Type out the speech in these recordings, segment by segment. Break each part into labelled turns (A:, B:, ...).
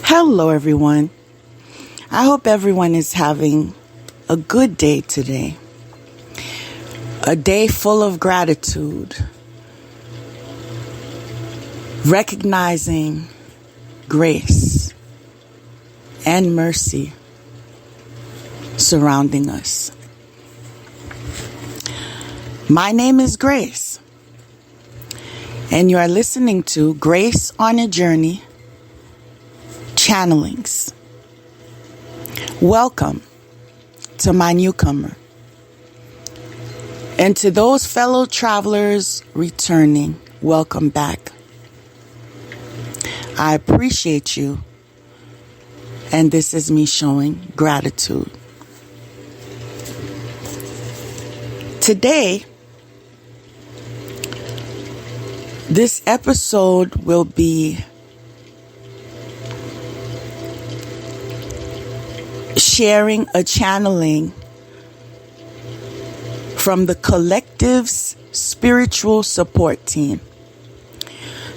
A: Hello, everyone. I hope everyone is having a good day today. A day full of gratitude. Recognizing grace and mercy surrounding us. My name is Grace, and you are listening to Grace on a Journey Channelings. Welcome to my newcomer, and to those fellow travelers returning, welcome back. I appreciate you, and this is me showing gratitude. Today, this episode will be sharing a channeling from the collective's spiritual support team.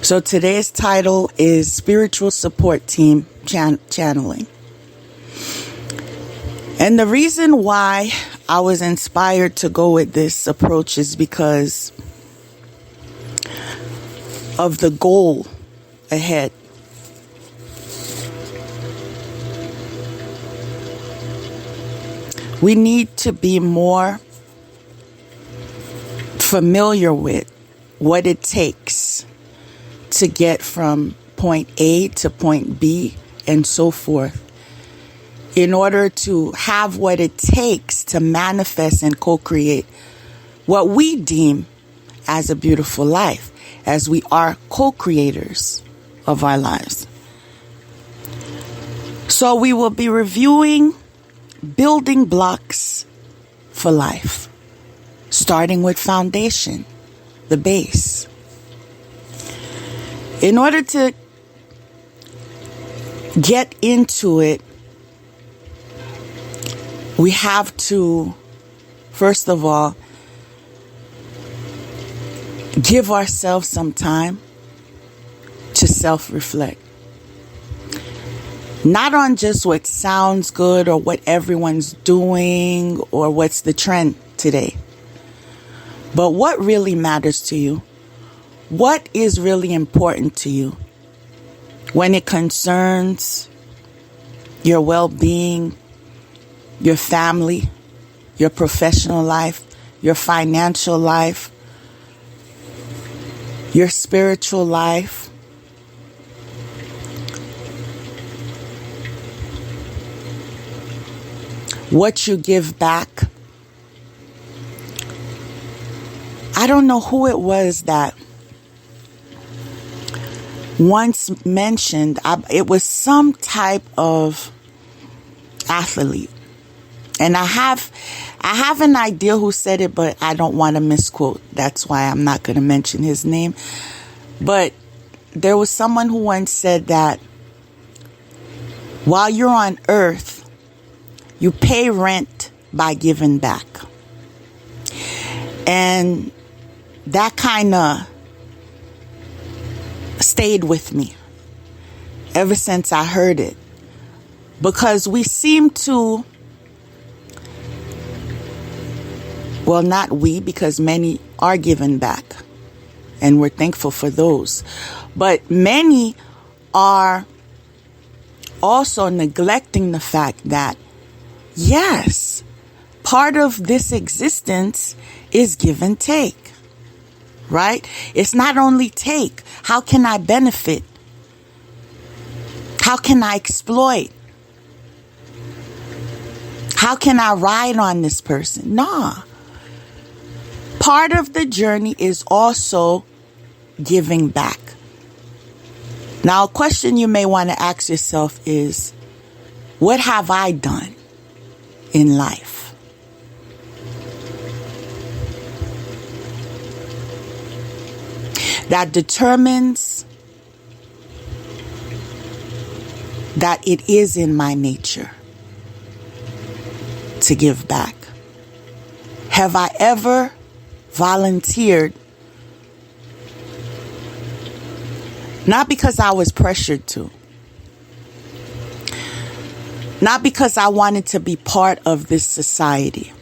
A: So today's title is Spiritual Support Team Channeling. And the reason why I was inspired to go with this approach is because of the goal ahead. We need to be more familiar with what it takes to get from point A to point B and so forth, in order to have what it takes to manifest and co-create what we deem as a beautiful life, as we are co-creators of our lives. So we will be reviewing building blocks for life, starting with foundation, the base. In order to get into it, we have to, first of all, give ourselves some time to self-reflect. Not on just what sounds good or what everyone's doing or what's the trend today, but what really matters to you. What is really important to you when it concerns your well-being, your family, your professional life, your financial life, your spiritual life? What you give back? I don't know who it was that once mentioned, it was some type of athlete. And I have an idea who said it, but I don't want to misquote. That's why I'm not going to mention his name. But there was someone who once said that while you're on earth, you pay rent by giving back. And that kind of stayed with me ever since I heard it. Because we seem to, well, not we, because many are giving back, and we're thankful for those. But many are also neglecting the fact that, yes, part of this existence is give and take, right? It's not only take. How can I benefit? How can I exploit? How can I ride on this person? Nah. Part of the journey is also giving back. Now, a question you may want to ask yourself is, what have I done in life? That determines that it is in my nature to give back. Have I ever volunteered? Not because I was pressured to, Not because I wanted to be part of this society.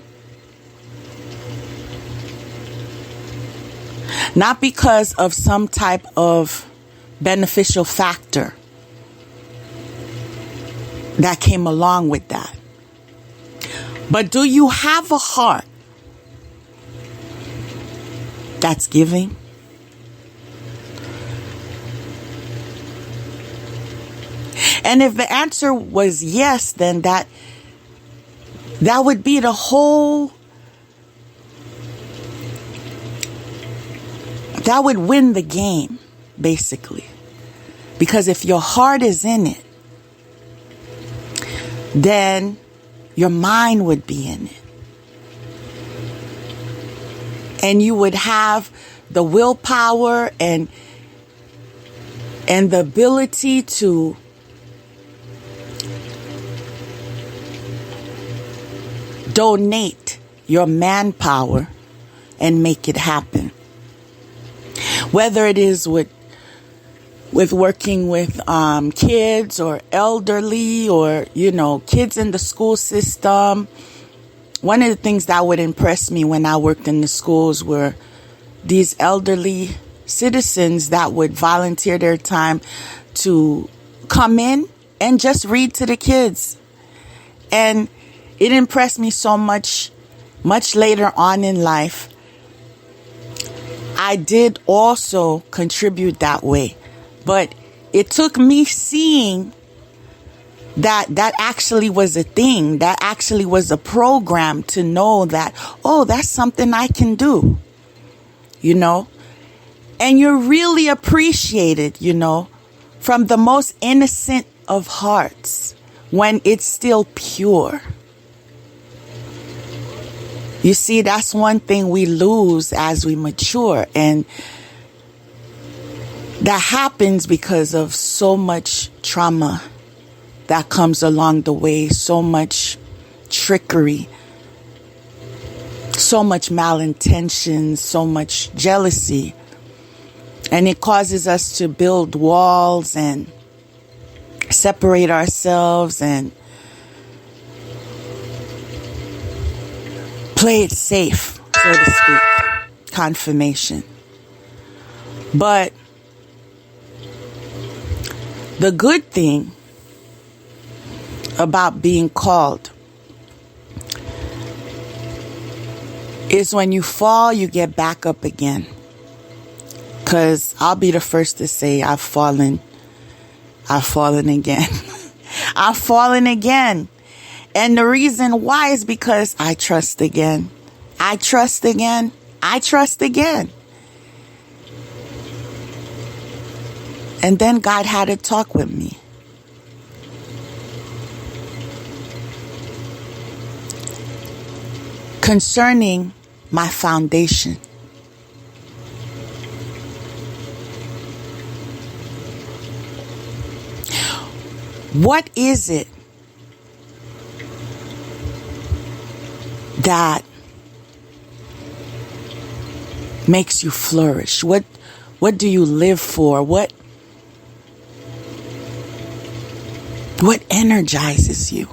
A: Not because of some type of beneficial factor that came along with that. But do you have a heart that's giving? And if the answer was yes, then that would be the whole, that would win the game, basically. Because if your heart is in it, then your mind would be in it. And you would have the willpower and the ability to donate your manpower and make it happen. Whether it is with working with kids or elderly or, kids in the school system. One of the things that would impress me when I worked in the schools were these elderly citizens that would volunteer their time to come in and just read to the kids. And it impressed me so much later on in life. I did also contribute that way. But it took me seeing that actually was a thing, that actually was a program to know that, oh, that's something I can do, And you're really appreciated, from the most innocent of hearts when it's still pure. You see, that's one thing we lose as we mature, and that happens because of so much trauma that comes along the way, so much trickery, so much malintention, so much jealousy. And it causes us to build walls and separate ourselves and play it safe, so to speak. Confirmation. But the good thing about being called is when you fall, you get back up again. Because I'll be the first to say I've fallen again. I've fallen again. And the reason why is because I trust again. I trust again. I trust again. And then God had a talk with me. Concerning my foundation. What is it that makes you flourish? What do you live for? What energizes you?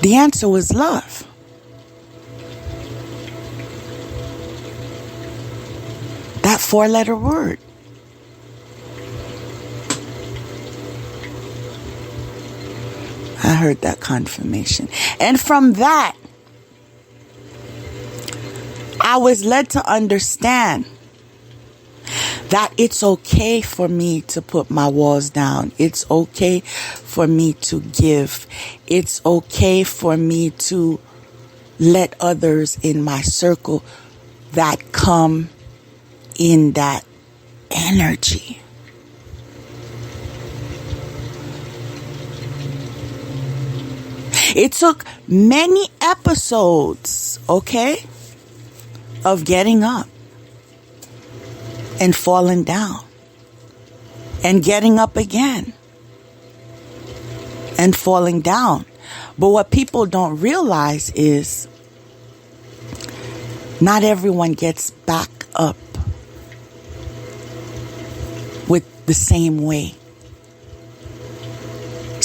A: The answer was love. That 4-letter word. I heard that confirmation. And from that, I was led to understand that it's okay for me to put my walls down. It's okay for me to give. It's okay for me to let others in my circle that come in that energy. It took many episodes, okay, of getting up and falling down and getting up again and falling down. But what people don't realize is not everyone gets back up with the same way.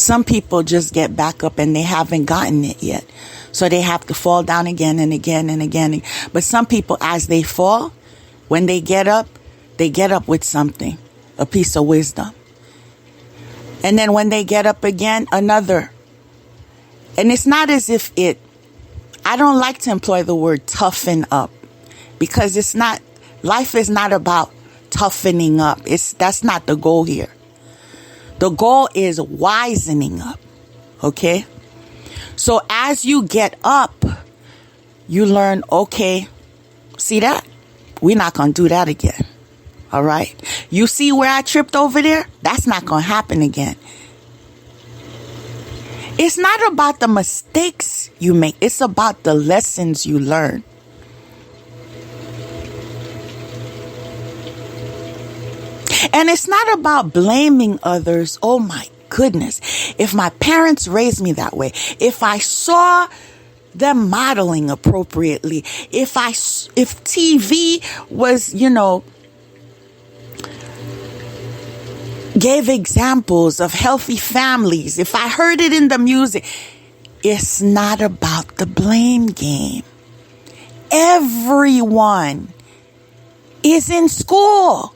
A: Some people just get back up and they haven't gotten it yet. So they have to fall down again and again and again. But some people, as they fall, when they get up with something, a piece of wisdom. And then when they get up again, another. And it's not as if I don't like to employ the word toughen up, because life is not about toughening up. That's not the goal here. The goal is wisening up. Okay? So as you get up, you learn, okay, see that? We're not going to do that again. All right? You see where I tripped over there? That's not going to happen again. It's not about the mistakes you make. It's about the lessons you learn. And it's not about blaming others. Oh my goodness. If my parents raised me that way, if I saw them modeling appropriately, if TV was, gave examples of healthy families, if I heard it in the music, it's not about the blame game. Everyone is in school.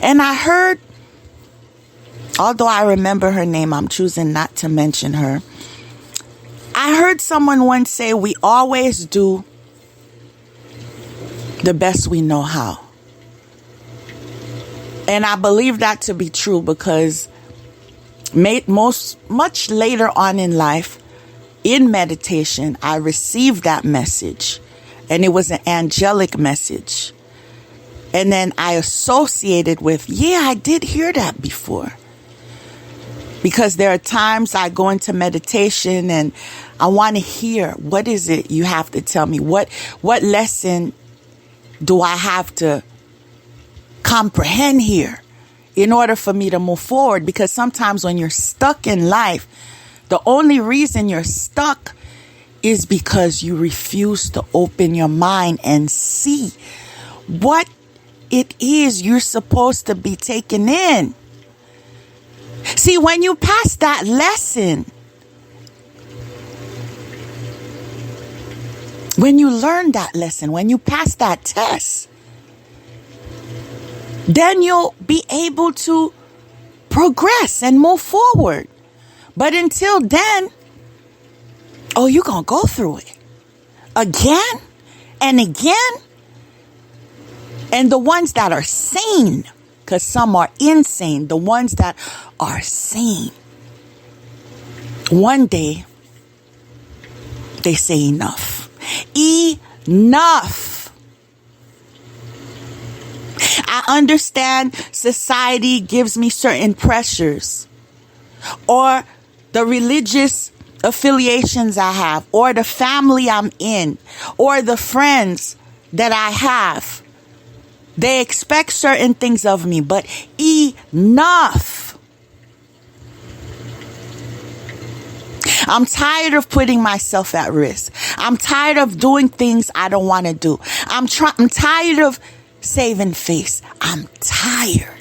A: And I heard, although I remember her name, I'm choosing not to mention her. I heard someone once say, we always do the best we know how. And I believe that to be true, because much later on in life, in meditation, I received that message, and it was an angelic message. And then I associated with, I did hear that before. Because there are times I go into meditation and I want to hear, what is it you have to tell me? What lesson do I have to comprehend here in order for me to move forward? Because sometimes when you're stuck in life, the only reason you're stuck is because you refuse to open your mind and see what it is you're supposed to be taking in. See, when you pass that lesson, when you learn that lesson, when you pass that test, then you'll be able to progress and move forward. But until then, you're going to go through it again and again. And the ones that are sane, because some are insane, the ones that are sane, one day they say enough. Enough. I understand society gives me certain pressures, or the religious affiliations I have, or the family I'm in, or the friends that I have. They expect certain things of me, but enough. I'm tired of putting myself at risk. I'm tired of doing things I don't want to do. I'm tired of saving face. I'm tired.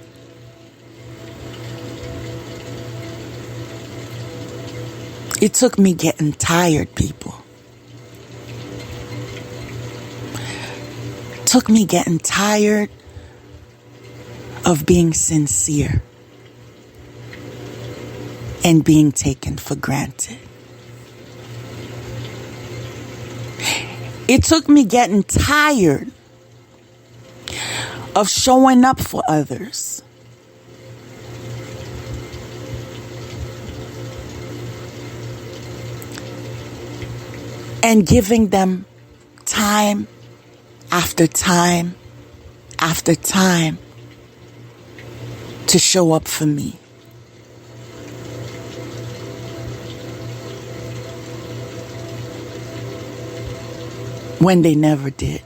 A: It took me getting tired, people. Took me getting tired of being sincere and being taken for granted. It took me getting tired of showing up for others. And giving them time after time after time to show up for me. When they never did.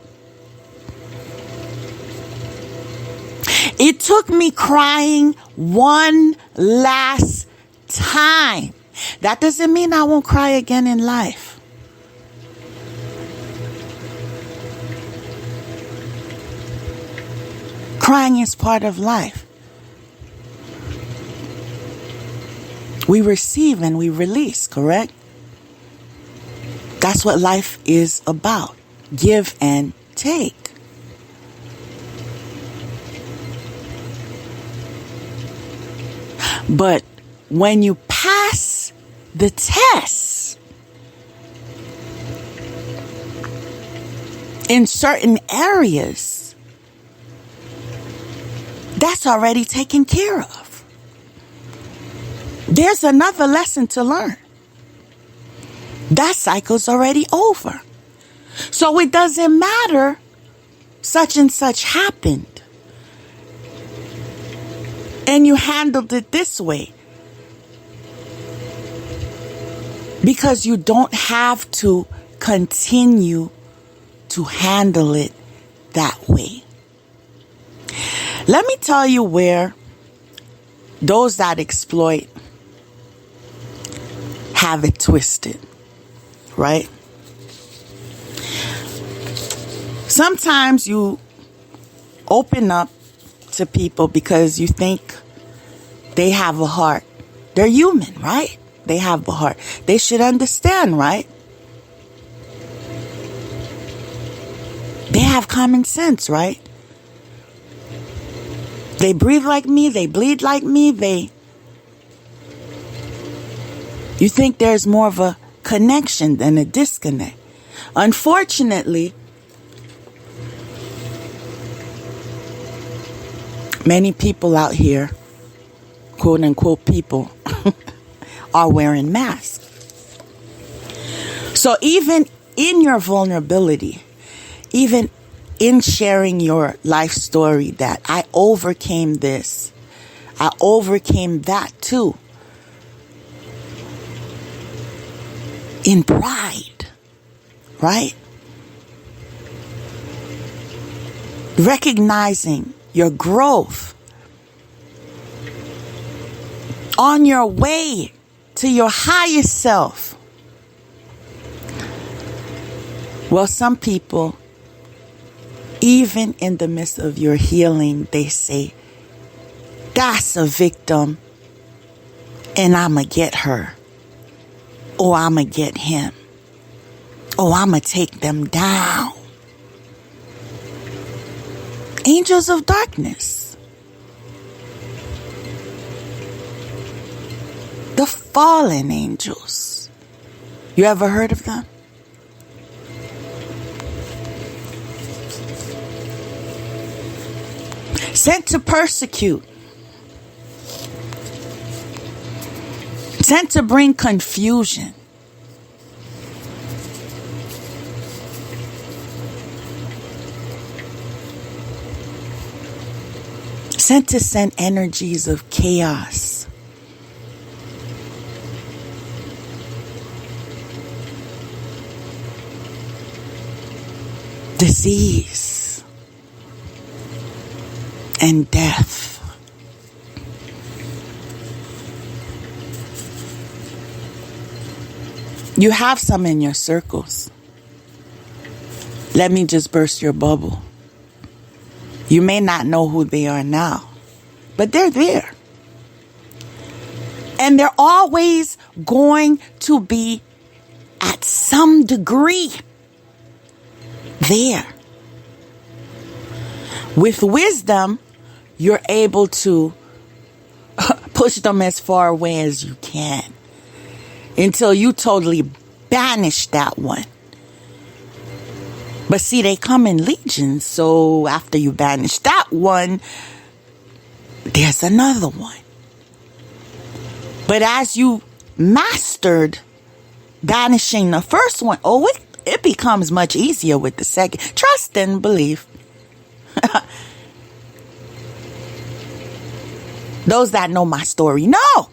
A: It took me crying one last time. That doesn't mean I won't cry again in life. Crying is part of life. We receive and we release, correct? That's what life is about. Give and take. But when you pass the test in certain areas, that's already taken care of. There's another lesson to learn. That cycle's already over. So it doesn't matter such and such happened and you handled it this way, because you don't have to continue to handle it that way. Let me tell you where those that exploit have it twisted, right? Sometimes you open up to people because you think they have a heart. They're human, right? They have a heart. They should understand, right? They have common sense, right? They breathe like me. They bleed like me. You think there's more of a connection than a disconnect. Unfortunately, many people out here, quote unquote people, are wearing masks. So even in your vulnerability, even in sharing your life story that I overcame this, I overcame that too, in pride, right? Recognizing your growth on your way to your highest self. Well, some people, even in the midst of your healing, they say, that's a victim and I'ma get her, or I'ma get him, or I'ma take them down. Angels of darkness. The fallen angels. You ever heard of them? Sent to persecute. Sent to bring confusion. Sent to send energies of chaos. Disease. And death. You have some in your circles. Let me just burst your bubble. You may not know who they are now, but they're there. And they're always going to be, at some degree, there. With wisdom, you're able to push them as far away as you can until you totally banish that one. But see, they come in legions, so after you banish that one, there's another one. But as you mastered banishing the first one, it becomes much easier with the second. Trust and believe. Those that know my story know.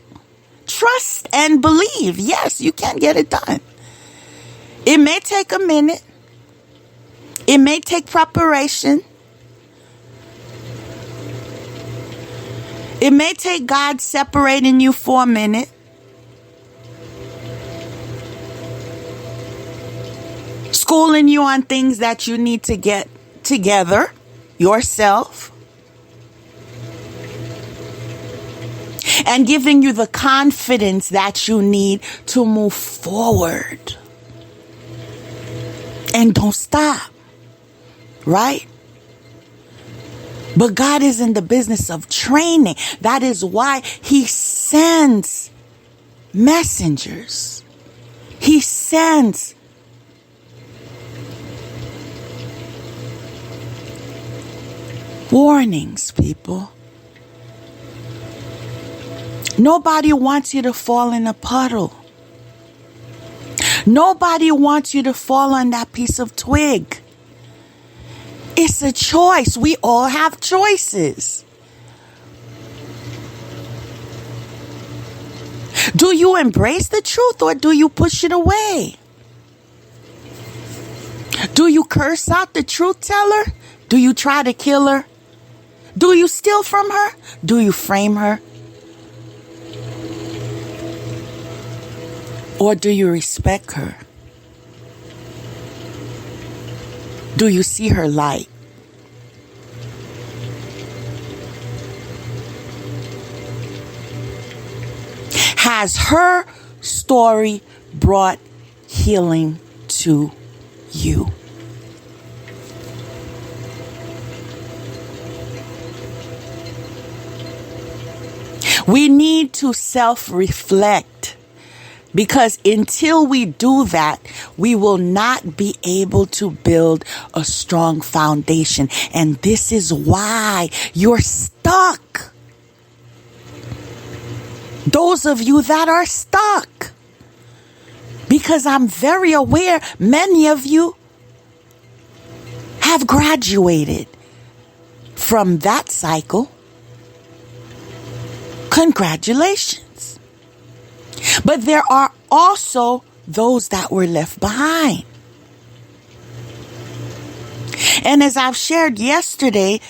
A: Trust and believe. Yes, you can get it done. It may take a minute. It may take preparation. It may take God separating you for a minute. Schooling you on things that you need to get together yourself. and giving you the confidence that you need to move forward. And don't stop, right? But God is in the business of training. That is why He sends messengers. He sends warnings, people. Nobody wants you to fall in a puddle. Nobody wants you to fall on that piece of twig. It's a choice. We all have choices. Do you embrace the truth or do you push it away? Do you curse out the truth teller? Do you try to kill her? Do you steal from her? Do you frame her? Or do you respect her? Do you see her light? Has her story brought healing to you? We need to self-reflect, because until we do that, we will not be able to build a strong foundation. And this is why you're stuck. Those of you that are stuck, because I'm very aware many of you have graduated from that cycle. Congratulations. But there are also those that were left behind. And as I've shared yesterday,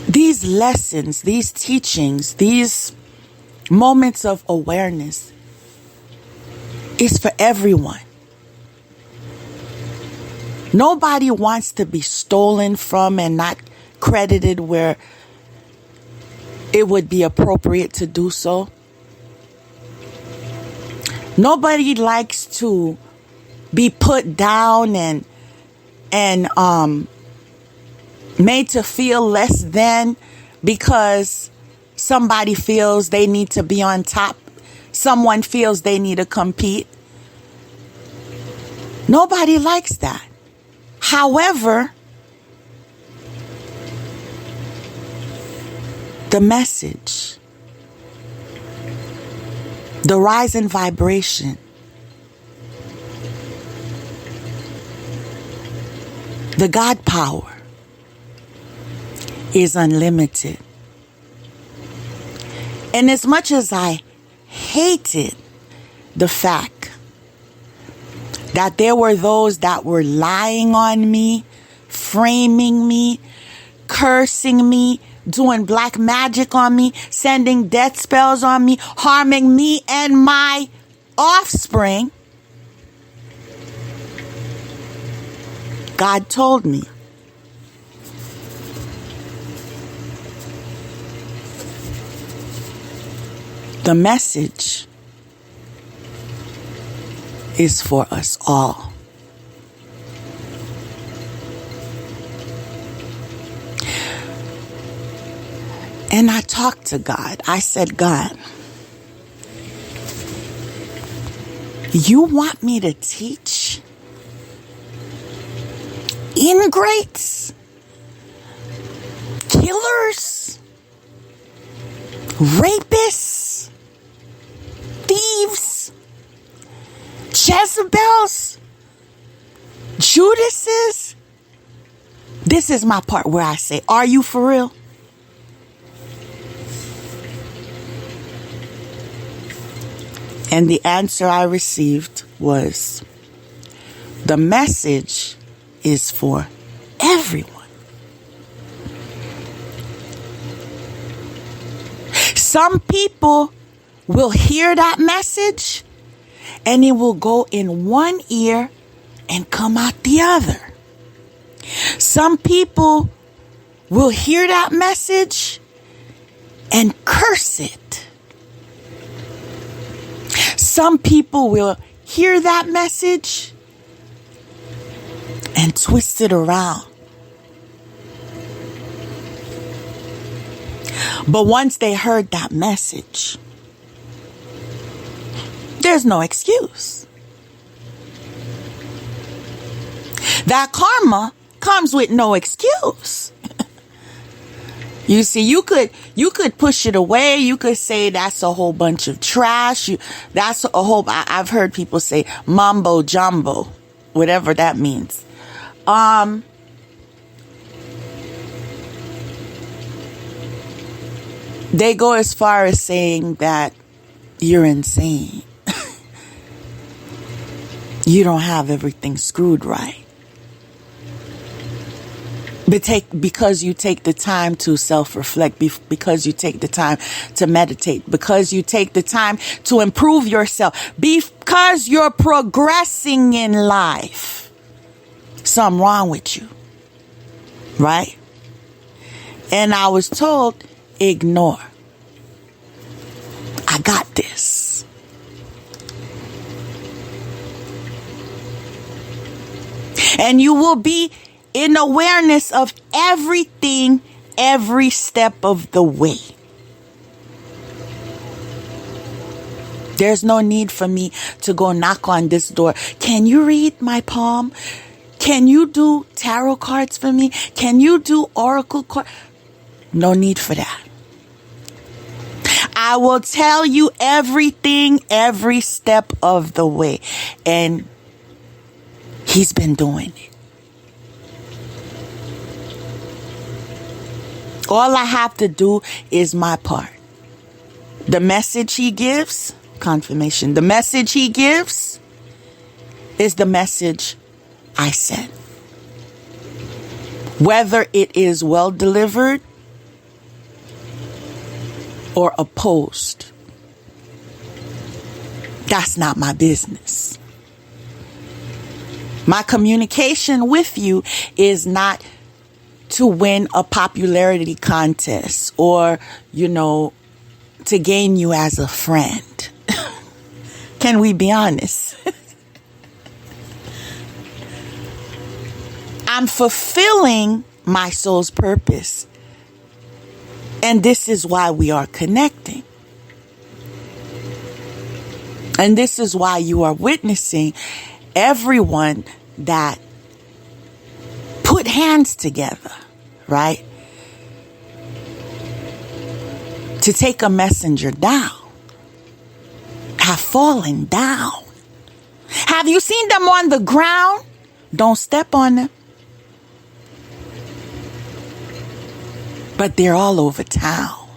A: these lessons, these teachings, these moments of awareness is for everyone. Nobody wants to be stolen from and not credited where it would be appropriate to do so. Nobody likes to be put down and made to feel less than because somebody feels they need to be on top. Someone feels they need to compete. Nobody likes that. However, the message, the rise in vibration, the God power is unlimited. And as much as I hated the fact that there were those that were lying on me, framing me, cursing me, doing black magic on me, sending death spells on me, harming me and my offspring, God told me, the message is for us all. And I talked to God. I said, God, you want me to teach ingrates, killers, rapists, thieves, Jezebels, Judases? This is my part where I say, are you for real? And the answer I received was, the message is for everyone. Some people will hear that message and it will go in one ear and come out the other. Some people will hear that message and curse it. Some people will hear that message and twist it around. But once they heard that message, there's no excuse. That karma comes with no excuse. You see, you could push it away. You could say that's a whole bunch of trash. That's a whole, I've heard people say mambo jumbo, whatever that means. They go as far as saying that you're insane. You don't have everything screwed right. But because you take the time to self-reflect, because you take the time to meditate, because you take the time to improve yourself, because you're progressing in life, something wrong with you, right? And I was told, ignore. I got this. And you will be in awareness of everything, every step of the way. There's no need for me to go knock on this door. Can you read my palm? Can you do tarot cards for me? Can you do oracle cards? No need for that. I will tell you everything, every step of the way. And he's been doing it. All I have to do is my part. The message he gives, confirmation. The message he gives is the message I sent. Whether it is well delivered or opposed, that's not my business. My communication with you is not to win a popularity contest or, to gain you as a friend. Can we be honest? I'm fulfilling my soul's purpose. And this is why we are connecting. And this is why you are witnessing everyone that put hands together, right? To take a messenger down, have fallen down. Have you seen them on the ground? Don't step on them. But they're all over town.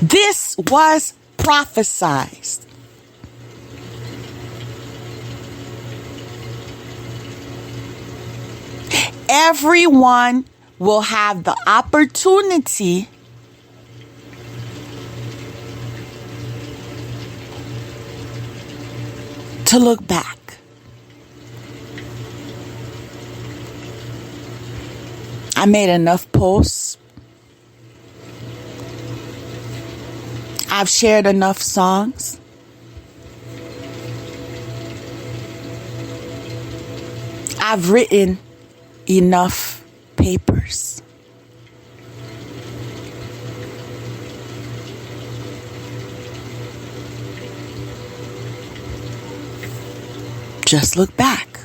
A: This was prophesied. Everyone will have the opportunity to look back. I made enough posts. I've shared enough songs. I've written enough papers. Just look back.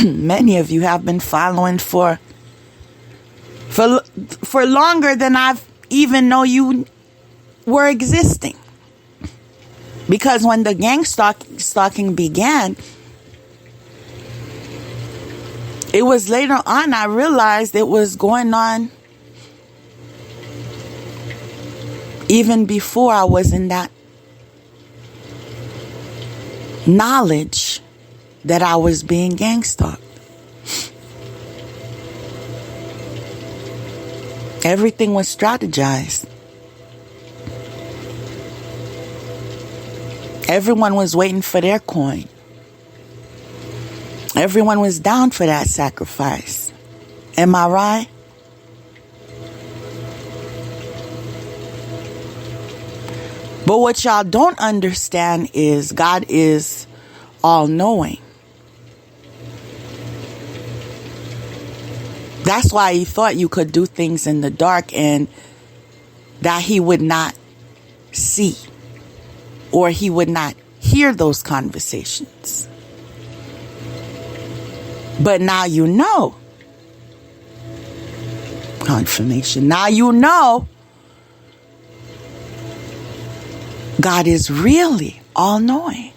A: Many of you have been following for longer than I've even know you were existing. Because when the gang stalking began, it was later on I realized it was going on even before I was in that knowledge that I was being gang stalked. Everything was strategized. Everyone was waiting for their coin. Everyone was down for that sacrifice. Am I right? But what y'all don't understand is God is all-knowing. That's why he thought you could do things in the dark and that he would not see or he would not hear those conversations. But now you know. Confirmation. Now you know God is really all-knowing.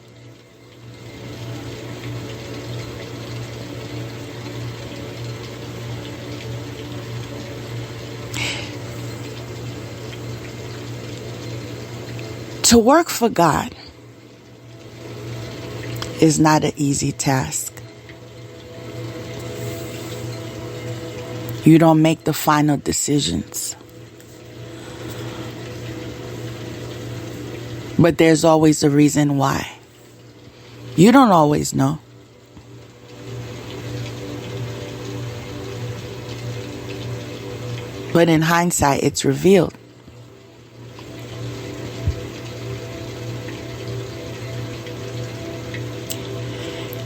A: To work for God is not an easy task. You don't make the final decisions. But there's always a reason why. You don't always know. But in hindsight, it's revealed.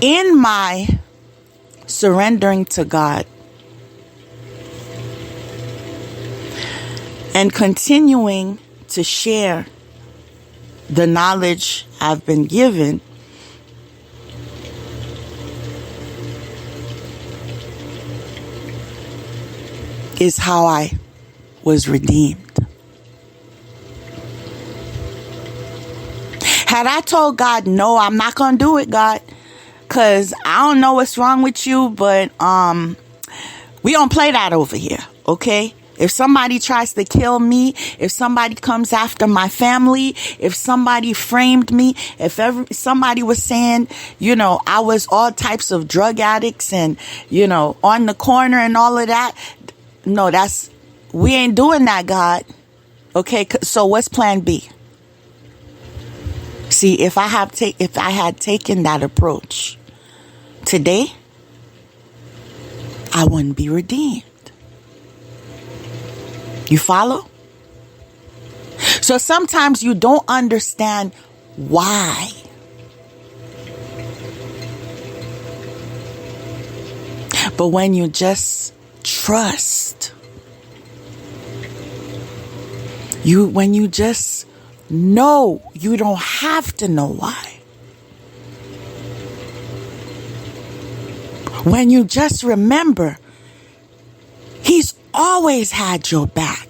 A: In my surrendering to God and continuing to share the knowledge I've been given, is how I was redeemed. Had I told God, no, I'm not going to do it, God, because I don't know what's wrong with you, but we don't play that over here, okay? If somebody tries to kill me, if somebody comes after my family, if somebody framed me, if somebody was saying, I was all types of drug addicts and, on the corner and all of that. No, we ain't doing that, God. Okay. So what's plan B? See, if I had taken that approach today, I wouldn't be redeemed. You follow? So sometimes you don't understand why. But when you just trust, when you just know, you don't have to know why. When you just remember, he's always had your back.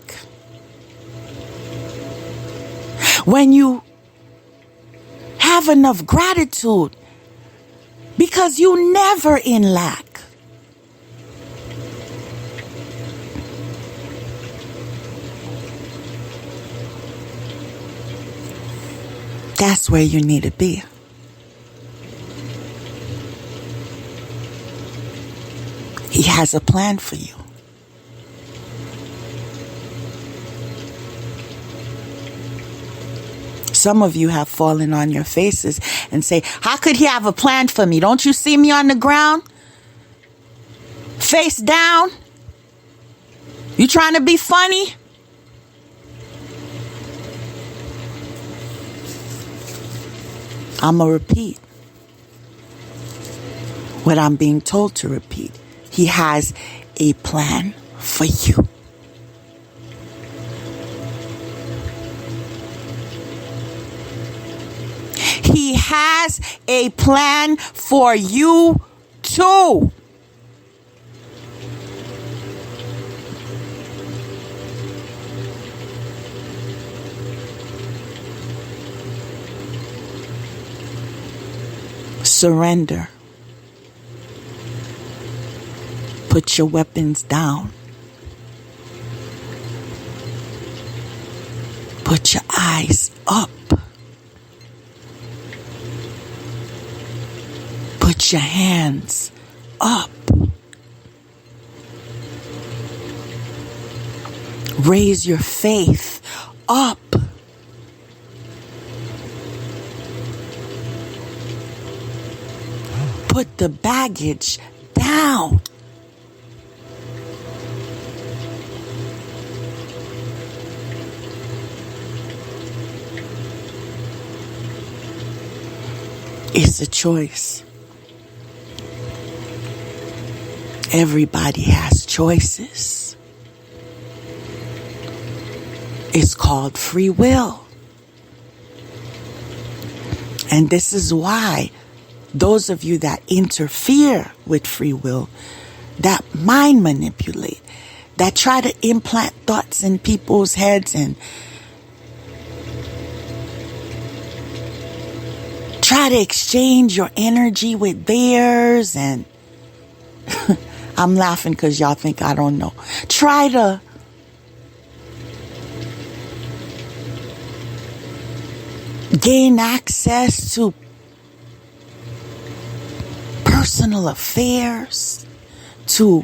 A: When you have enough gratitude because you never in lack. That's where you need to be. He has a plan for you. Some of you have fallen on your faces and say, how could he have a plan for me? Don't you see me on the ground? Face down? You trying to be funny? I'm going to repeat what I'm being told to repeat. He has a plan for you. He has a plan for you too. Surrender. Put your weapons down. Put your eyes up. Put your hands up. Raise your faith up. put the baggage down. It's a choice. Everybody has choices. It's called free will. And this is why those of you that interfere with free will, that mind manipulate, that try to implant thoughts in people's heads and try to exchange your energy with theirs, and I'm laughing because y'all think I don't know. Try to gain access to personal affairs, to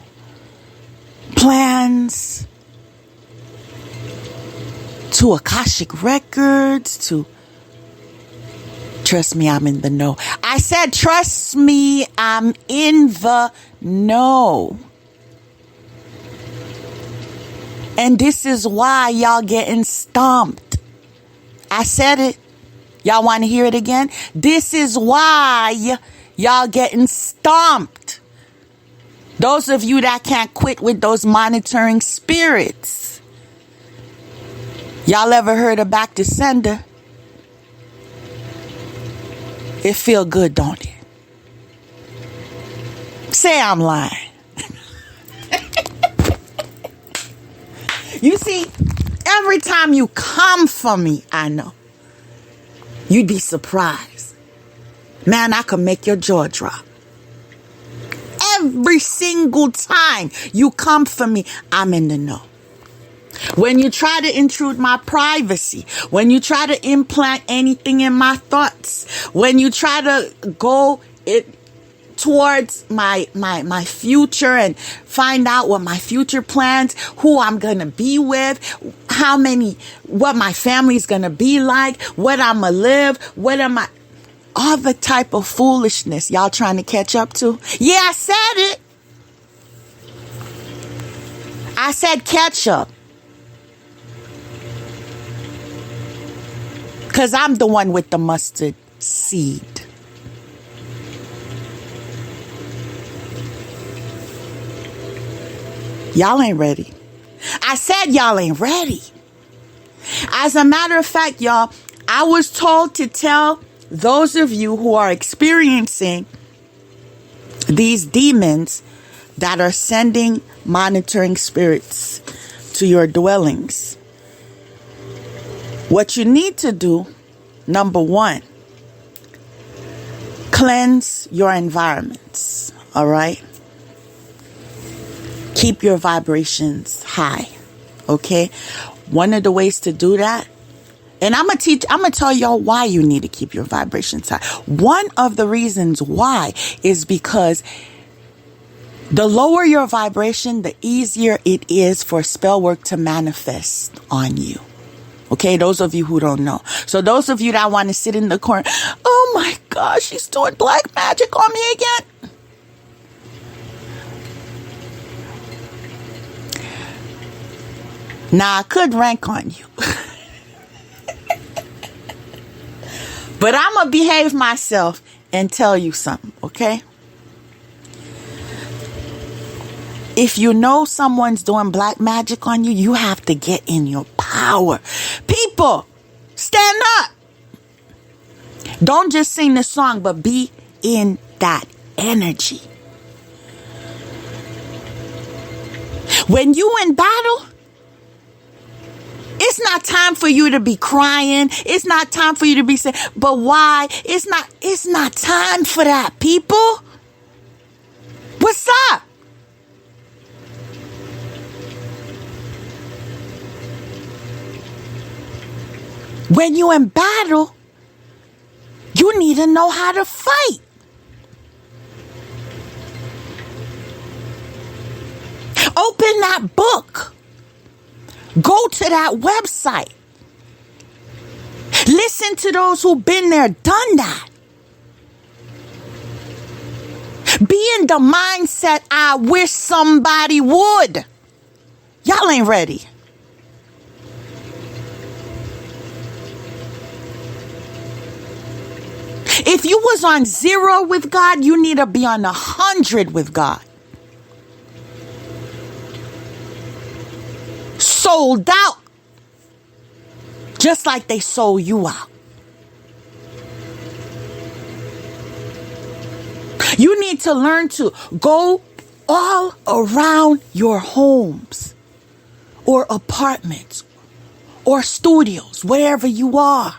A: plans, to Akashic records, to... Trust me, I'm in the know. I said, trust me, I'm in the know. And this is why y'all getting stomped. I said it. Y'all want to hear it again? This is why y'all getting stomped. Those of you that can't quit with those monitoring spirits. Y'all ever heard of back to sender? It feel good, don't it? Say I'm lying. You see, every time you come for me, I know, you'd be surprised. Man, I could make your jaw drop. Every single time you come for me, I'm in the know. When you try to intrude my privacy, when you try to implant anything in my thoughts, when you try to go towards my future and find out what my future plans, who I'm going to be with, what my family's going to be like, what I'm going to live, all the type of foolishness y'all trying to catch up to. Yeah, I said it. I said catch up. Because I'm the one with the mustard seed. Y'all ain't ready. I said y'all ain't ready. As a matter of fact, y'all, I was told to tell those of you who are experiencing these demons that are sending monitoring spirits to your dwellings. What you need to do, number one, cleanse your environments, all right? Keep your vibrations high, okay? One of the ways to do that, and I'm going to tell y'all why you need to keep your vibrations high. One of the reasons why is because the lower your vibration, the easier it is for spell work to manifest on you. Okay, those of you who don't know. So those of you that want to sit in the corner, oh my gosh, she's doing black magic on me again. Now, I could rank on you. But I'm going to behave myself and tell you something, okay? If you know someone's doing black magic on you, you have to get in your power. People, stand up. Don't just sing the song, but be in that energy. When you in battle, it's not time for you to be crying. It's not time for you to be saying, but why? It's not time for that, people. What's up? When you're in battle, you need to know how to fight. Open that book. Go to that website. Listen to those who've been there, done that. Be in the mindset, I wish somebody would. Y'all ain't ready. If you was on 0 with God, you need to be on 100 with God. Sold out. Just like they sold you out. You need to learn to go all around your homes or apartments or studios, wherever you are.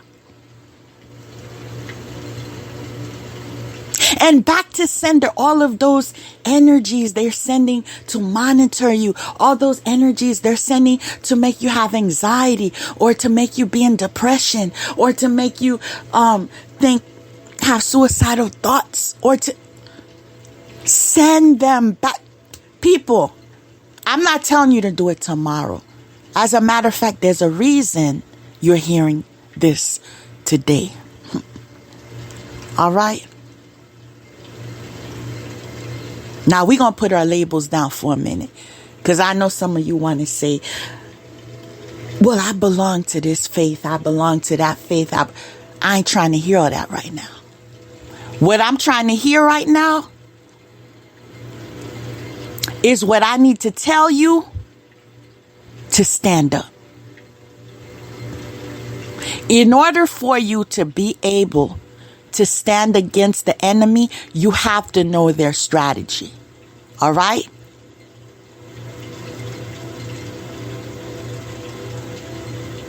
A: And back to sender, all of those energies they're sending to monitor you, all those energies they're sending to make you have anxiety or to make you be in depression or to make you have suicidal thoughts or to send them back. People, I'm not telling you to do it tomorrow. As a matter of fact, there's a reason you're hearing this today. All right? Now, we're going to put our labels down for a minute. Because I know some of you want to say, well, I belong to this faith. I belong to that faith. I ain't trying to hear all that right now. What I'm trying to hear right now is what I need to tell you to stand up. In order for you to be able to stand against the enemy, you have to know their strategy. All right?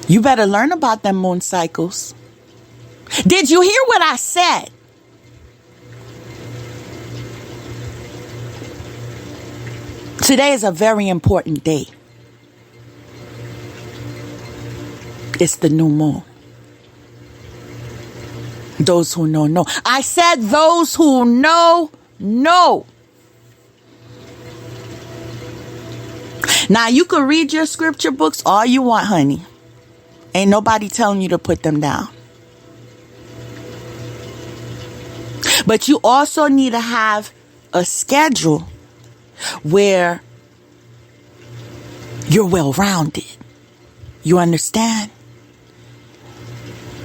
A: You better learn about them moon cycles. Did you hear what I said? Today is a very important day. It's the new moon. Those who know, know. I said those who know, know. Now, you can read your scripture books all you want, honey. Ain't nobody telling you to put them down. But you also need to have a schedule where you're well-rounded. You understand?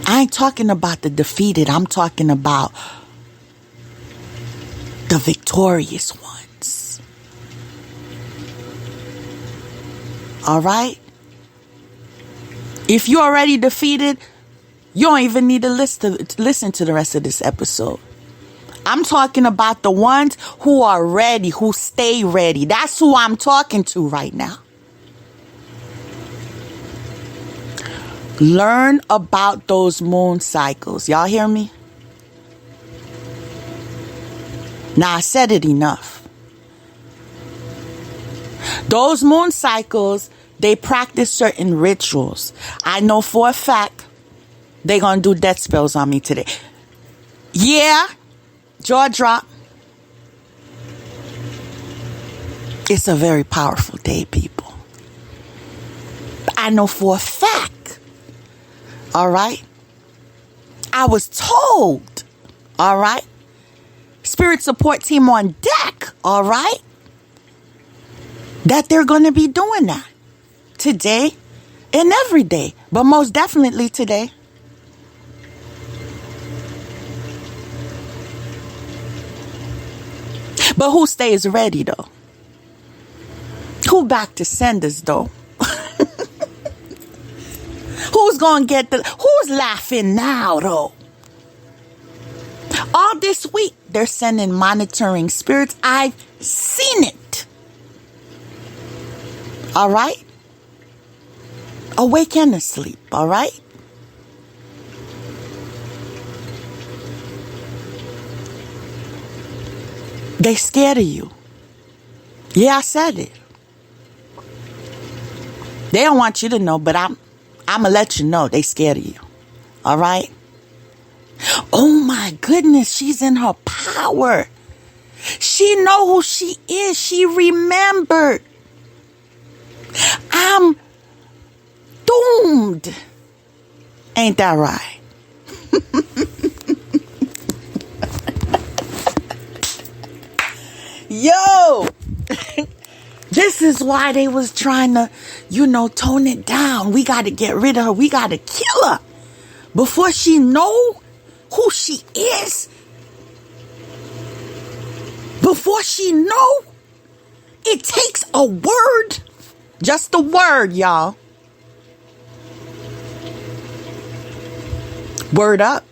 A: I ain't talking about the defeated. I'm talking about the victorious ones. All right? If you're already defeated, you don't even need to listen to the rest of this episode. I'm talking about the ones who are ready, who stay ready. That's who I'm talking to right now. Learn about those moon cycles. Y'all hear me? Now, I said it enough. Those moon cycles, they practice certain rituals. I know for a fact they're going to do death spells on me today. Yeah, jaw drop. It's a very powerful day, people. I know for a fact. All right. I was told. All right. Spirit support team on deck. All right. That they're going to be doing that today and every day. But most definitely today. But who stays ready, though? Who back to senders, though? Who's going to get who's laughing now, though? All this week, they're sending monitoring spirits. I've seen it. All right? Awake and asleep, all right? They scared of you. Yeah, I said it. They don't want you to know, but I'm going to let you know they scared of you. All right? Oh my goodness, she's in her power. She know who she is. She remembered. I'm doomed. Ain't that right? This is why they was trying to, tone it down. We got to get rid of her. We got to kill her before she know who she is. Before she know, it takes a word. Just a word, y'all. Word up.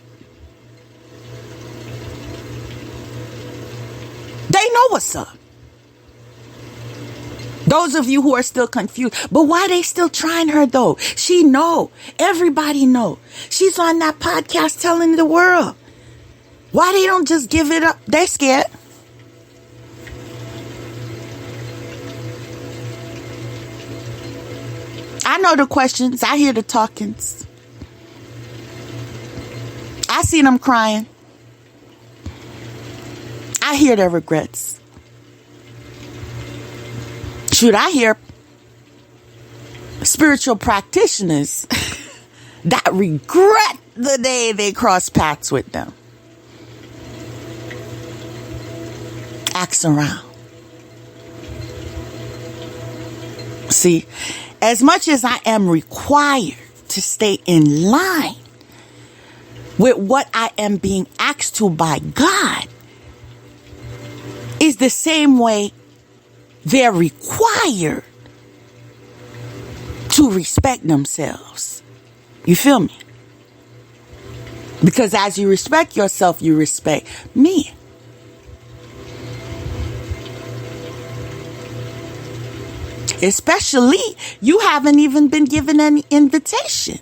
A: They know what's up. Those of you who are still confused, but why they still trying her though? She know. Everybody know. She's on that podcast telling the world. Why they don't just give it up? They're scared. I know the questions. I hear the talkings. I see them crying. I hear their regrets. Should I hear spiritual practitioners that regret the day they cross paths with them? Ask around. See, as much as I am required to stay in line with what I am being asked to by God, is the same way they're required to respect themselves. You feel me? Because as you respect yourself, you respect me. Especially, you haven't even been given any invitation.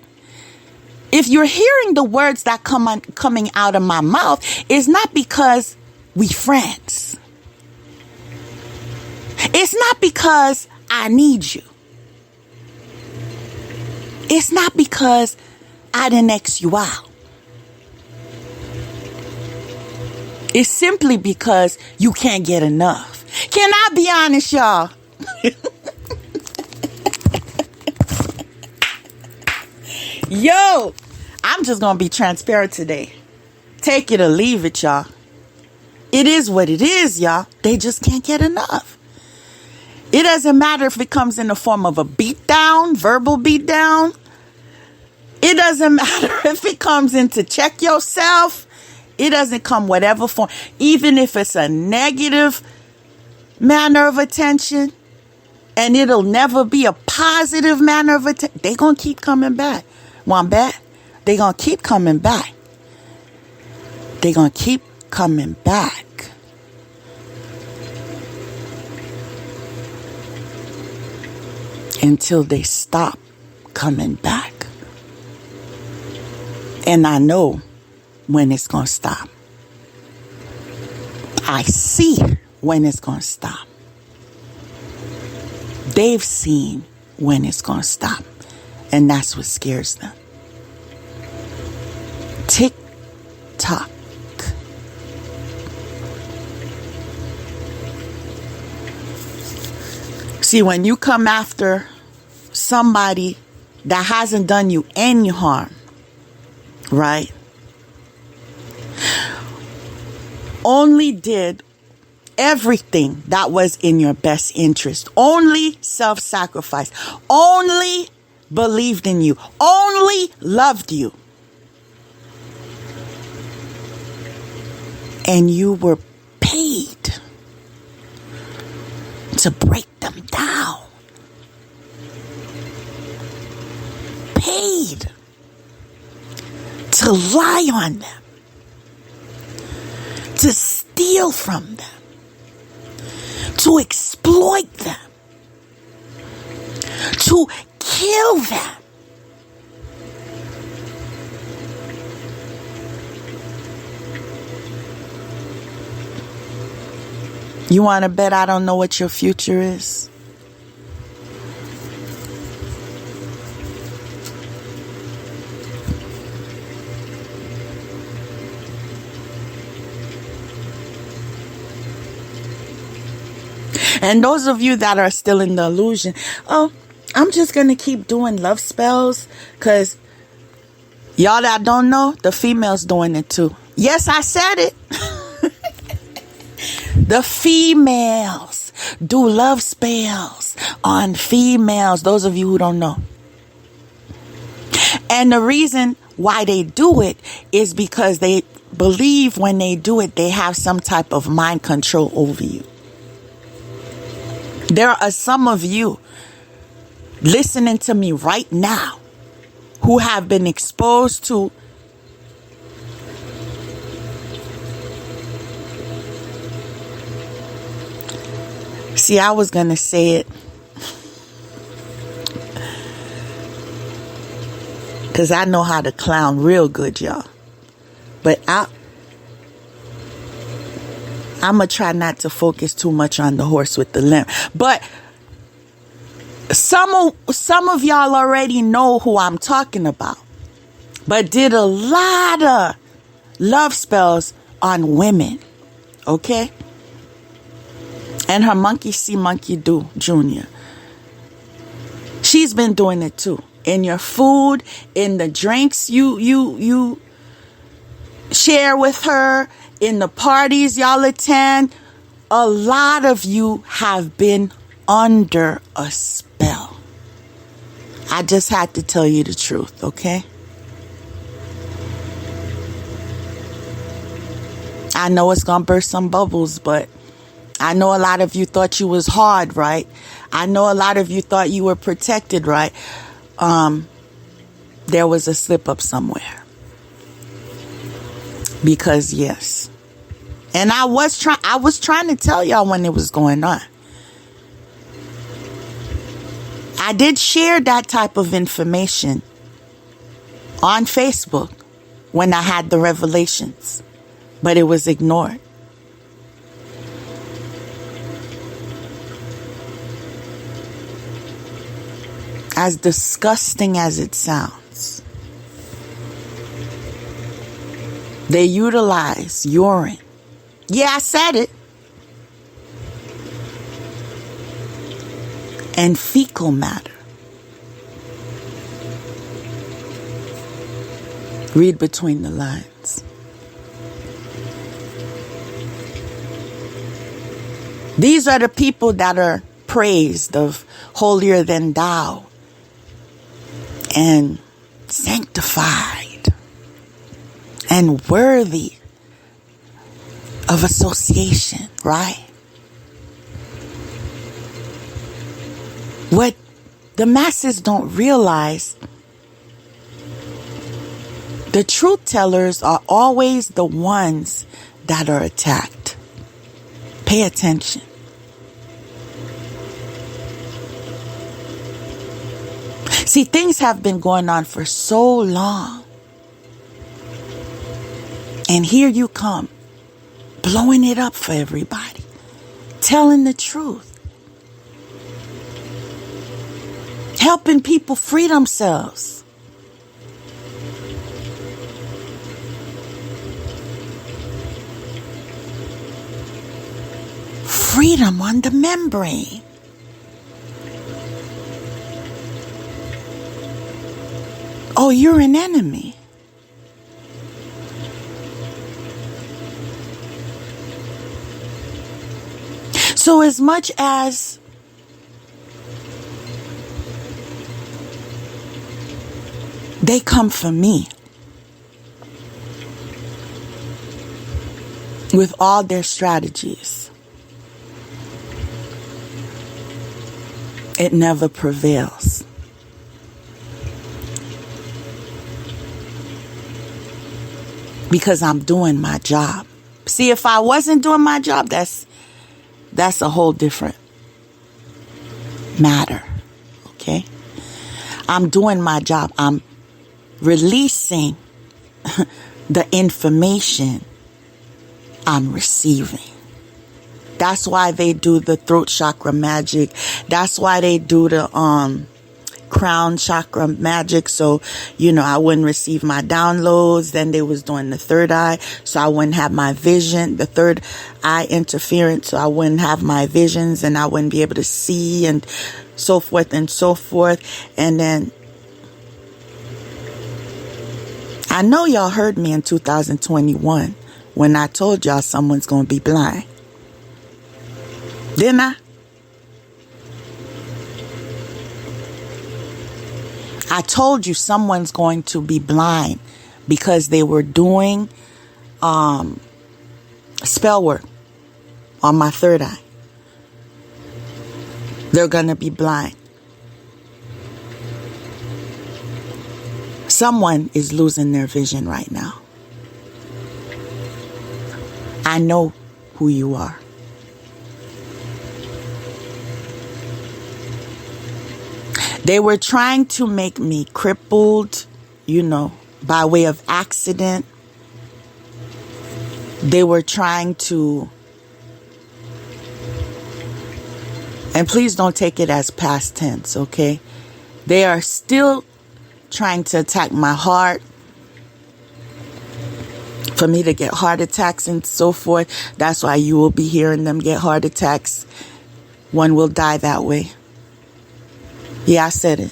A: If you're hearing the words that coming out of my mouth, it's not because we friends. It's not because I need you. It's not because I didn't X you out. It's simply because you can't get enough. Can I be honest, y'all? Yo, I'm just going to be transparent today. Take it or leave it, y'all. It is what it is, y'all. They just can't get enough. It doesn't matter if it comes in the form of a beatdown, verbal beatdown. It doesn't matter if it comes in to check yourself. It doesn't come whatever form. Even if it's a negative manner of attention, and it'll never be a positive manner of attention, they're going to keep coming back. Want bet? They're going to keep coming back. They're going to keep coming back. Until they stop coming back. And I know when it's going to stop. I see when it's going to stop. They've seen when it's going to stop. And that's what scares them. Tick tock. See, when you come after somebody that hasn't done you any harm, right? Only did everything that was in your best interest. Only self-sacrifice. Only believed in you. Only loved you. And you were paid to break them down. Paid to lie on them. To steal from them. To exploit them. To kill them. You want to bet I don't know what your future is? And those of you that are still in the illusion, oh, I'm just going to keep doing love spells because y'all that don't know, the female's doing it too. Yes, I said it. The females do love spells on females. Those of you who don't know. And the reason why they do it is because they believe when they do it, they have some type of mind control over you. There are some of you listening to me right now who have been exposed to see, I was going to say it because I know how to clown real good, y'all. But I'm going to try not to focus too much on the horse with the limp. But some of y'all already know who I'm talking about. But did a lot of love spells on women. Okay? And her monkey see, monkey do, Junior. She's been doing it too. In your food, in the drinks you share with her, in the parties y'all attend. A lot of you have been under a spell. I just had to tell you the truth, okay? I know it's gonna burst some bubbles, but I know a lot of you thought you was hard, right? I know a lot of you thought you were protected, right? There was a slip up somewhere. Because yes. And I was trying to tell y'all when it was going on. I did share that type of information on Facebook when I had the revelations, but it was ignored. As disgusting as it sounds, they utilize urine. Yeah, I said it. And fecal matter. Read between the lines. These are the people that are praised of holier than thou and sanctified and worthy of association, right? What the masses don't realize, the truth tellers are always the ones that are attacked. Pay attention. See, things have been going on for so long. And here you come, blowing it up for everybody, telling the truth, helping people free themselves. Freedom on the membrane. Oh, you're an enemy. So as much as they come for me with all their strategies, it never prevails. Because I'm doing my job. See, if I wasn't doing my job, that's a whole different matter. Okay? I'm doing my job. I'm releasing the information I'm receiving. That's why they do the throat chakra magic. That's why they do the crown chakra magic. So, I wouldn't receive my downloads. Then they was doing the third eye. So I wouldn't have my vision, the third eye interference. So I wouldn't have my visions and I wouldn't be able to see and so forth and so forth. And then I know y'all heard me in 2021 when I told y'all someone's going to be blind. Didn't I? I told you someone's going to be blind because they were doing spell work on my third eye. They're going to be blind. Someone is losing their vision right now. I know who you are. They were trying to make me crippled, by way of accident. They were trying to, and please don't take it as past tense, okay? They are still trying to attack my heart, for me to get heart attacks and so forth. That's why you will be hearing them get heart attacks. One will die that way. Yeah, I said it.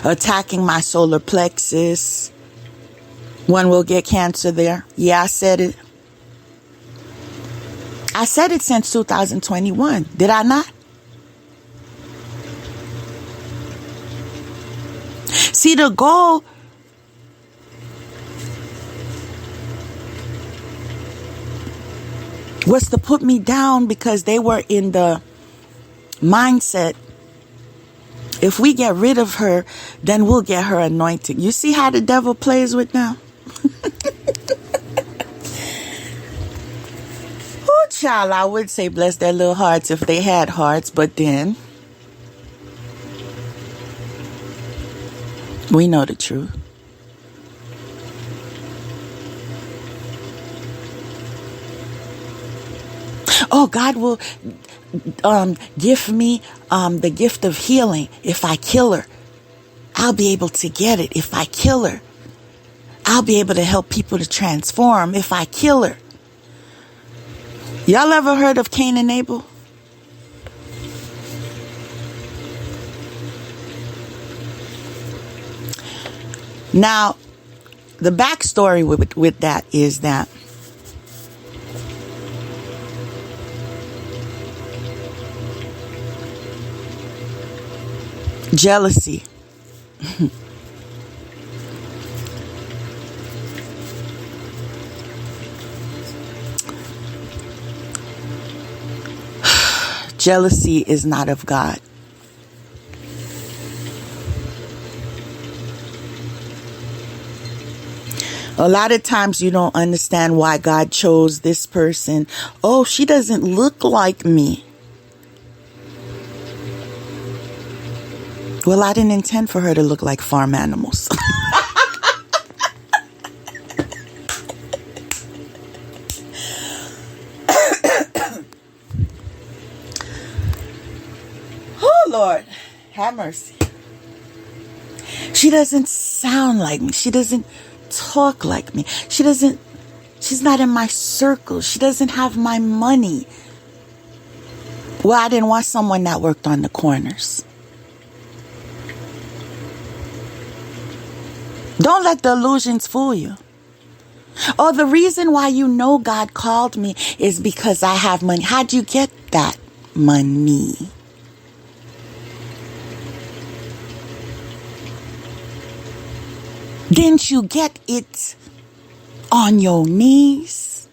A: Attacking my solar plexus. One will get cancer there. Yeah, I said it. I said it since 2021. Did I not? See, the goal was to put me down because they were in the mindset, if we get rid of her, then we'll get her anointed. You see how the devil plays with them? Oh, child, I would say bless their little hearts if they had hearts, but then we know the truth. Oh, God will give me the gift of healing if I kill her. I'll be able to get it if I kill her. I'll be able to help people to transform if I kill her. Y'all ever heard of Cain and Abel? Now, the backstory with that is that jealousy. Jealousy is not of God. A lot of times you don't understand why God chose this person. Oh, she doesn't look like me. Well, I didn't intend for her to look like farm animals. Oh, Lord, have mercy. She doesn't sound like me. She doesn't talk like me. She's not in my circle. She doesn't have my money. Well, I didn't want someone that worked on the corners. Don't let the illusions fool you. Oh, the reason why you know God called me is because I have money. How'd you get that money? Didn't you get it on your knees?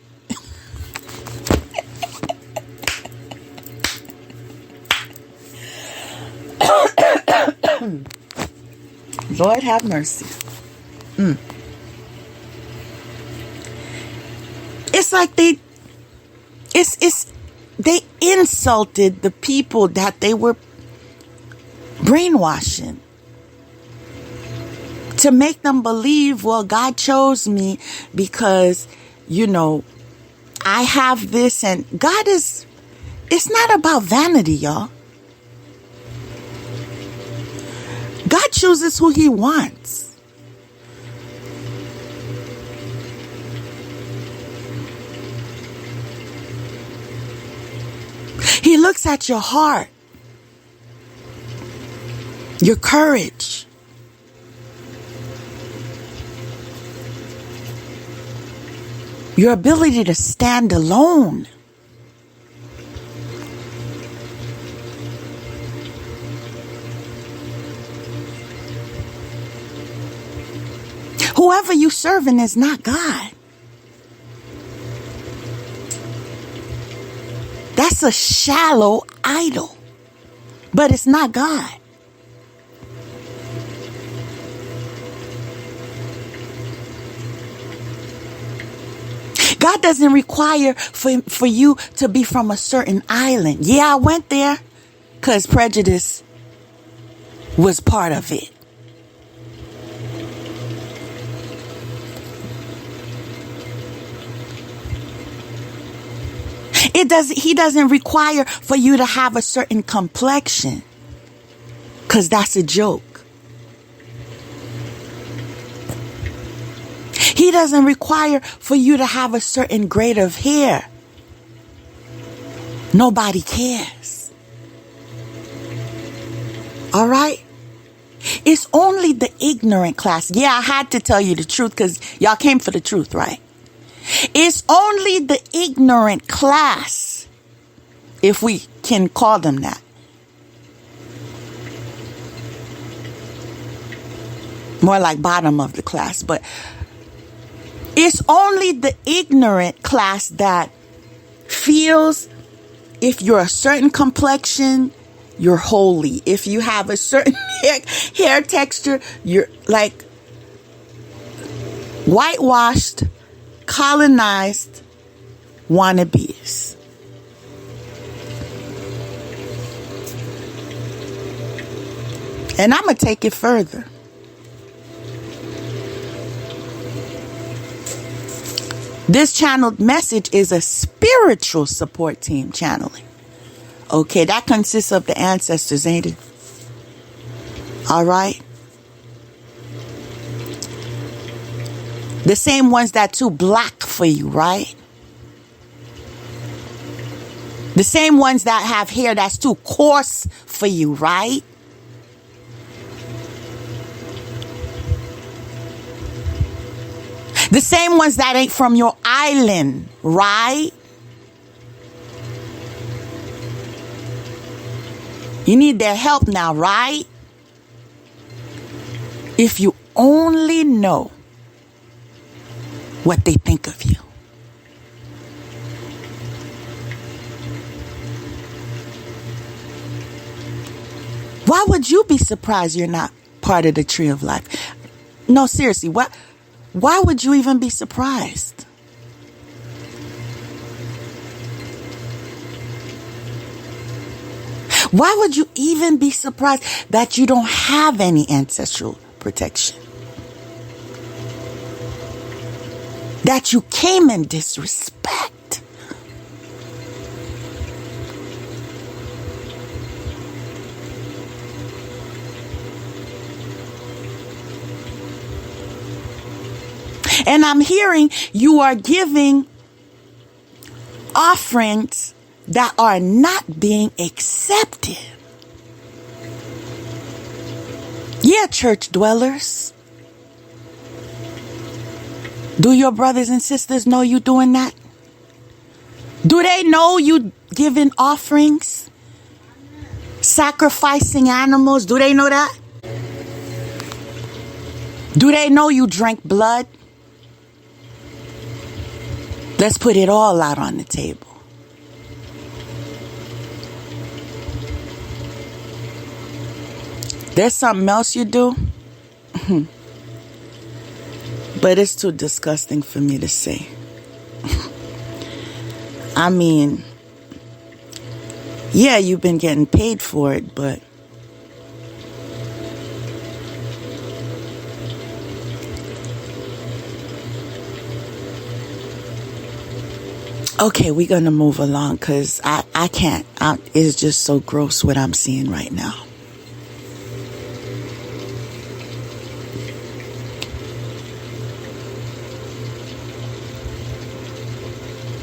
A: Lord have mercy. It's like they insulted the people that they were brainwashing to make them believe, well, God chose me because, I have this, and God it's not about vanity, y'all. God chooses who he wants. He looks at your heart, your courage, your ability to stand alone. Whoever you serving is not God. That's a shallow idol, but it's not God. God doesn't require for you to be from a certain island. Yeah, I went there because prejudice was part of it. He doesn't require for you to have a certain complexion, because that's a joke. He doesn't require for you to have a certain grade of hair. Nobody cares. All right? It's only the ignorant class. Yeah, I had to tell you the truth because y'all came for the truth, right? It's only the ignorant class, if we can call them that. More like bottom of the class, but it's only the ignorant class that feels if you're a certain complexion, you're holy. If you have a certain hair texture, you're like whitewashed, colonized wannabes. And I'm going to take it further. This channeled message is a spiritual support team channeling. Okay, that consists of the ancestors, ain't it? All right. The same ones that too black for you, right? The same ones that have hair that's too coarse for you, right? The same ones that ain't from your island, right? You need their help now, right? If you only know what they think of you. Why would you be surprised you're not part of the tree of life? No, seriously, why would you even be surprised? Why would you even be surprised that you don't have any ancestral protection? That you came in disrespect? And I'm hearing you are giving offerings that are not being accepted. Yeah, church dwellers. Do your brothers and sisters know you doing that? Do they know you giving offerings? Sacrificing animals? Do they know that? Do they know you drank blood? Let's put it all out on the table. There's something else you do, but it's too disgusting for me to say. I mean, yeah, you've been getting paid for it, but okay, we're going to move along because I can't. It's just so gross what I'm seeing right now.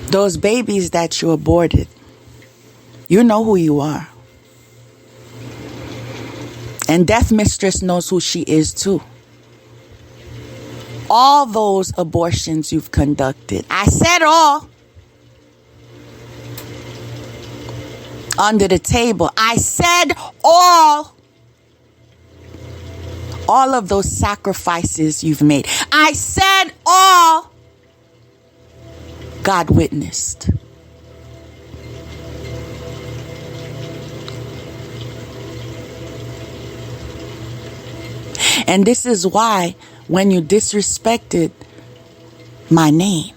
A: Those babies that you aborted, you know who you are. And Death Mistress knows who she is too. All those abortions you've conducted. I said all. Under the table. I said all. all of those sacrifices you've made. I said all. God witnessed. And this is why when you disrespected my name,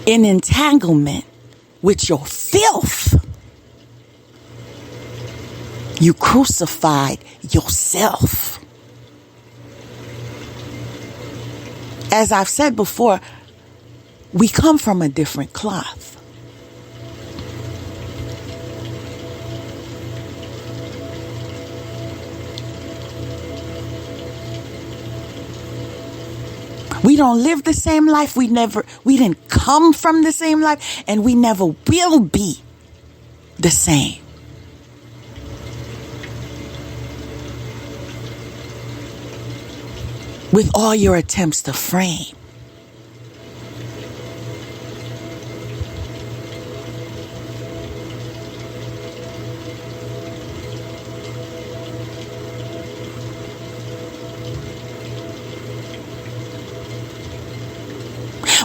A: in entanglement with your filth, you crucified yourself. As I've said before, we come from a different cloth. We don't live the same life. We didn't come from the same life, and we never will be the same. With all your attempts to frame.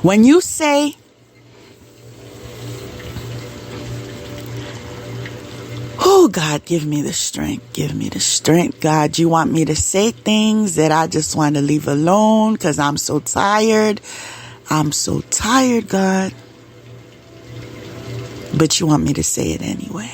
A: When you say, oh, God, give me the strength. Give me the strength. God, you want me to say things that I just want to leave alone because I'm so tired. I'm so tired, God. But you want me to say it anyway.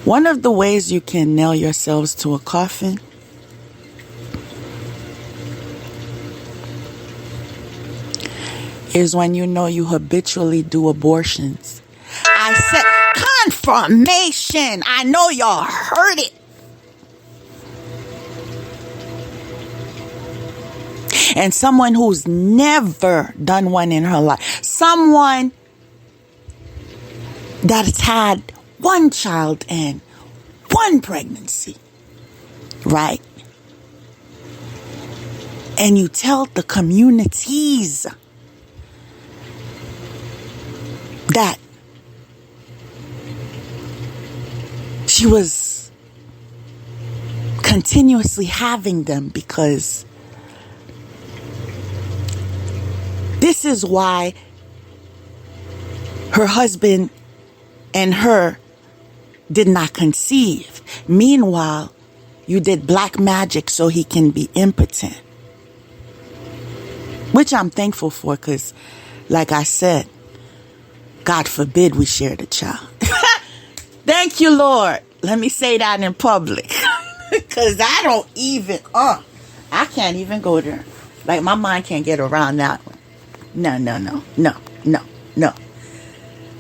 A: One of the ways you can nail yourselves to a coffin is when you know you habitually do abortions. I said confirmation. I know y'all heard it. And someone who's never done one in her life. Someone that's had one child and one pregnancy, right? And you tell the communities that she was continuously having them because this is why her husband and her did not conceive. Meanwhile, you did black magic so he can be impotent. Which I'm thankful for because, like I said, God forbid we share the child. Thank you, Lord. Let me say that in public. Because I don't even, I can't even go there. Like, my mind can't get around that one. No.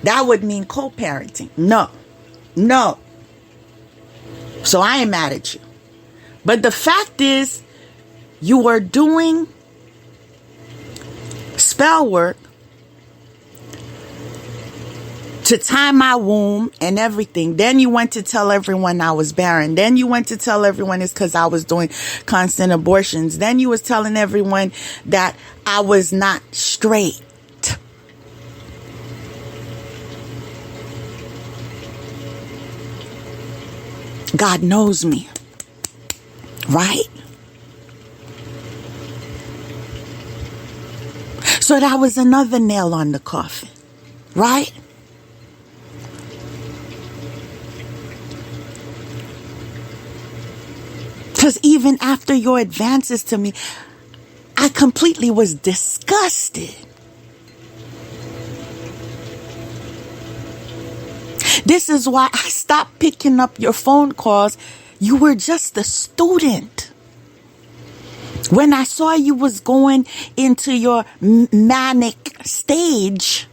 A: That would mean co-parenting. No. So I ain't mad at you. But the fact is, you were doing spell work to tie my womb and everything. Then you went to tell everyone I was barren. Then you went to tell everyone it's because I was doing constant abortions. Then you was telling everyone that I was not straight. God knows me, right? So that was another nail on the coffin, right? Because even after your advances to me, I completely was disgusted. This is why I stopped picking up your phone calls. You were just a student. When I saw you was going into your manic stage,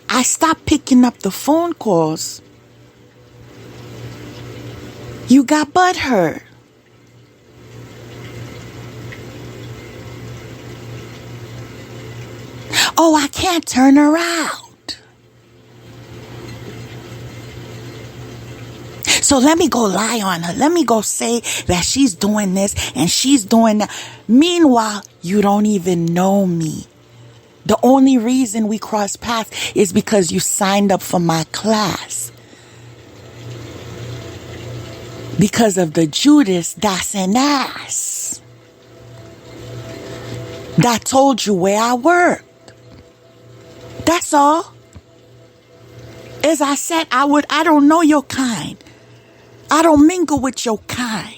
A: I stopped picking up the phone calls. You got butthurt. Oh, I can't turn around. So let me go lie on her. Let me go say that she's doing this and she's doing that. Meanwhile, you don't even know me. The only reason we cross paths is because you signed up for my class. Because of the Judas that's an ass that told you where I worked. That's all. As I said, I don't know your kind. I don't mingle with your kind.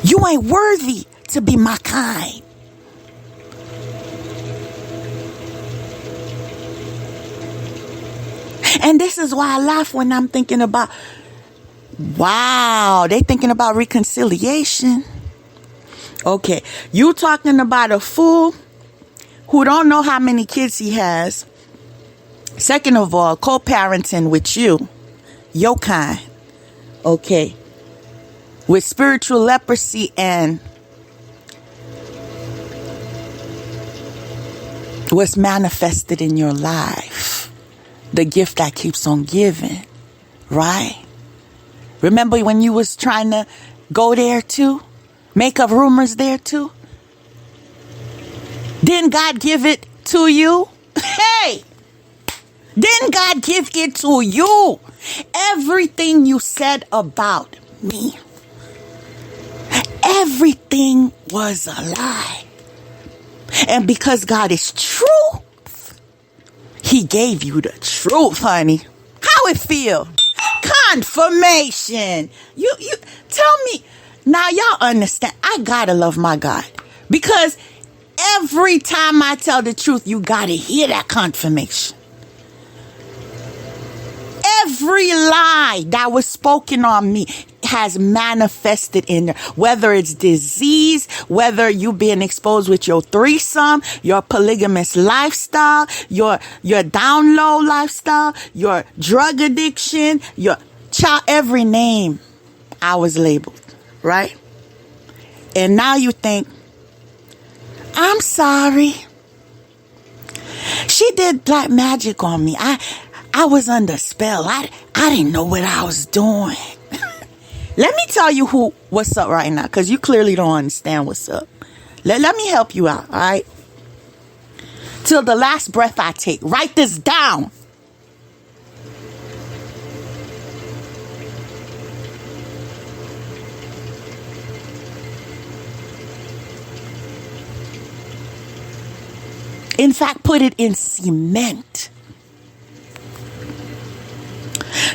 A: You ain't worthy to be my kind. And this is why I laugh when I'm thinking about, wow, they thinking about reconciliation. Okay, you talking about a fool who don't know how many kids he has. Second of all, co-parenting with you, your kind, okay, with spiritual leprosy and what's manifested in your life, the gift that keeps on giving, right? Remember when you was trying to go there too? Make up rumors there too? Didn't God give it to you? Hey! Didn't God give it to you? Everything you said about me, everything was a lie. And because God is truth, he gave you the truth, honey. How it feel? Confirmation. You tell me. Now y'all understand. I gotta love my God. Because every time I tell the truth, you gotta hear that confirmation. Every lie that was spoken on me has manifested in there. Whether it's disease, whether you being exposed with your threesome, your polygamous lifestyle, your down low lifestyle, your drug addiction, your child, every name I was labeled, right? And now you think, I'm sorry. She did black magic on me. I was under spell. I didn't know what I was doing. Let me tell you what's up right now, because you clearly don't understand what's up. Let me help you out, all right? Till the last breath I take. Write this down. In fact, put it in cement.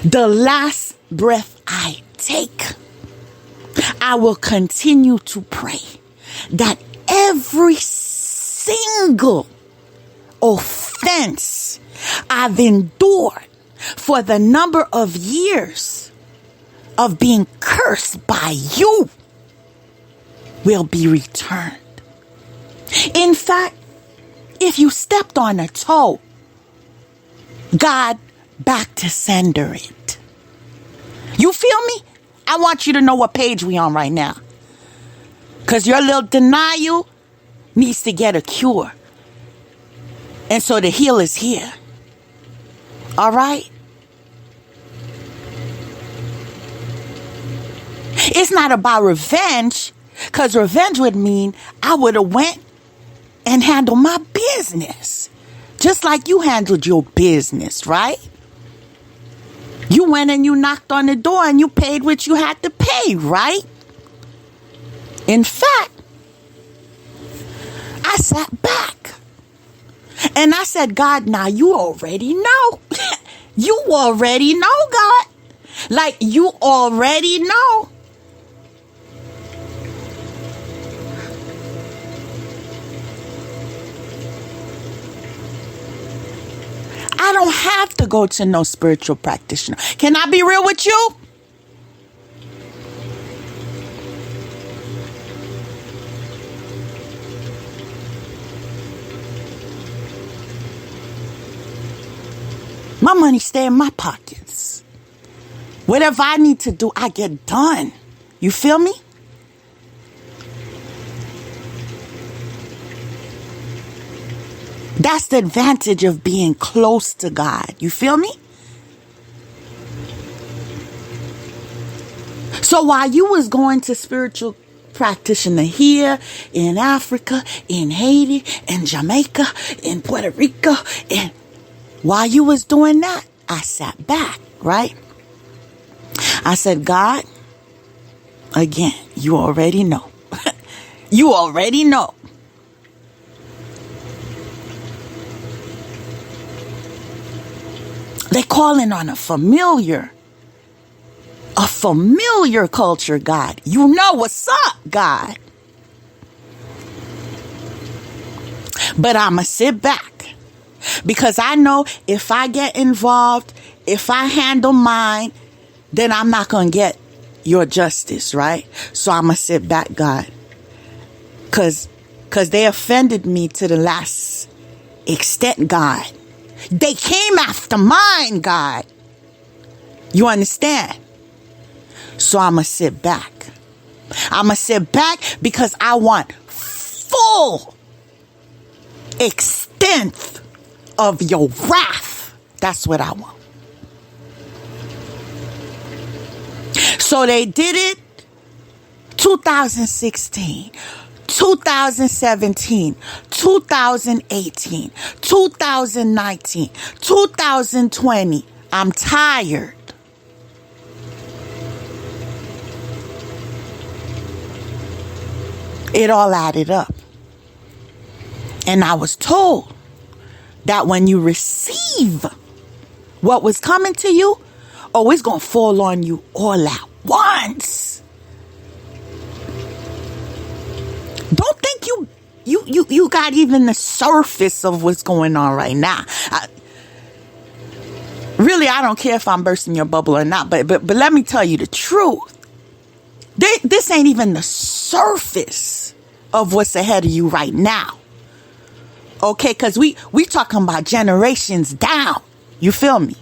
A: The last breath I take, I will continue to pray that every single offense I've endured for the number of years of being cursed by you will be returned. In fact, if you stepped on a toe, God back to sender it. You feel me? I want you to know what page we on right now. Because your little denial needs to get a cure. And so the heal is here. All right? It's not about revenge. Because revenge would mean I would have went and handled my business. Just like you handled your business, right? You went and you knocked on the door and you paid what you had to pay, right? In fact, I sat back and I said, God, now you already know. You already know, God. Like you already know. I don't have to go to no spiritual practitioner. Can I be real with you? My money stay in my pockets. Whatever I need to do, I get done. You feel me? That's the advantage of being close to God. You feel me? So while you was going to spiritual practitioner here in Africa, in Haiti, in Jamaica, in Puerto Rico, and while you was doing that, I sat back, right? I said, God, again, you already know. You already know. They're calling on a familiar culture, God. You know what's up, God. But I'ma sit back because I know if I get involved, if I handle mine, then I'm not going to get your justice, right? So I'ma sit back, God. Cause they offended me to the last extent, God. They came after mine, God. You understand? So I'ma sit back. I'ma sit back because I want full extent of your wrath. That's what I want. So they did it 2016. 2017, 2018, 2019, 2020. I'm tired. It all added up. And I was told that when you receive what was coming to you, oh, it's going to fall on you all at once. Don't think you got even the surface of what's going on right now. Really, I don't care if I'm bursting your bubble or not, but let me tell you the truth. This ain't even the surface of what's ahead of you right now. Okay, because we talking about generations down. You feel me?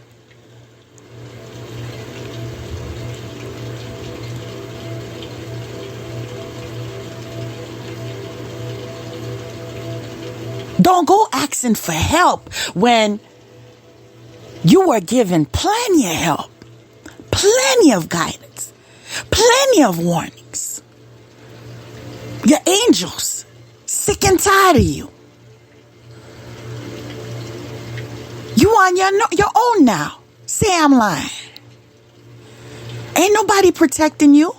A: Don't go asking for help when you were given plenty of help, plenty of guidance, plenty of warnings. Your angels sick and tired of you. You on your own now. Say I'm lying. Ain't nobody protecting you.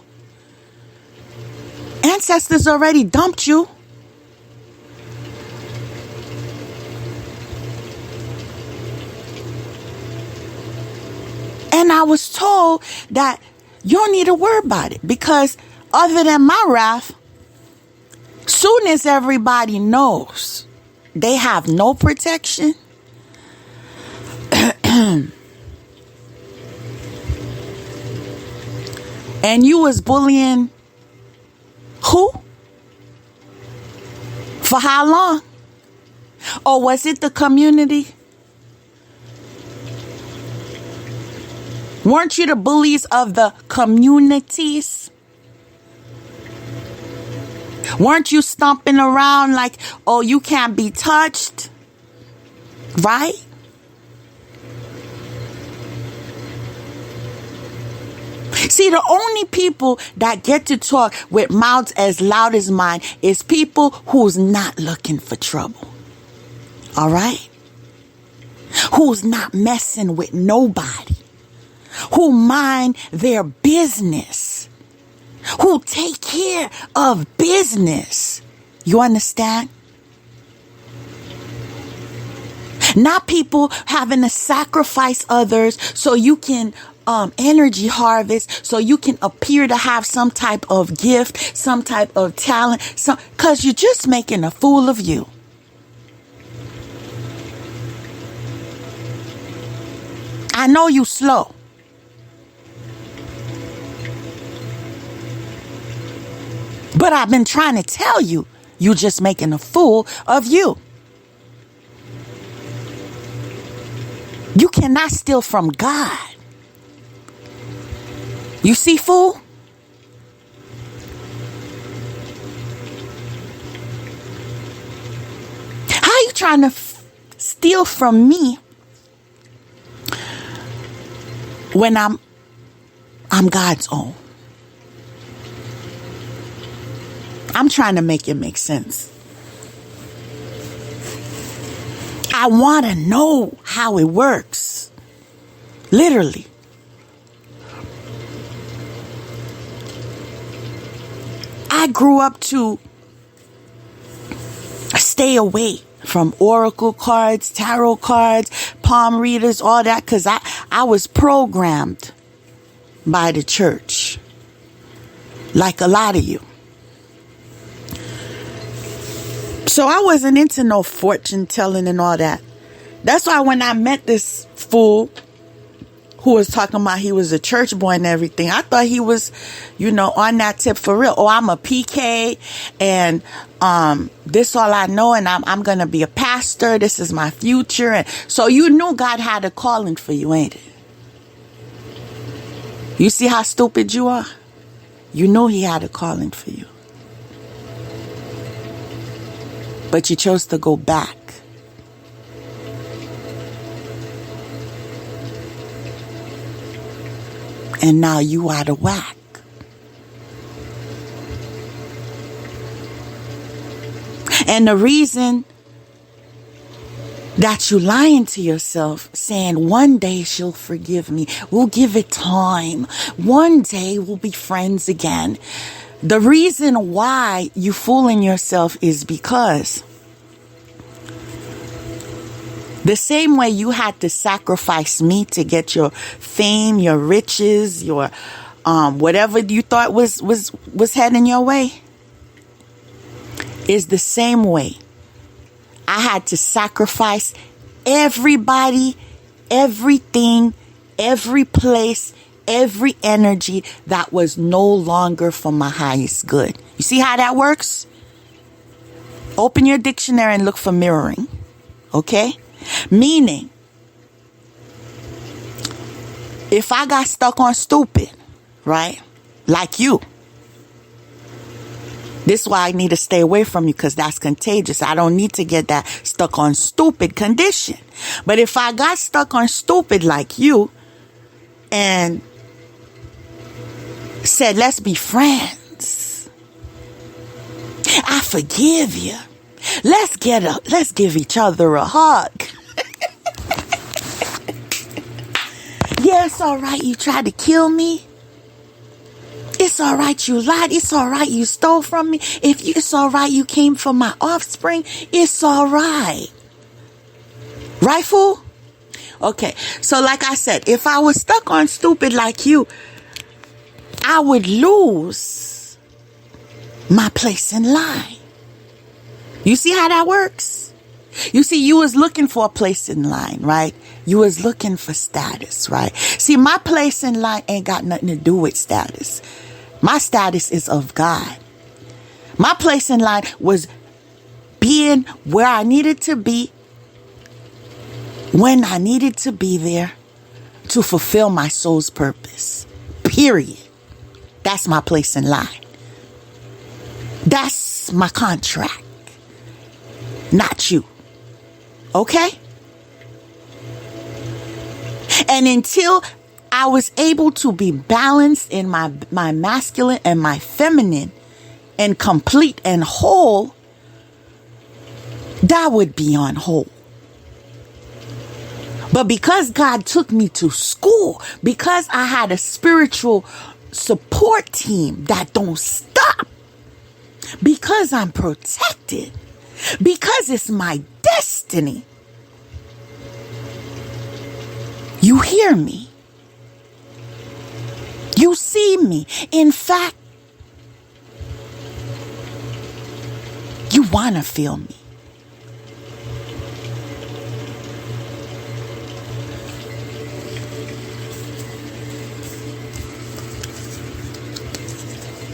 A: Ancestors already dumped you. And I was told that you don't need to worry about it because other than my wrath, soon as everybody knows they have no protection, and you was bullying who? For how long? Or was it the community? Weren't you the bullies of the communities? Weren't you stomping around like, oh, you can't be touched? Right? See, the only people that get to talk with mouths as loud as mine is people who's not looking for trouble. All right? Who's not messing with nobody. Who mind their business. Who take care of business. You understand? Not people having to sacrifice others so you can energy harvest, so you can appear to have some type of gift, some type of talent, because you're just making a fool of you. I know you slow. But I've been trying to tell you, you're just making a fool of you. You cannot steal from God. You see, fool? How are you trying to steal from me when I'm God's own? I'm trying to make it make sense. I want to know how it works. Literally. I grew up to stay away from oracle cards, tarot cards, palm readers, all that, because I was programmed by the church, like a lot of you. So I wasn't into no fortune telling and all that. That's why when I met this fool who was talking about he was a church boy and everything, I thought he was, on that tip for real. Oh, I'm a PK and this all I know, and I'm going to be a pastor. This is my future. And so you knew God had a calling for you, ain't it? You see how stupid you are? You knew he had a calling for you. But you chose to go back. And now you out of whack. And the reason that you lying to yourself, saying one day she'll forgive me, we'll give it time, one day we'll be friends again. The reason why you fooling yourself is because the same way you had to sacrifice me to get your fame, your riches, your whatever you thought was heading your way, is the same way I had to sacrifice everybody, everything, every place, every energy that was no longer for my highest good. You see how that works? Open your dictionary and look for mirroring. Okay? Meaning, if I got stuck on stupid, right? Like you. This is why I need to stay away from you, because that's contagious. I don't need to get that stuck on stupid condition. But if I got stuck on stupid like you and said, let's be friends, I forgive you. Let's give each other a hug. Yeah, it's all right. You tried to kill me. It's all right. You lied. It's all right. You stole from me. It's all right. You came for my offspring. It's all right. Right, fool? Okay. So like I said, if I was stuck on stupid like you, I would lose my place in line. You see how that works? You see, you was looking for a place in line, right? You was looking for status, right? See, my place in line ain't got nothing to do with status. My status is of God. My place in line was being where I needed to be, when I needed to be there to fulfill my soul's purpose. Period. That's my place in line. That's my contract. Not you. Okay? And until I was able to be balanced in my masculine and my feminine and complete and whole, that would be on hold. But because God took me to school, because I had a spiritual support team that don't stop, because I'm protected, because it's my destiny. You hear me. You see me. In fact, you want to feel me.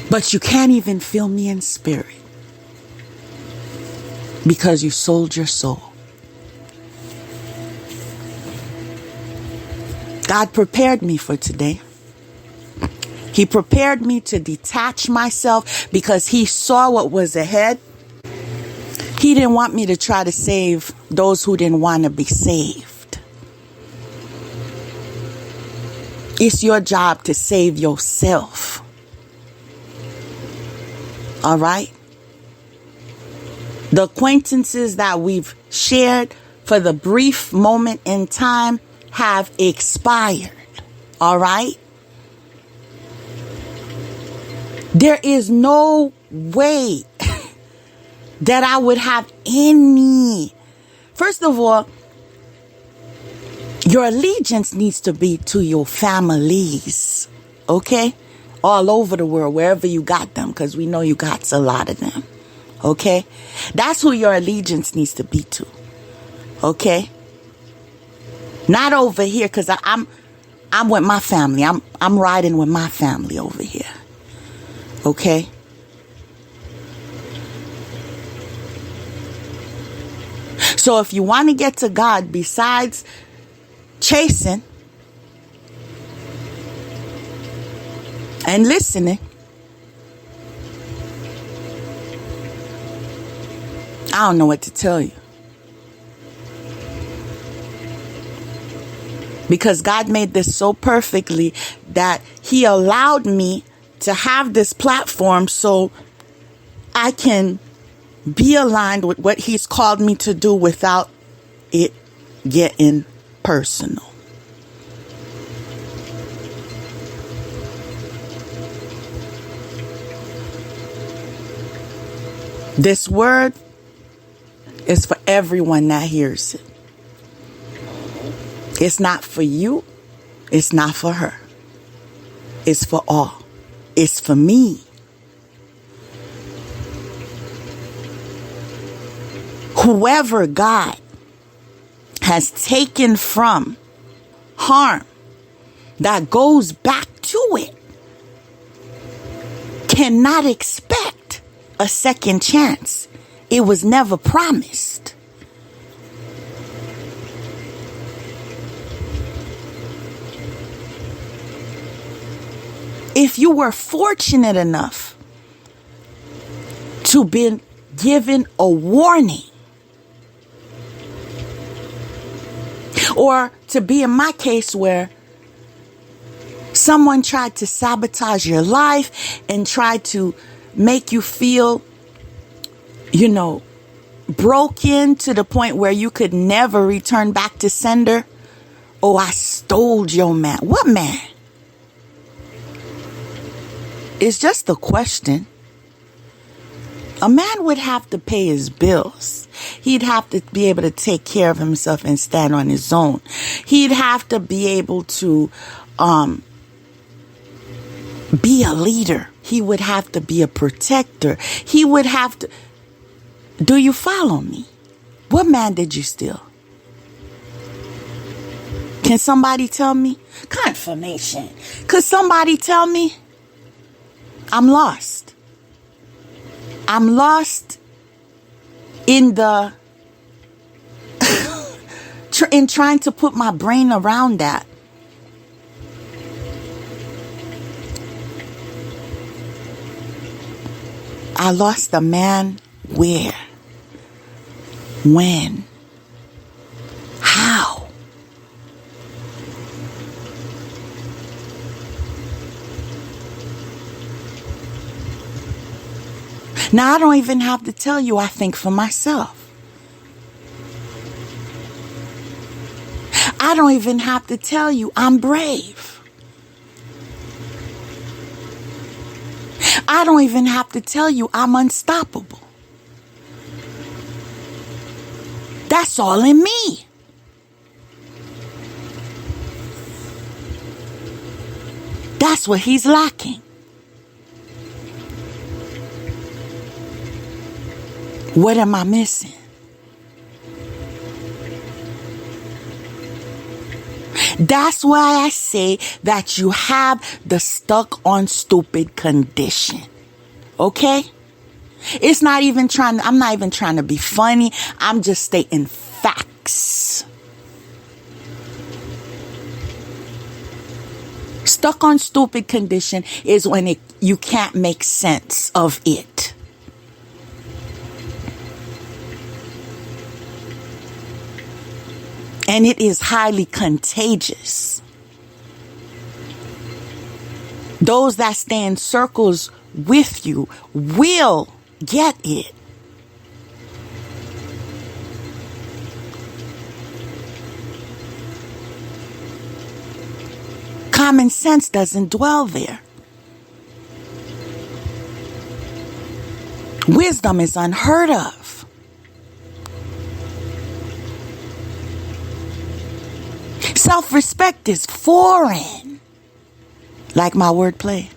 A: But you can't even feel me in spirit. Because you sold your soul. God prepared me for today. He prepared me to detach myself because he saw what was ahead. He didn't want me to try to save those who didn't want to be saved. It's your job to save yourself. All right? The acquaintances that we've shared for the brief moment in time have expired. All right? There is no way that I would have any. First of all, your allegiance needs to be to your families. Okay? All over the world, wherever you got them, because we know you got a lot of them. Okay? That's who your allegiance needs to be to. Okay? Not over here, because I'm with my family. I'm riding with my family over here. Okay? So if you want to get to God, besides chasing and listening, I don't know what to tell you. Because God made this so perfectly that He allowed me to have this platform so I can be aligned with what He's called me to do without it getting personal. This word is for everyone that hears it. It's not for you. It's not for her. It's for all. It's for me. Whoever God has taken from harm that goes back to it cannot expect a second chance. It was never promised. If you were fortunate enough to be given a warning, or to be in my case where someone tried to sabotage your life and tried to make you feel, broken to the point where you could never return back to sender. Oh, I stole your man. What man? It's just a question. A man would have to pay his bills. He'd have to be able to take care of himself and stand on his own. He'd have to be able to be a leader. He would have to be a protector. He would have to. Do you follow me? What man did you steal? Can somebody tell me? Confirmation. Could somebody tell me? I'm lost. I'm lost in the in trying to put my brain around that. I lost a man where? When? How? Now, I don't even have to tell you, I think for myself. I don't even have to tell you I'm brave. I don't even have to tell you I'm unstoppable. That's all in me. That's what He's lacking. What am I missing? That's why I say that you have the stuck on stupid condition. Okay? I'm not even trying to be funny. I'm just stating facts. Stuck on stupid condition is when you can't make sense of it. And it is highly contagious. Those that stay in circles with you will get it. Common sense doesn't dwell there. Wisdom is unheard of. Self-respect is foreign. Like my wordplay.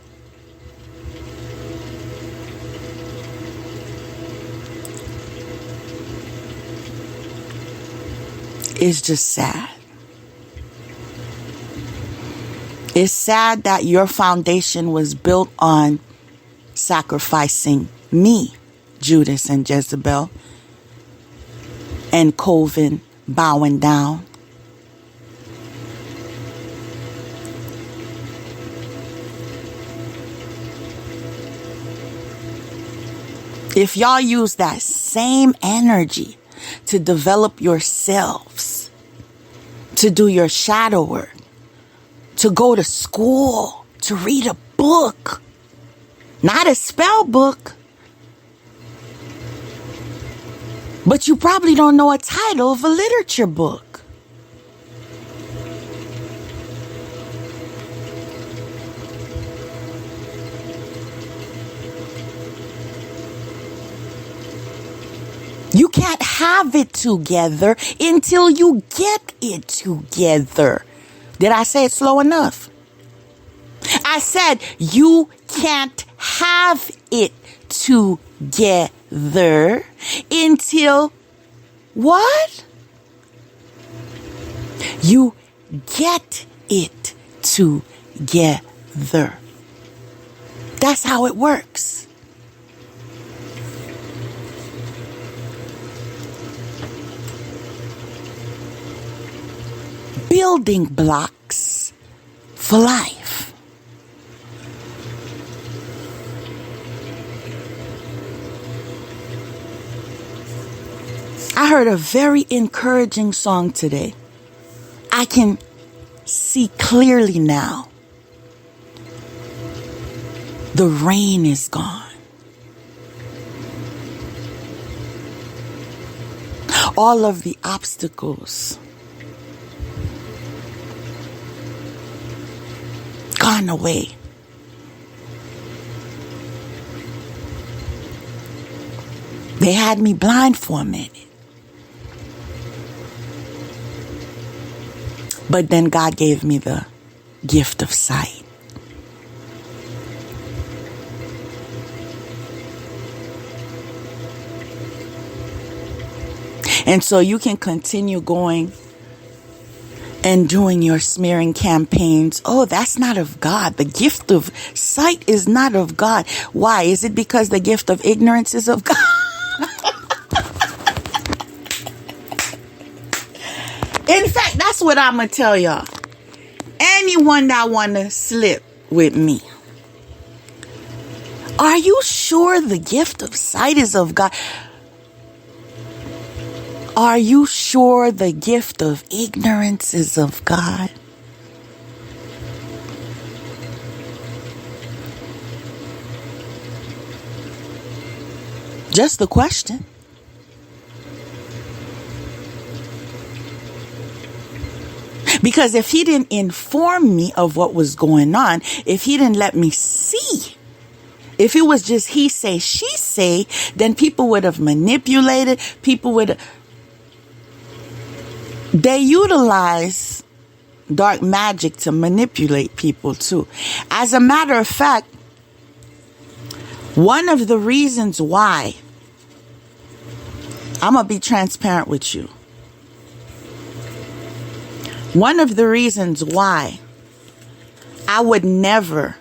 A: It's just sad. It's sad that your foundation was built on sacrificing me, Judas and Jezebel, and Coven bowing down. If y'all use that same energy to develop yourselves, to do your shadow work, to go to school, to read a book, not a spell book, but you probably don't know a title of a literature book. You can't have it together until you get it together. Did I say it slow enough? I said you can't have it together until what? You get it together. That's how it works. Building blocks for life. I heard a very encouraging song today. I can see clearly now. The rain is gone. All of the obstacles gone away. They had me blind for a minute. But then God gave me the gift of sight. And so you can continue going and doing your smearing campaigns. Oh, that's not of God. The gift of sight is not of God. Why? Is it because the gift of ignorance is of God? In fact, that's what I'm going to tell y'all. Anyone that want to slip with me, are you sure the gift of sight is of God? Are you sure the gift of ignorance is of God? Just the question. Because if he didn't inform me of what was going on, if he didn't let me see, if it was just he say, she say, then people would have manipulated, people would have... They utilize dark magic to manipulate people too. As a matter of fact, one of the reasons why, I'm going to be transparent with you. One of the reasons why I would never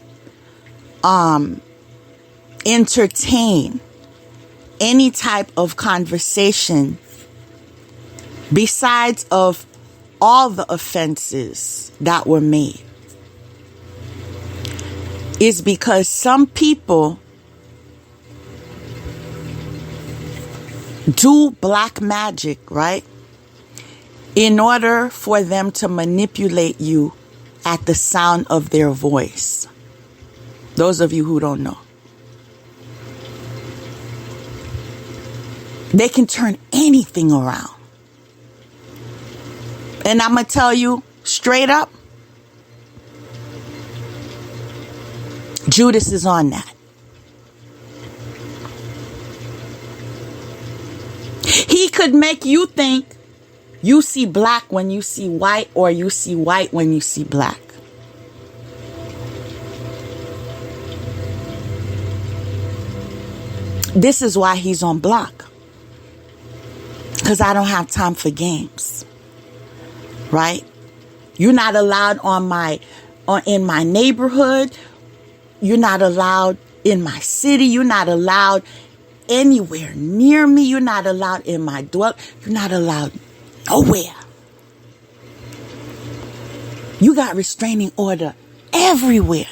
A: entertain any type of conversation besides of all the offenses that were made is because some people do black magic, right? In order for them to manipulate you at the sound of their voice. Those of you who don't know. They can turn anything around. And I'm going to tell you straight up, Judas is on that. He could make you think you see black when you see white, or you see white when you see black. This is why he's on block. Because I don't have time for games. Right? You're not allowed in my neighborhood. You're not allowed in my city. You're not allowed anywhere near me. You're not allowed in my dwelling. You're not allowed nowhere. You got restraining order everywhere.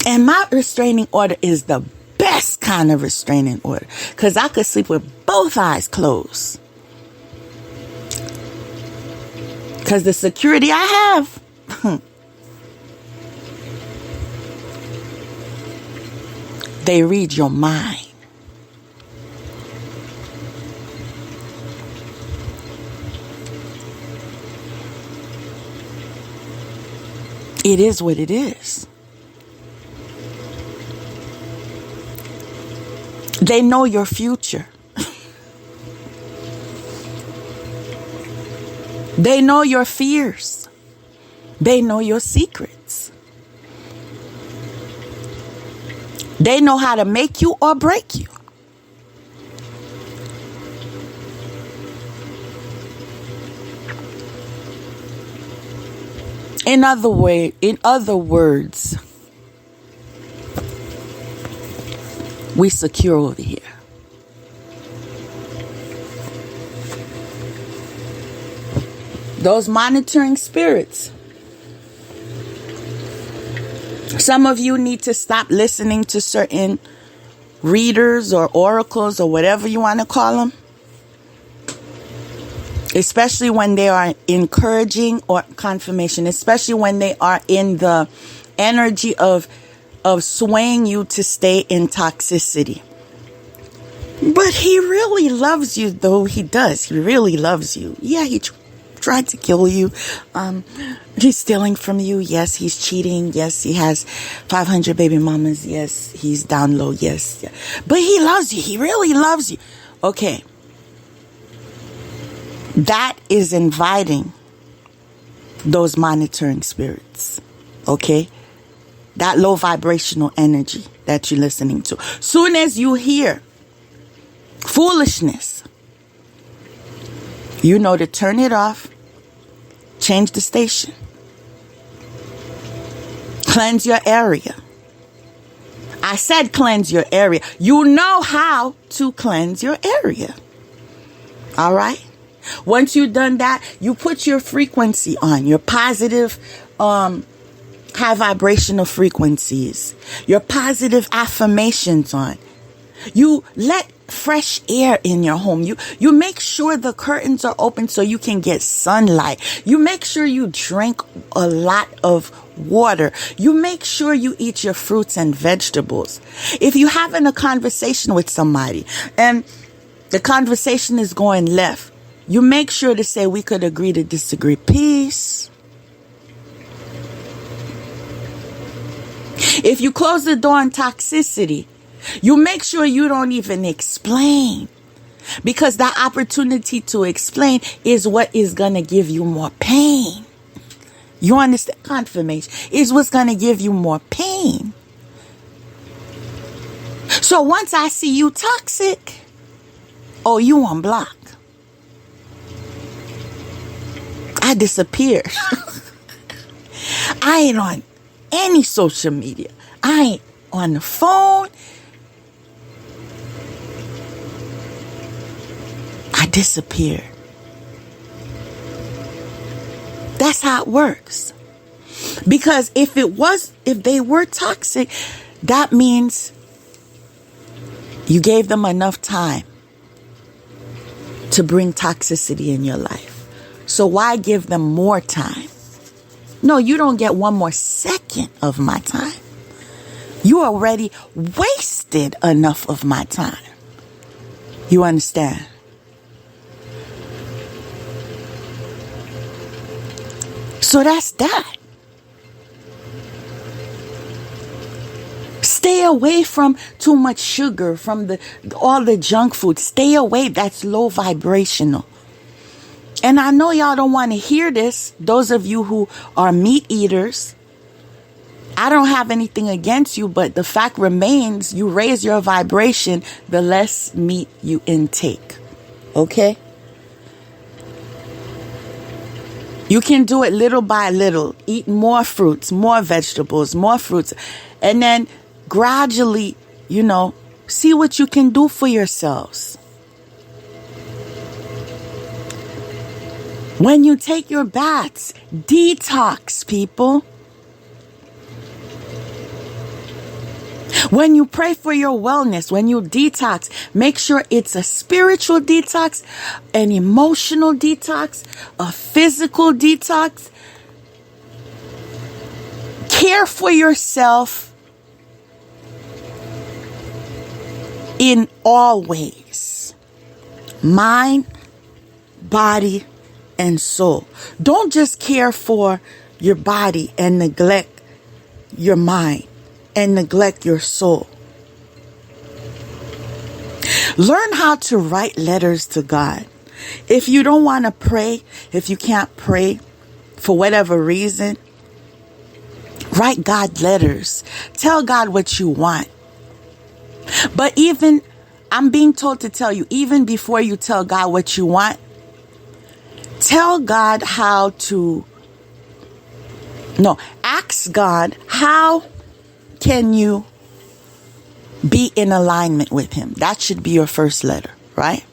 A: And my restraining order is the best kind of restraining order. Because I could sleep with both eyes closed. Because the security I have, they read your mind. It is what it is. They know your future. They know your fears. They know your secrets. They know how to make you or break you. In other words, we secure over here. Those monitoring spirits. Some of you need to stop listening to certain readers or oracles or whatever you want to call them. Especially when they are encouraging or confirmation. Especially when they are in the energy of swaying you to stay in toxicity. But he really loves you, though he does. He really loves you. Yeah, he tried to kill you. He's stealing from you. Yes, he's cheating. Yes, he has 500 baby mamas. Yes, he's down low. Yes. Yeah. But he loves you. He really loves you. Okay. That is inviting those monitoring spirits. Okay. That low vibrational energy that you're listening to. Soon as you hear foolishness, you know to turn it off, change the station, cleanse your area. I said cleanse your area. You know how to cleanse your area. All right? Once you've done that, you put your frequency on, your positive, high vibrational frequencies, your positive affirmations on. You let fresh air in your home. You make sure the curtains are open so you can get sunlight. You make sure you drink a lot of water. You make sure you eat your fruits and vegetables. If you're having a conversation with somebody and the conversation is going left, you make sure to say, we could agree to disagree. Peace. If you close the door on toxicity, you make sure you don't even explain. Because that opportunity to explain is what is going to give you more pain. You understand? Confirmation is what's going to give you more pain. So once I see you toxic, oh, you on block. I disappear. I ain't on any social media. I ain't on the phone. I disappear. That's how it works. Because if they were toxic, that means you gave them enough time to bring toxicity in your life. So why give them more time? No, you don't get one more second of my time. You already wasted enough of my time. You understand? So that's that. Stay away from too much sugar, from all the junk food. Stay away. That's low vibrational. And I know y'all don't want to hear this. Those of you who are meat eaters, I don't have anything against you, but the fact remains, you raise your vibration, the less meat you intake. Okay? You can do it little by little. Eat more fruits, more vegetables, more fruits. And then gradually, see what you can do for yourselves. When you take your baths, detox, people. When you pray for your wellness, when you detox, make sure it's a spiritual detox, an emotional detox, a physical detox. Care for yourself in all ways. Mind, body, and soul. Don't just care for your body and neglect your mind and neglect your soul. Learn how to write letters to God. If you don't want to pray, if you can't pray for whatever reason, write God letters. Tell God what you want. But even, I'm being told to tell you, even before you tell God what you want, tell God ask God, how can you be in alignment with him? That should be your first letter, right?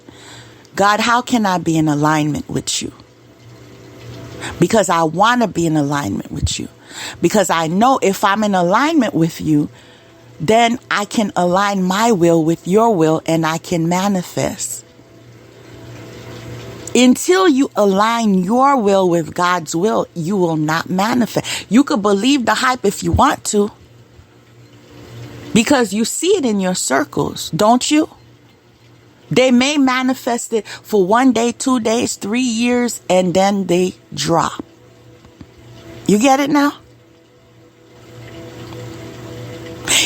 A: God, how can I be in alignment with you? Because I want to be in alignment with you. Because I know if I'm in alignment with you, then I can align my will with your will and I can manifest. Until you align your will with God's will, you will not manifest. You could believe the hype if you want to. Because you see it in your circles, don't you? They may manifest it for 1 day, 2 days, 3 years, and then they drop. You get it now?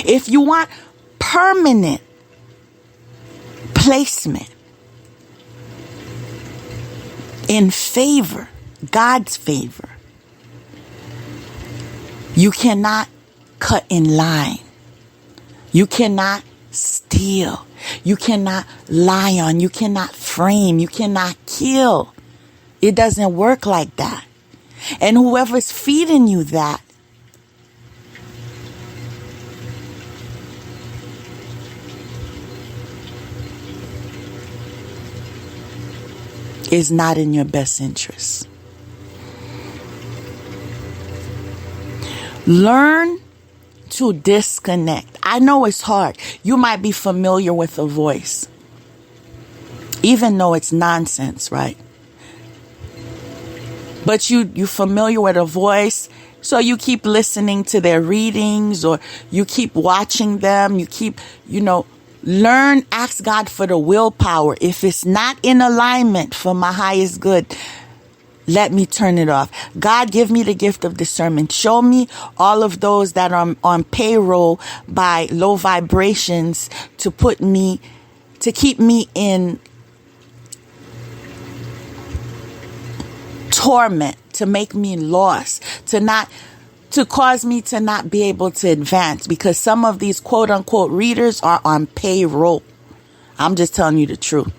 A: If you want permanent placement in favor, God's favor, you cannot cut in line. You cannot steal. You cannot lie on. You cannot frame. You cannot kill. It doesn't work like that. And whoever's feeding you that is not in your best interest. Learn to disconnect. I know it's hard. You might be familiar with a voice, even though it's nonsense, right? But you're familiar with a voice, so you keep listening to their readings, or you keep watching them. You keep, learn, ask God for the willpower. If it's not in alignment for my highest good, let me turn it off. God, give me the gift of discernment. Show me all of those that are on payroll by low vibrations to keep me in torment, to make me lost, to cause me to not be able to advance, because some of these quote unquote readers are on payroll. I'm just telling you the truth.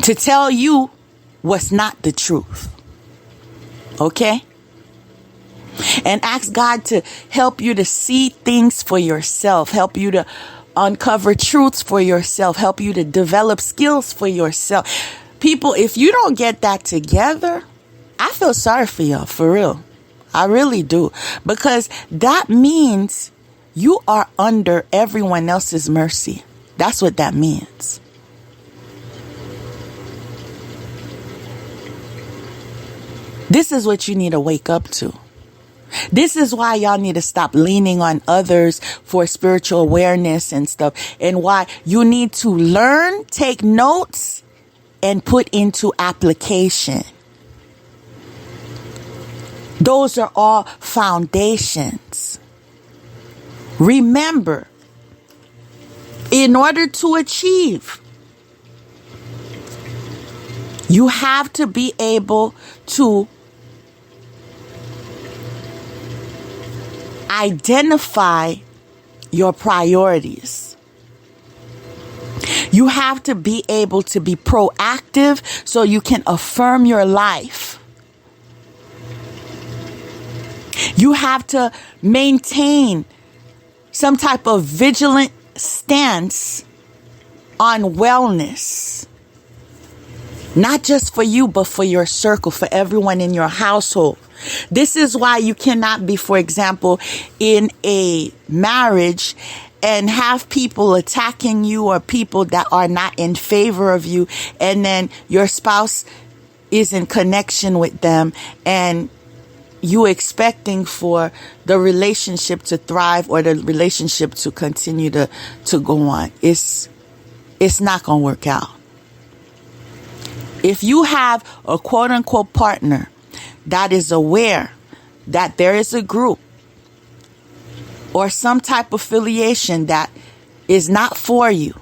A: To tell you what's not the truth. Okay? And ask God to help you to see things for yourself, help you to uncover truths for yourself, help you to develop skills for yourself. People, if you don't get that together, I feel sorry for y'all, for real. I really do. Because that means you are under everyone else's mercy. That's what that means. This is what you need to wake up to. This is why y'all need to stop leaning on others for spiritual awareness and stuff. And why you need to learn, take notes, and put into application. Those are all foundations. Remember, in order to achieve, you have to be able to identify your priorities. You have to be able to be proactive so you can affirm your life. You have to maintain some type of vigilant stance on wellness. Not just for you, but for your circle, for everyone in your household. This is why you cannot be, for example, in a marriage and have people attacking you or people that are not in favor of you, and then your spouse is in connection with them and you expecting for the relationship to thrive or the relationship to continue to go on. It's not going to work out. If you have a quote unquote partner that is aware that there is a group or some type of affiliation that is not for you,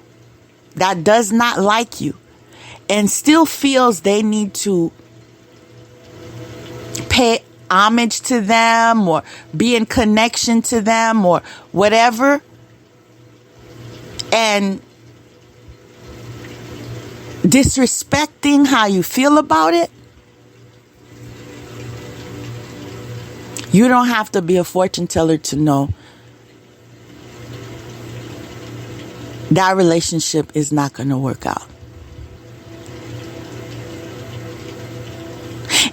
A: that does not like you, and still feels they need to pay homage to them or be in connection to them or whatever, and disrespecting how you feel about it, you don't have to be a fortune teller to know that relationship is not going to work out.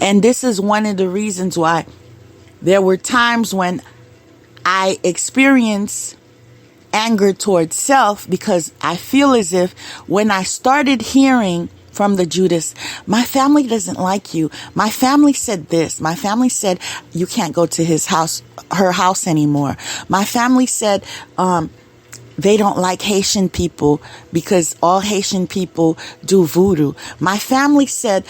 A: And this is one of the reasons why there were times when I experienced anger towards self, because I feel as if when I started hearing from the Judas, my family doesn't like you. My family said this. My family said you can't go to her house anymore. My family said they don't like Haitian people because all Haitian people do voodoo. My family said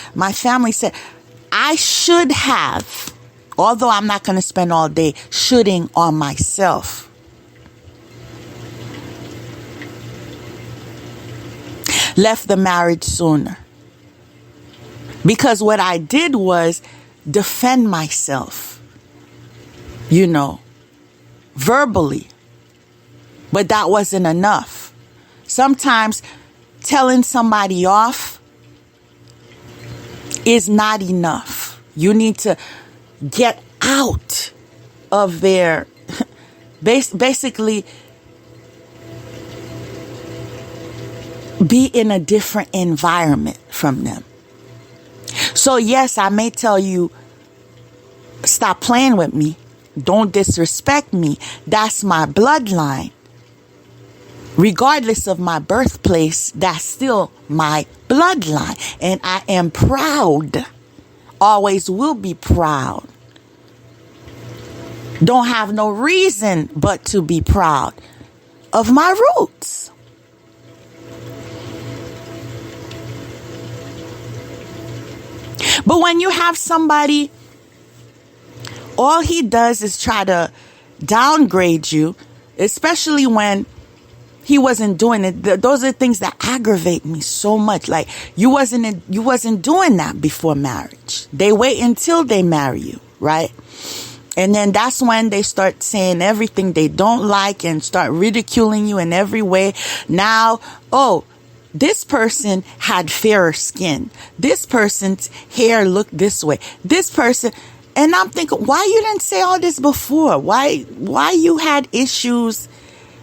A: I should have, although I'm not going to spend all day shooting on myself. Left the marriage sooner. Because what I did was defend myself, verbally. But that wasn't enough. Sometimes telling somebody off is not enough. You need to get out of their, basically, be in a different environment from them. So yes, I may tell you, stop playing with me. Don't disrespect me. That's my bloodline. Regardless of my birthplace, that's still my bloodline. And I am proud. Always will be proud. Don't have no reason but to be proud of my roots. But when you have somebody, all he does is try to downgrade you, especially when he wasn't doing it. Those are things that aggravate me so much. Like, you wasn't doing that before marriage. They wait until they marry you, right? And then that's when they start saying everything they don't like and start ridiculing you in every way. Now, this person had fairer skin. This person's hair looked this way. This person, and I'm thinking, why you didn't say all this before? Why you had issues?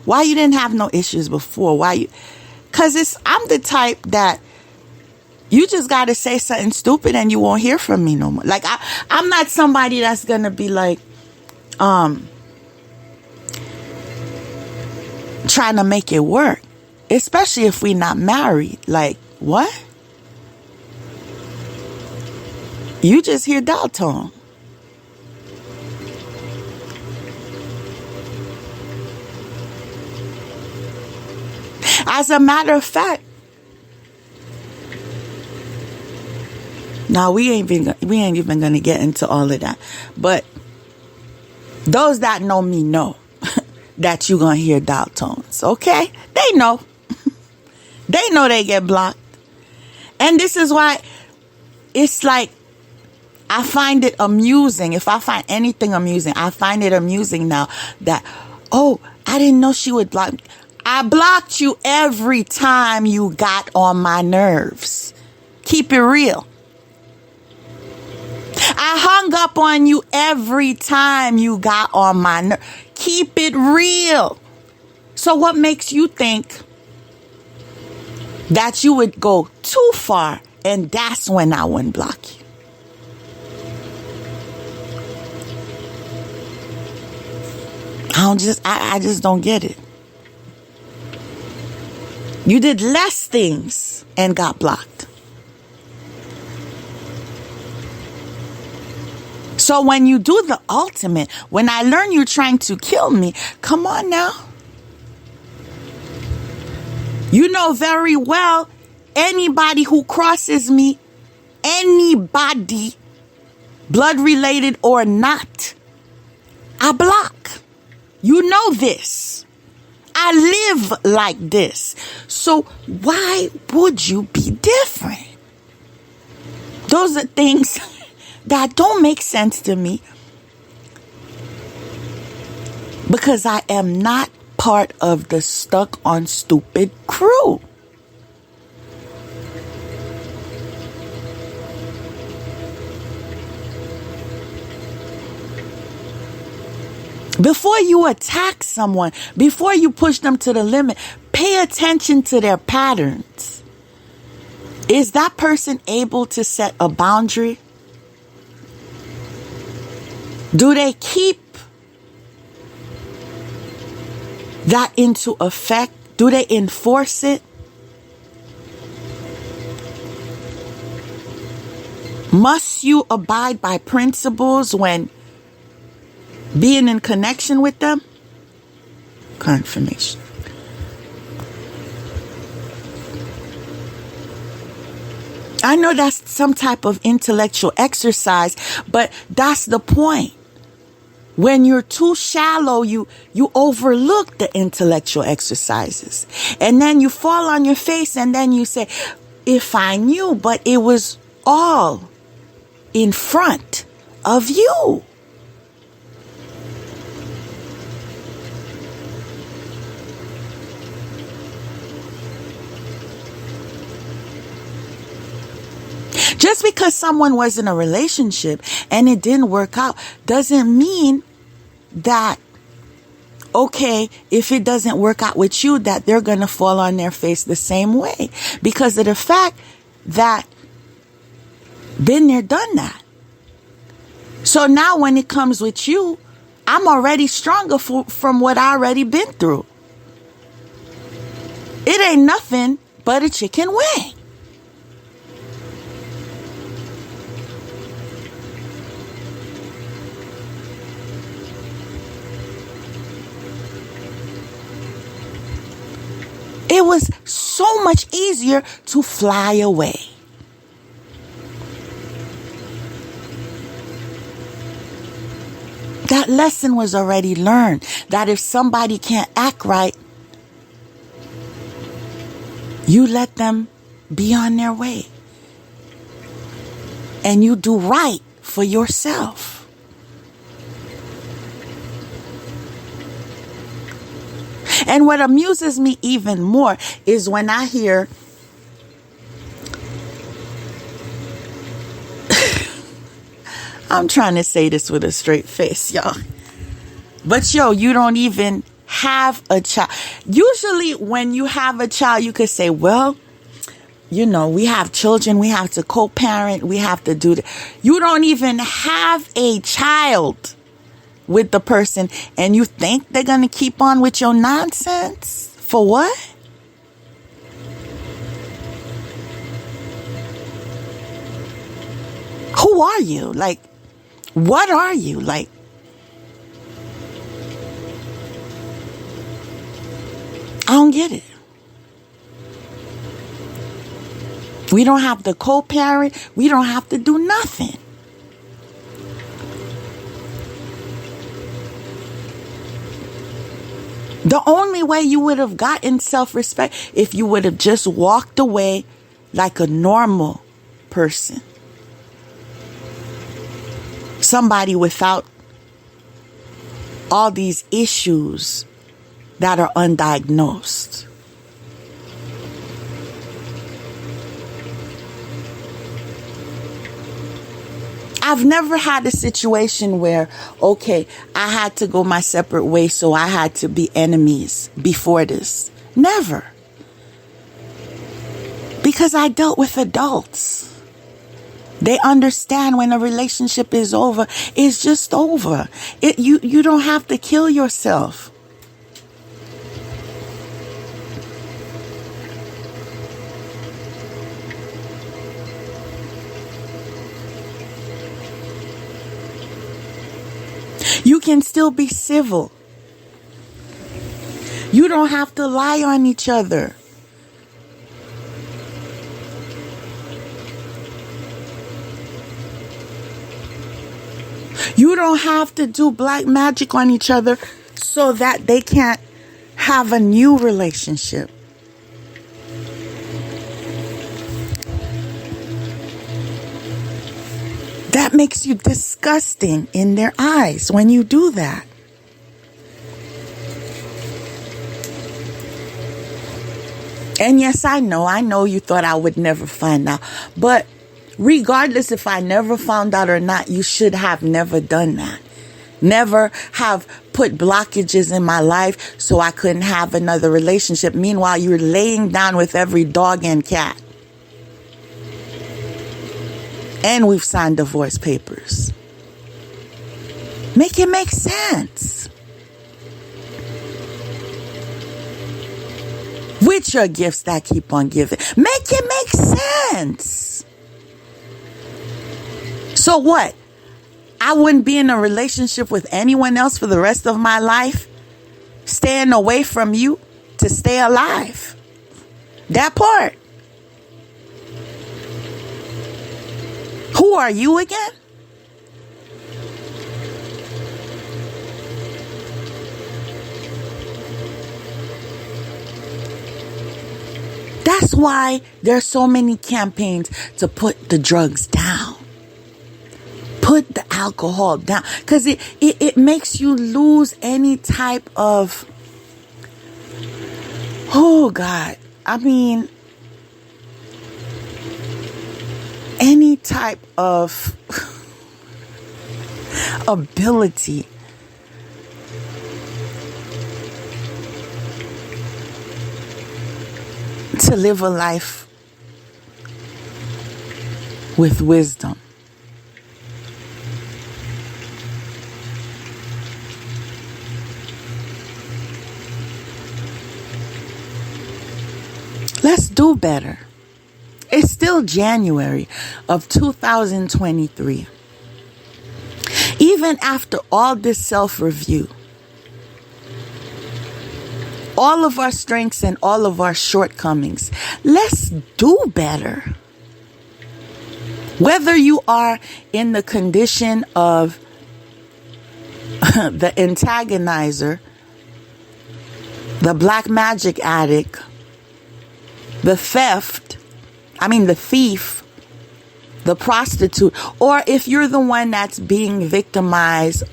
A: Why you didn't have no issues before? Cause I'm the type that you just got to say something stupid and you won't hear from me no more. Like, I'm not somebody that's going to be like, trying to make it work. Especially if we're not married. Like, what? You just hear dial tone. As a matter of fact, Now we ain't even gonna get into all of that. But those that know me know that you gonna hear dial tones. Okay? They know. They know they get blocked. And this is why it's like I find it amusing. If I find anything amusing, I find it amusing now that, oh, I didn't know she would block me. I blocked you every time you got on my nerves. Keep it real. I hung up on you every time you got on my nerves. Keep it real. So what makes you think that you would go too far and that's when I wouldn't block you? I just don't get it. You did less things and got blocked. So when you do the ultimate, when I learn you're trying to kill me, come on now. You know very well, anybody who crosses me, anybody, blood related or not, I block. You know this. I live like this. So why would you be different? Those are things that don't make sense to me, because I am not part of the stuck on stupid crew. Before you attack someone, before you push them to the limit, pay attention to their patterns. Is that person able to set a boundary? Do they keep that into effect? Do they enforce it? Must you abide by principles when being in connection with them? Confirmation. I know that's some type of intellectual exercise, but that's the point. When you're too shallow, you overlook the intellectual exercises. And then you fall on your face and then you say, if I knew, but it was all in front of you. Just because someone was in a relationship and it didn't work out doesn't mean that, okay, if it doesn't work out with you, that they're going to fall on their face the same way, because of the fact that been there, done that. So now when it comes with you, I'm already stronger from what I already been through. It ain't nothing but a chicken wing. It was so much easier to fly away. That lesson was already learned, that if somebody can't act right, you let them be on their way. And you do right for yourself. And what amuses me even more is when I hear I'm trying to say this with a straight face, y'all. But you don't even have a child. Usually when you have a child, you could say, well, we have children. We have to co-parent. We have to do that. You don't even have a child with the person, and you think they're going to keep on with your nonsense? For what? Who are you? Like, what are you? Like, I don't get it. We don't have to co-parent. We don't have to do nothing. The only way you would have gotten self-respect if you would have just walked away like a normal person. Somebody without all these issues that are undiagnosed. I've never had a situation where, okay, I had to go my separate way, so I had to be enemies before this. Never. Because I dealt with adults. They understand when a relationship is over, it's just over. You don't have to kill yourself. You can still be civil. You don't have to lie on each other. You don't have to do black magic on each other so that they can't have a new relationship. That makes you disgusting in their eyes when you do that. And yes, I know you thought I would never find out. But regardless if I never found out or not, you should have never done that. Never have put blockages in my life so I couldn't have another relationship. Meanwhile, you're laying down with every dog and cat. And we've signed divorce papers. Make it make sense. With your gifts that keep on giving. Make it make sense. So what? I wouldn't be in a relationship with anyone else for the rest of my life? Staying away from you to stay alive. That part. Who are you again? That's why there's so many campaigns to put the drugs down. Put the alcohol down. Because it makes you lose any type of... Oh, God. I mean... any type of ability to live a life with wisdom. Let's do better. It's still January of 2023. Even after all this self-review, all of our strengths and all of our shortcomings, let's do better. Whether you are in the condition of the antagonizer, the black magic addict, the thief, the prostitute, or if you're the one that's being victimized,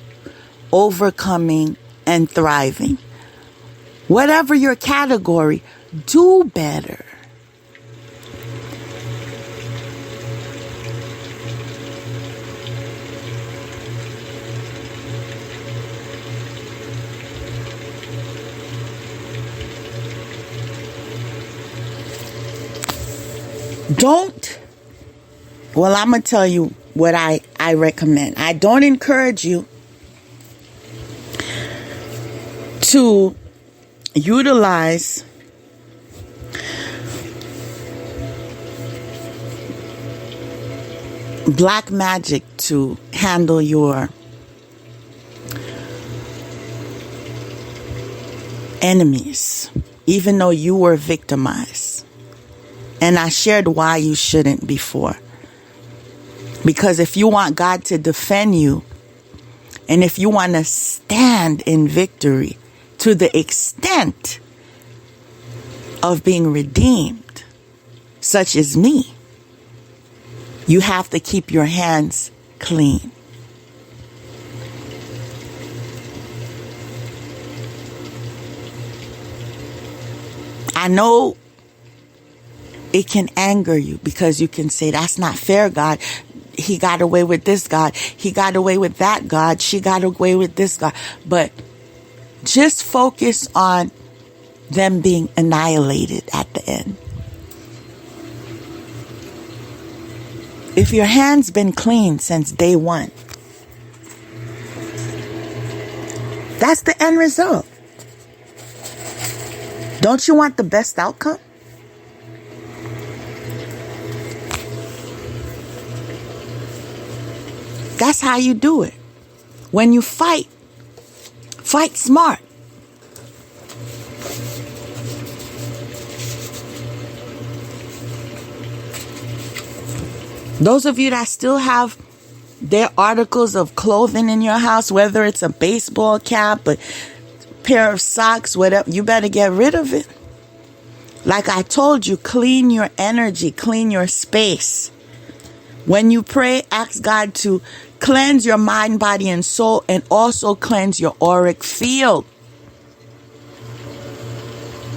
A: overcoming, and thriving. Whatever your category, do better. I'm going to tell you what I recommend. I don't encourage you to utilize black magic to handle your enemies, even though you were victimized. And I shared why you shouldn't before. Because if you want God to defend you, and if you want to stand in victory to the extent of being redeemed, such as me, you have to keep your hands clean. I know it can anger you because you can say, that's not fair, God. He got away with this, God. He got away with that, God. She got away with this, God. But just focus on them being annihilated at the end. If your hand's been clean since day one, that's the end result. Don't you want the best outcome? That's how you do it. When you fight, fight smart. Those of you that still have their articles of clothing in your house, whether it's a baseball cap, a pair of socks, whatever, you better get rid of it. Like I told you, clean your energy, clean your space. When you pray, ask God to cleanse your mind, body, and soul, and also cleanse your auric field.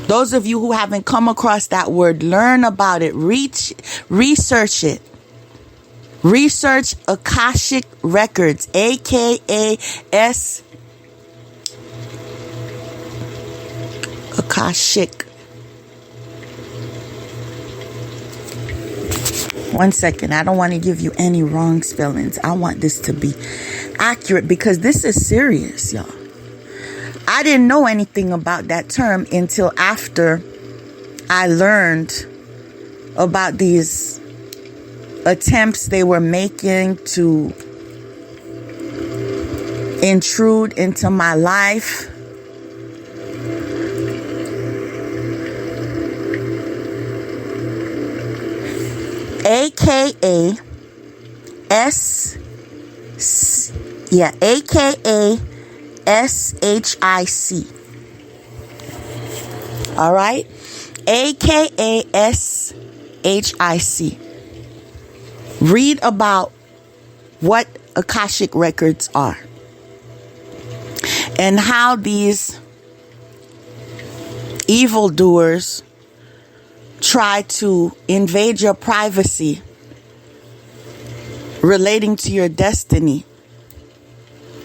A: Those of you who haven't come across that word, learn about it, research it. Research Akashic Records, AKA-S, Akashic. One second, I don't want to give you any wrong spellings. I want this to be accurate because this is serious, y'all. I didn't know anything about that term until after I learned about these attempts they were making to intrude into my life. AKA SHIC. All right? AKA SHIC. Read about what Akashic Records are and how these evildoers try to invade your privacy relating to your destiny,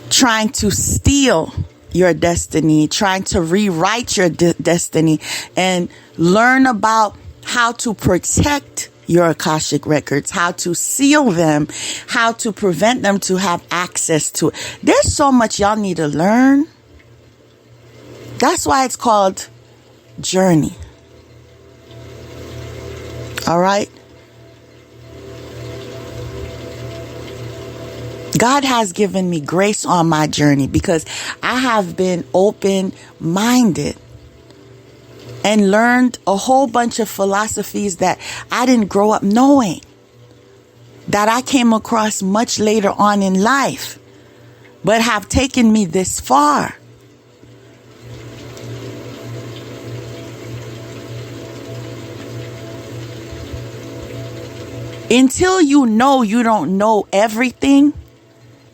A: trying to steal your destiny, trying to rewrite your destiny, and learn about how to protect your Akashic Records, how to seal them, how to prevent them to have access to it. There's so much y'all need to learn. That's why it's called Journey. All right? God has given me grace on my journey because I have been open-minded and learned a whole bunch of philosophies that I didn't grow up knowing, that I came across much later on in life, but have taken me this far. Until you know you don't know everything,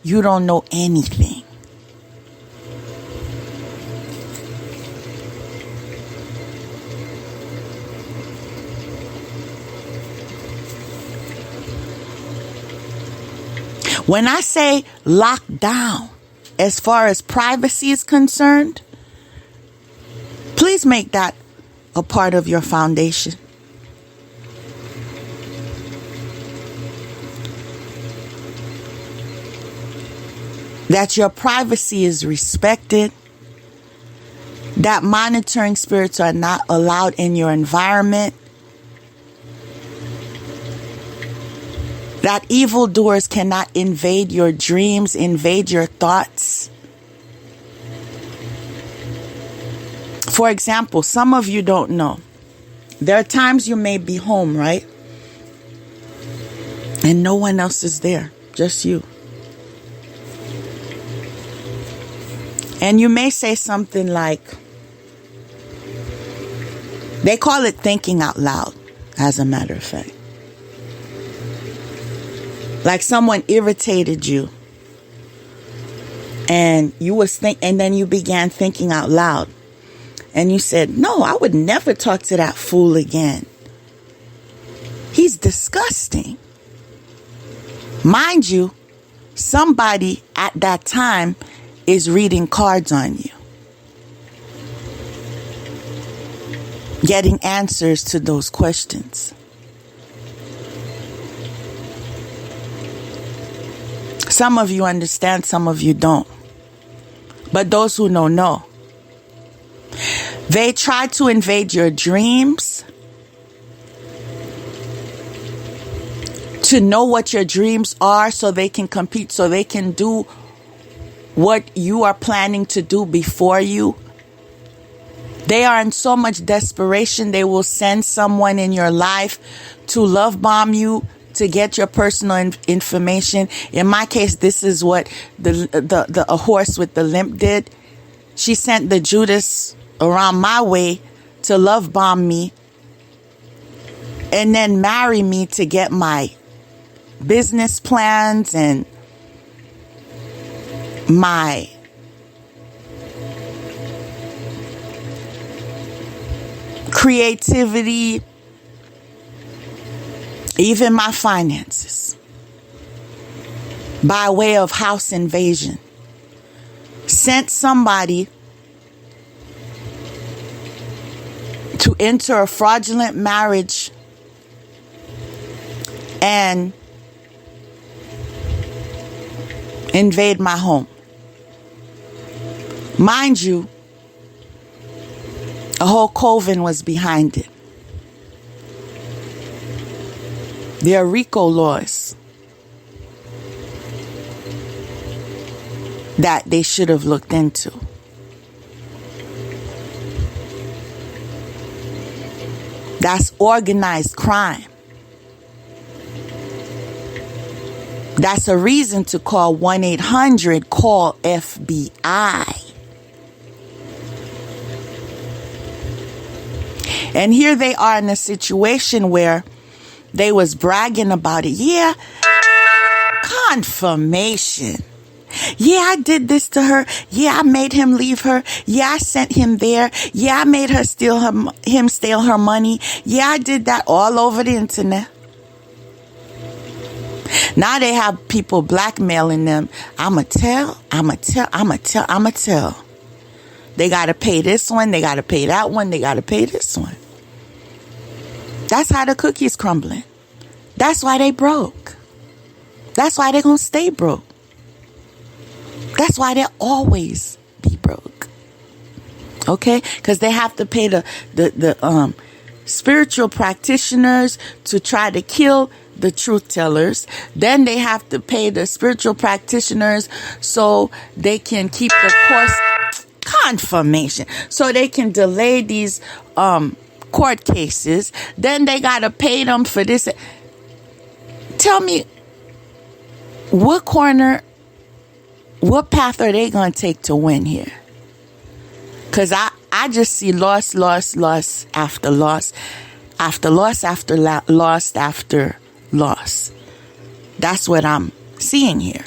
A: you don't know anything. When I say lock down, as far as privacy is concerned, please make that a part of your foundation. That your privacy is respected, that monitoring spirits are not allowed in your environment, that evildoers cannot invade your dreams, invade your thoughts. For example, some of you don't know, There are times you may be home, right? And no one else is there, just you. And you may say something like, they call it thinking out loud, as a matter of fact. Like someone irritated you. And and then you began thinking out loud. And you said, no, I would never talk to that fool again. He's disgusting. Mind you, somebody at that time is reading cards on you, getting answers to those questions. Some of you understand, some of you don't. But those who know. They try to invade your dreams, to know what your dreams are so they can compete, so they can do what you are planning to do before you. They are in so much desperation, they will send someone in your life to love bomb you, to get your personal information. In my case, this is what a horse with the limp did. She sent the Judas around my way to love bomb me and then marry me to get my business plans and my creativity, even my finances, by way of house invasion. Sent somebody to enter a fraudulent marriage and invade my home. Mind you, a whole coven was behind it. There are RICO laws that they should have looked into. That's organized crime. That's a reason to call 1-800-CALL-FBI. And here they are in a situation where they was bragging about it. Yeah, confirmation. Yeah, I did this to her. Yeah, I made him leave her. Yeah, I sent him there. Yeah, I made her steal her money. Yeah, I did that all over the internet. Now they have people blackmailing them. I'ma tell. They got to pay this one. They got to pay that one. They got to pay this one. That's how the cookie's crumbling. That's why they broke. That's why they're going to stay broke. That's why they'll always be broke. Okay? Because they have to pay the spiritual practitioners to try to kill the truth tellers. Then they have to pay the spiritual practitioners so they can keep the course confirmation. So they can delay these court cases. Then they got to pay them for this. Tell me, what path are they going to take to win here? Because I just see loss after loss, after loss, after loss, after loss. That's what I'm seeing here.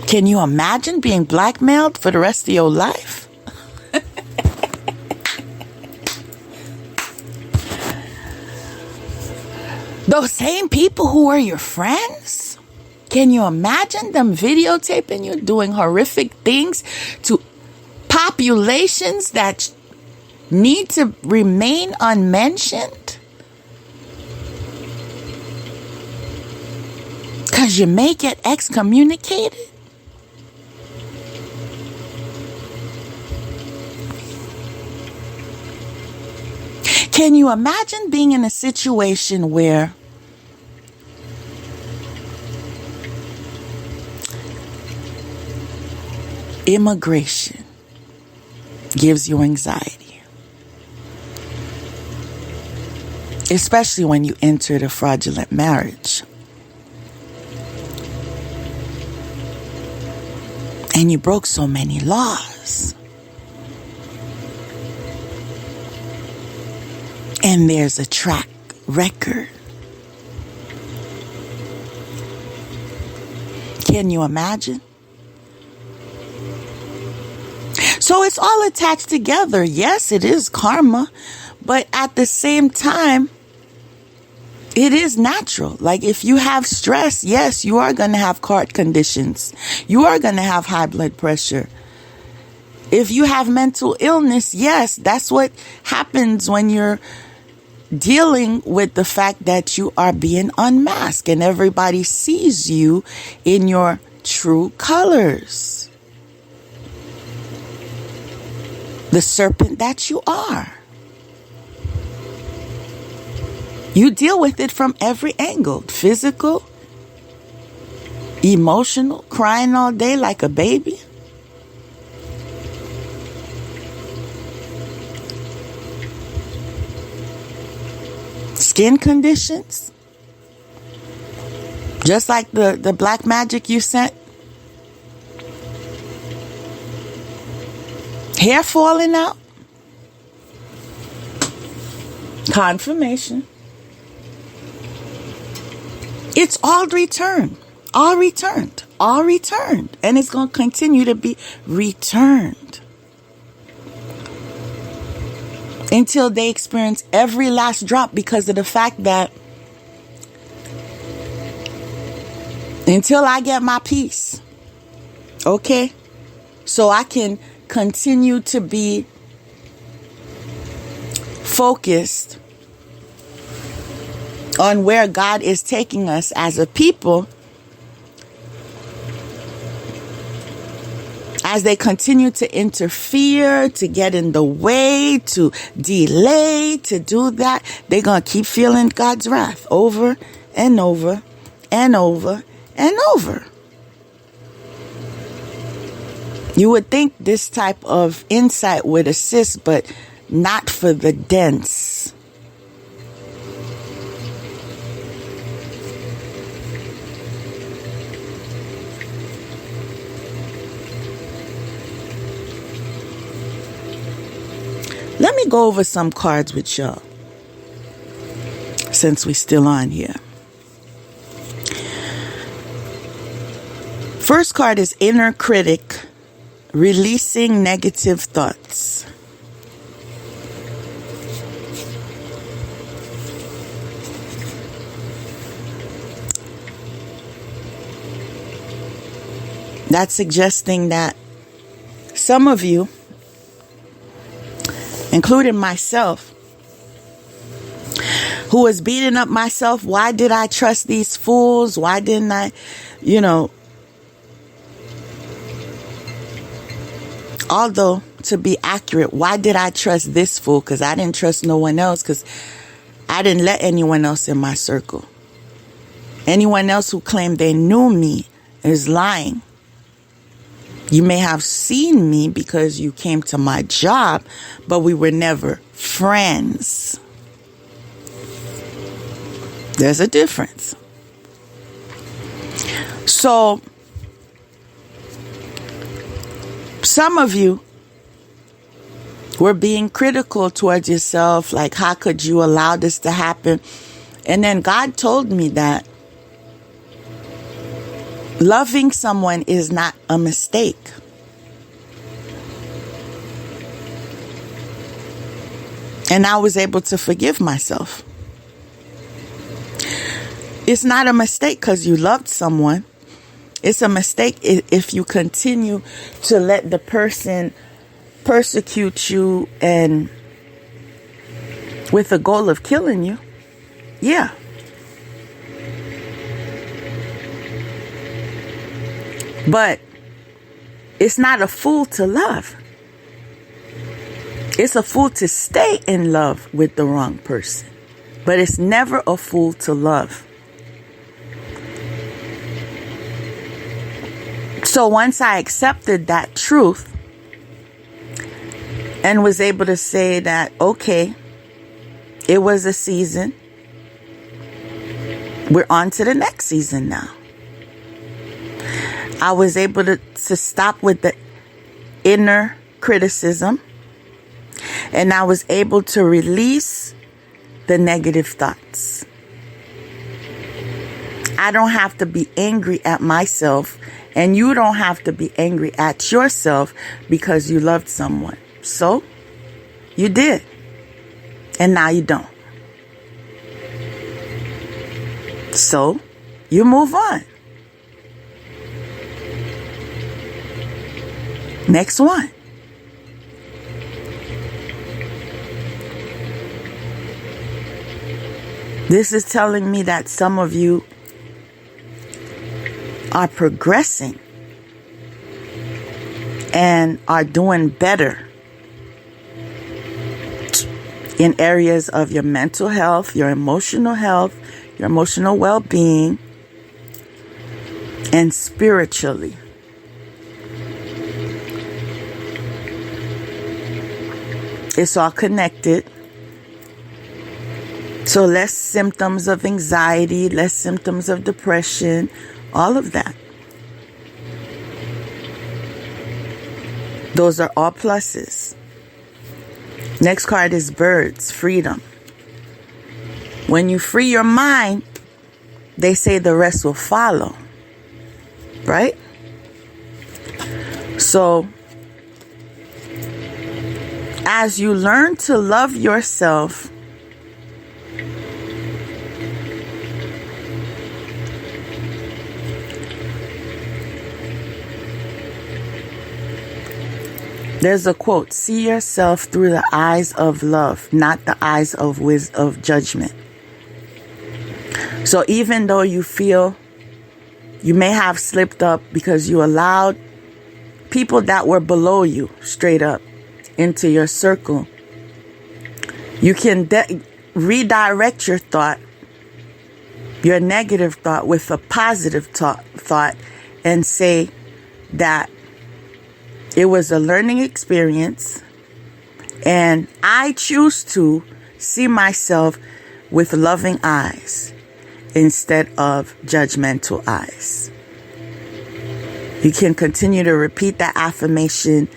A: Can you imagine being blackmailed for the rest of your life? Those same people who are your friends? Can you imagine them videotaping you doing horrific things to populations that need to remain unmentioned? Because you may get excommunicated? Can you imagine being in a situation where immigration gives you anxiety? especially when you enter the fraudulent marriage. And you broke so many laws. And there's a track record. Can you imagine? So it's all attached together. Yes, it is karma, but at the same time, it is natural. Like if you have stress, yes, you are going to have heart conditions. You are going to have high blood pressure. If you have mental illness, yes, that's what happens when you're dealing with the fact that you are being unmasked and everybody sees you in your true colors. The serpent that you are. You deal with it from every angle. Physical, emotional, crying all day like a baby. Skin conditions. Just like the black magic you sent. Hair falling out. Confirmation. It's all returned. All returned. All returned. And it's going to continue to be returned. Until they experience every last drop, because of the fact that until I get my peace, okay, so I can continue to be focused on where God is taking us as a people, as they continue to interfere, to get in the way, to delay, to do that, they're going to keep feeling God's wrath over and over and over and over. You would think this type of insight would assist, but not for the dense. Let me go over some cards with y'all, since we're still on here. First card is Inner Critic, releasing negative thoughts. That's suggesting that some of you, including myself, who was beating up myself, why did I trust these fools? Why didn't I, although to be accurate, why did I trust this fool? Because I didn't trust no one else, because I didn't let anyone else in my circle. Anyone else who claimed they knew me is lying. You may have seen me because you came to my job, but we were never friends. There's a difference. So, some of you were being critical towards yourself, like, how could you allow this to happen? And then God told me that loving someone is not a mistake. And I was able to forgive myself. It's not a mistake because you loved someone. It's a mistake if you continue to let the person persecute you and with the goal of killing you. Yeah. But it's not a fool to love. It's a fool to stay in love with the wrong person. But it's never a fool to love. So once I accepted that truth and was able to say that, okay, It was a season. We're on to the next season now. I was able to stop with the inner criticism, and I was able to release the negative thoughts. I don't have to be angry at myself, and you don't have to be angry at yourself because you loved someone. So, you did. And now you don't. So, you move on. Next one. This is telling me that some of you are progressing and are doing better in areas of your mental health, your emotional well-being, and spiritually. It's all connected. So less symptoms of anxiety, less symptoms of depression, all of that. Those are all pluses. Next card is birds, freedom. When you free your mind, they say the rest will follow. Right? So, as you learn to love yourself, there's a quote, see yourself through the eyes of love, not the eyes of judgment. So even though you feel you may have slipped up because you allowed people that were below you straight up into your circle, you can redirect your thought, your negative thought, with a positive thought and say that it was a learning experience, and I choose to see myself with loving eyes instead of judgmental eyes. You can continue to repeat that affirmation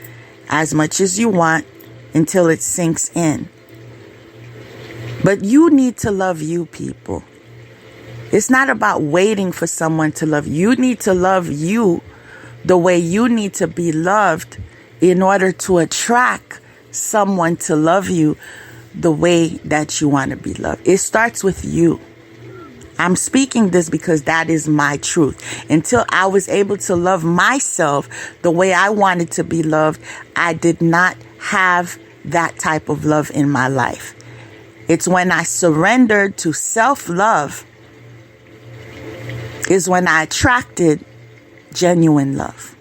A: as much as you want until it sinks in. But you need to love you, people. It's not about waiting for someone to love you. You need to love you the way you need to be loved in order to attract someone to love you the way that you want to be loved. It starts with you. I'm speaking this because that is my truth. Until I was able to love myself the way I wanted to be loved, I did not have that type of love in my life. It's when I surrendered to self-love is when I attracted genuine love.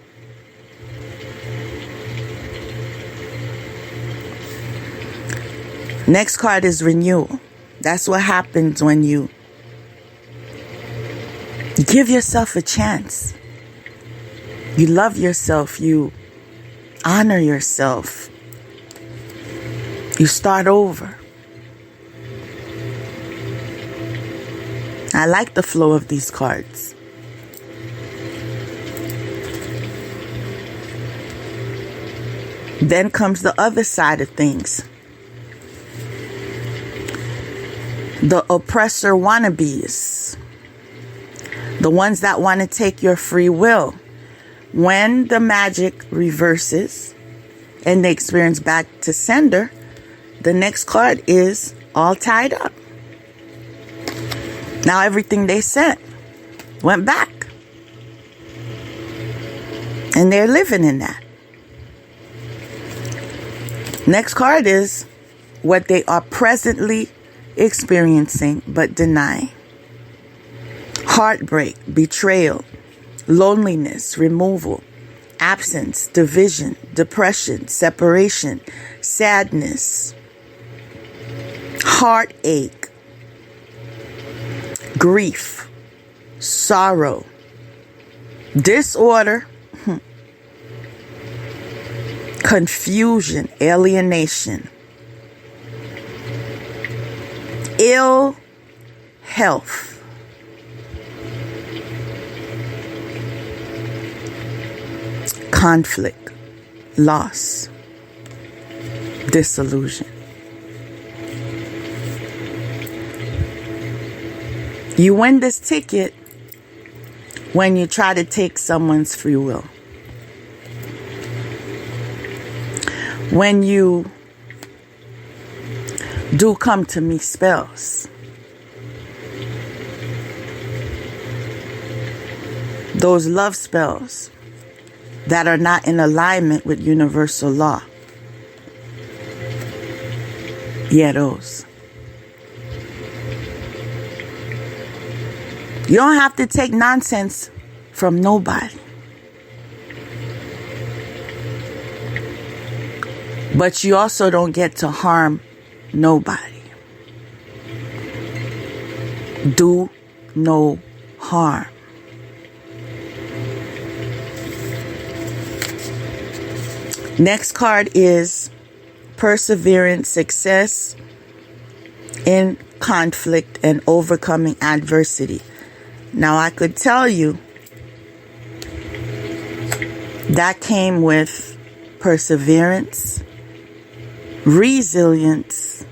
A: Next card is renewal. That's what happens when you give yourself a chance. You love yourself. You honor yourself. You start over. I like the flow of these cards. Then comes the other side of things. The oppressor wannabes. The ones that want to take your free will. When the magic reverses and they experience back to sender, the next card is all tied up. Now everything they sent went back. And they're living in that. Next card is what they are presently experiencing but denying. Heartbreak, betrayal, loneliness, removal, absence, division, depression, separation, sadness, heartache, grief, sorrow, disorder, confusion, alienation, ill health, conflict, loss, disillusion. You win this ticket when you try to take someone's free will. When you do come to me spells. Those love spells that are not in alignment with universal law. Yeah, those. You don't have to take nonsense from nobody. But you also don't get to harm nobody. Do no harm. Next card is perseverance, success in conflict, and overcoming adversity. Now, I could tell you that came with perseverance, resilience,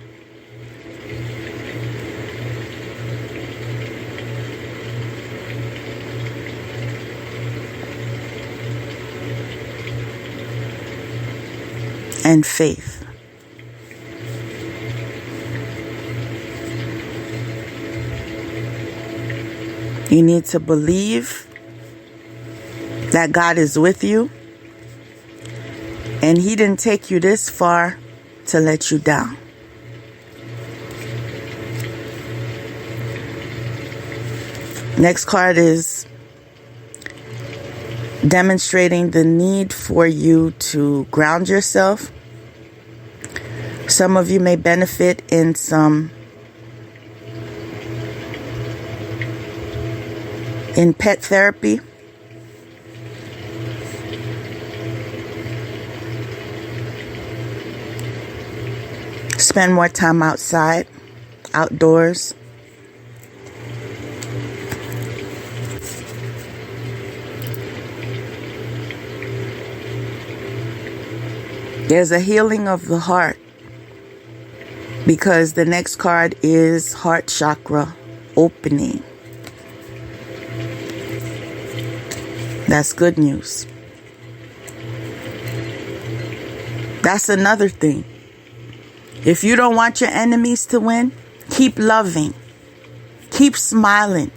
A: and faith. You need to believe that God is with you, and He didn't take you this far to let you down. Next card is demonstrating the need for you to ground yourself. Some of you may benefit in pet therapy. Spend more time outside, outdoors. There's a healing of the heart, because the next card is heart chakra opening. That's good news. That's another thing. If you don't want your enemies to win, keep loving, keep smiling,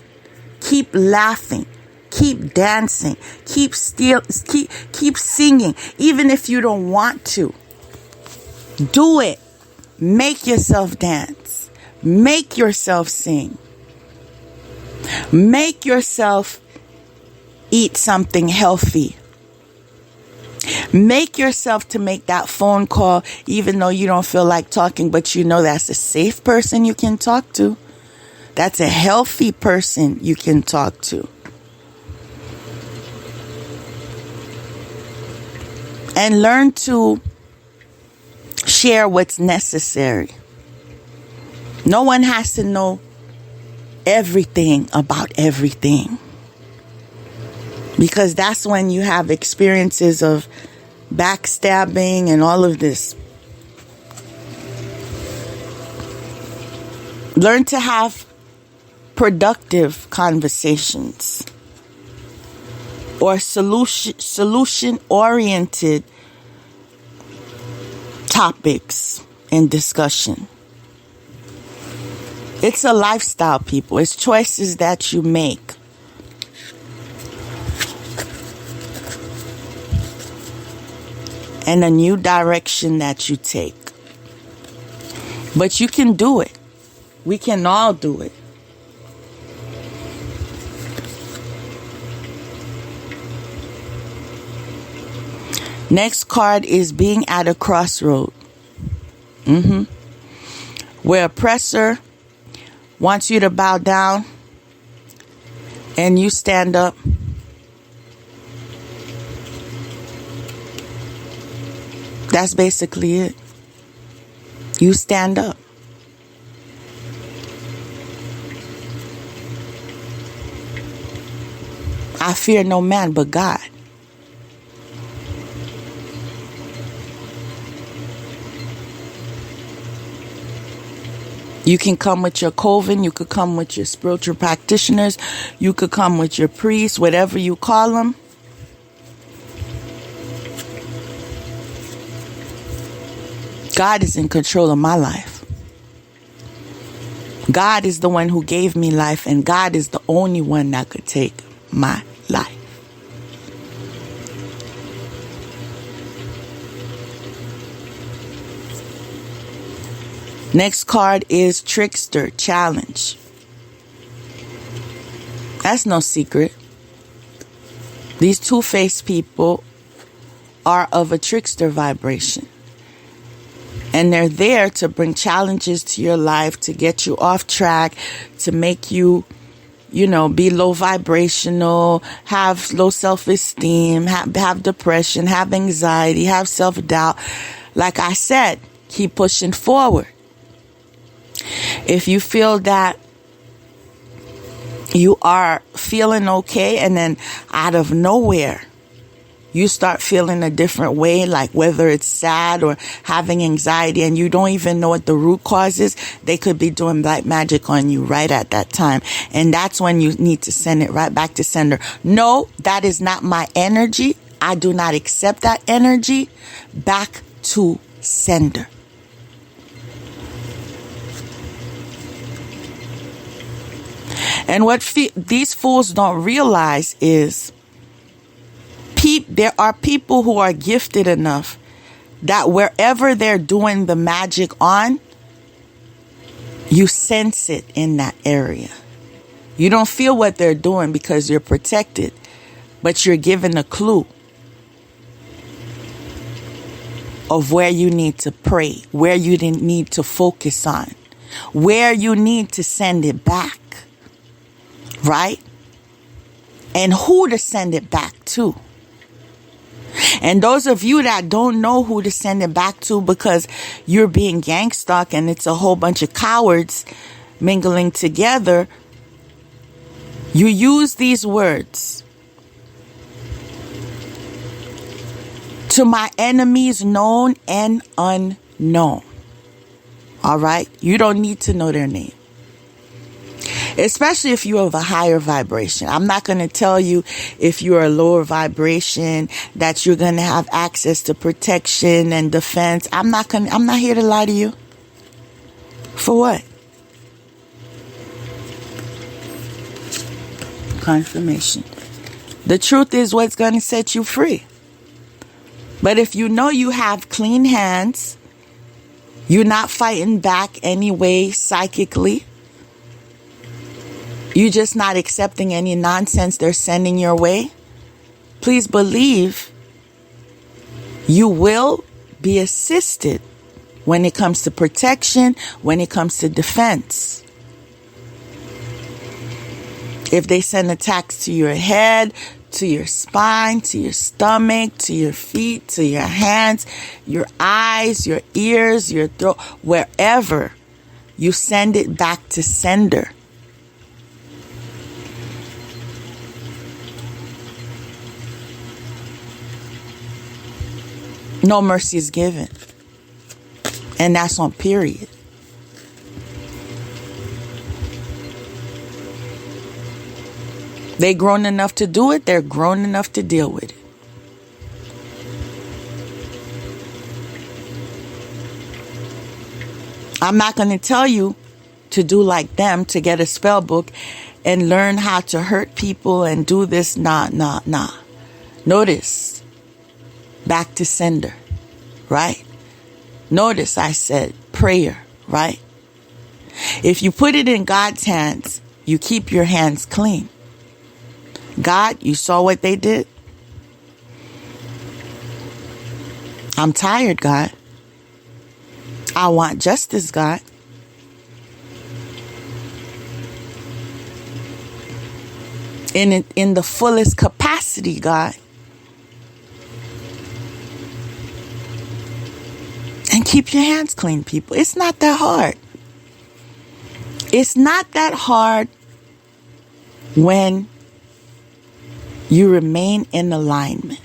A: keep laughing, keep dancing, keep singing. Even if you don't want to, do it. Make yourself dance. Make yourself sing. Make yourself eat something healthy. Make yourself to make that phone call, even though you don't feel like talking, but you know that's a safe person you can talk to. That's a healthy person you can talk to. And learn to share what's necessary. No one has to know everything about everything, because that's when you have experiences of backstabbing and all of this. Learn to have productive conversations or solution-oriented topics and discussion. It's a lifestyle, people. It's choices that you make. And a new direction that you take. But you can do it. We can all do it. Next card is being at a crossroad. Where oppressor wants you to bow down and you stand up. That's basically it. You stand up. I fear no man but God. You can come with your coven, you could come with your spiritual practitioners, you could come with your priests, whatever you call them. God is in control of my life. God is the one who gave me life, and God is the only one that could take my life. Next card is Trickster Challenge. That's no secret. These two-faced people are of a trickster vibration. And they're there to bring challenges to your life, to get you off track, to make you, be low vibrational, have low self-esteem, have depression, have anxiety, have self-doubt. Like I said, keep pushing forward. If you feel that you are feeling okay and then out of nowhere, you start feeling a different way, like whether it's sad or having anxiety and you don't even know what the root cause is, they could be doing black magic on you right at that time. And that's when you need to send it right back to sender. No, that is not my energy. I do not accept that energy. Back to sender. And what these fools don't realize is there are people who are gifted enough that wherever they're doing the magic on, you sense it in that area. You don't feel what they're doing because you're protected, but you're given a clue of where you need to pray, where you need to focus on, where you need to send it back, right? And who to send it back to. And those of you that don't know who to send it back to because you're being gang stalked and it's a whole bunch of cowards mingling together, you use these words. To my enemies known and unknown. All right? You don't need to know their name. Especially if you're of a higher vibration. I'm not going to tell you if you're a lower vibration that you're going to have access to protection and defense. I'm not here to lie to you. For what? Confirmation. The truth is what's going to set you free. But if you know you have clean hands, you're not fighting back anyway psychically, you're just not accepting any nonsense they're sending your way, please believe you will be assisted when it comes to protection, when it comes to defense. If they send attacks to your head, to your spine, to your stomach, to your feet, to your hands, your eyes, your ears, your throat, wherever, you send it back to sender. No mercy is given. And that's on period. They're grown enough to do it. They're grown enough to deal with it. I'm not going to tell you to do like them, to get a spell book and learn how to hurt people and do this. Nah. Notice. Back to sender, right? Notice I said prayer, right? If you put it in God's hands, you keep your hands clean. God, you saw what they did? I'm tired, God. I want justice, God. In the fullest capacity, God. And keep your hands clean, people. It's not that hard. It's not that hard when You remain in alignment.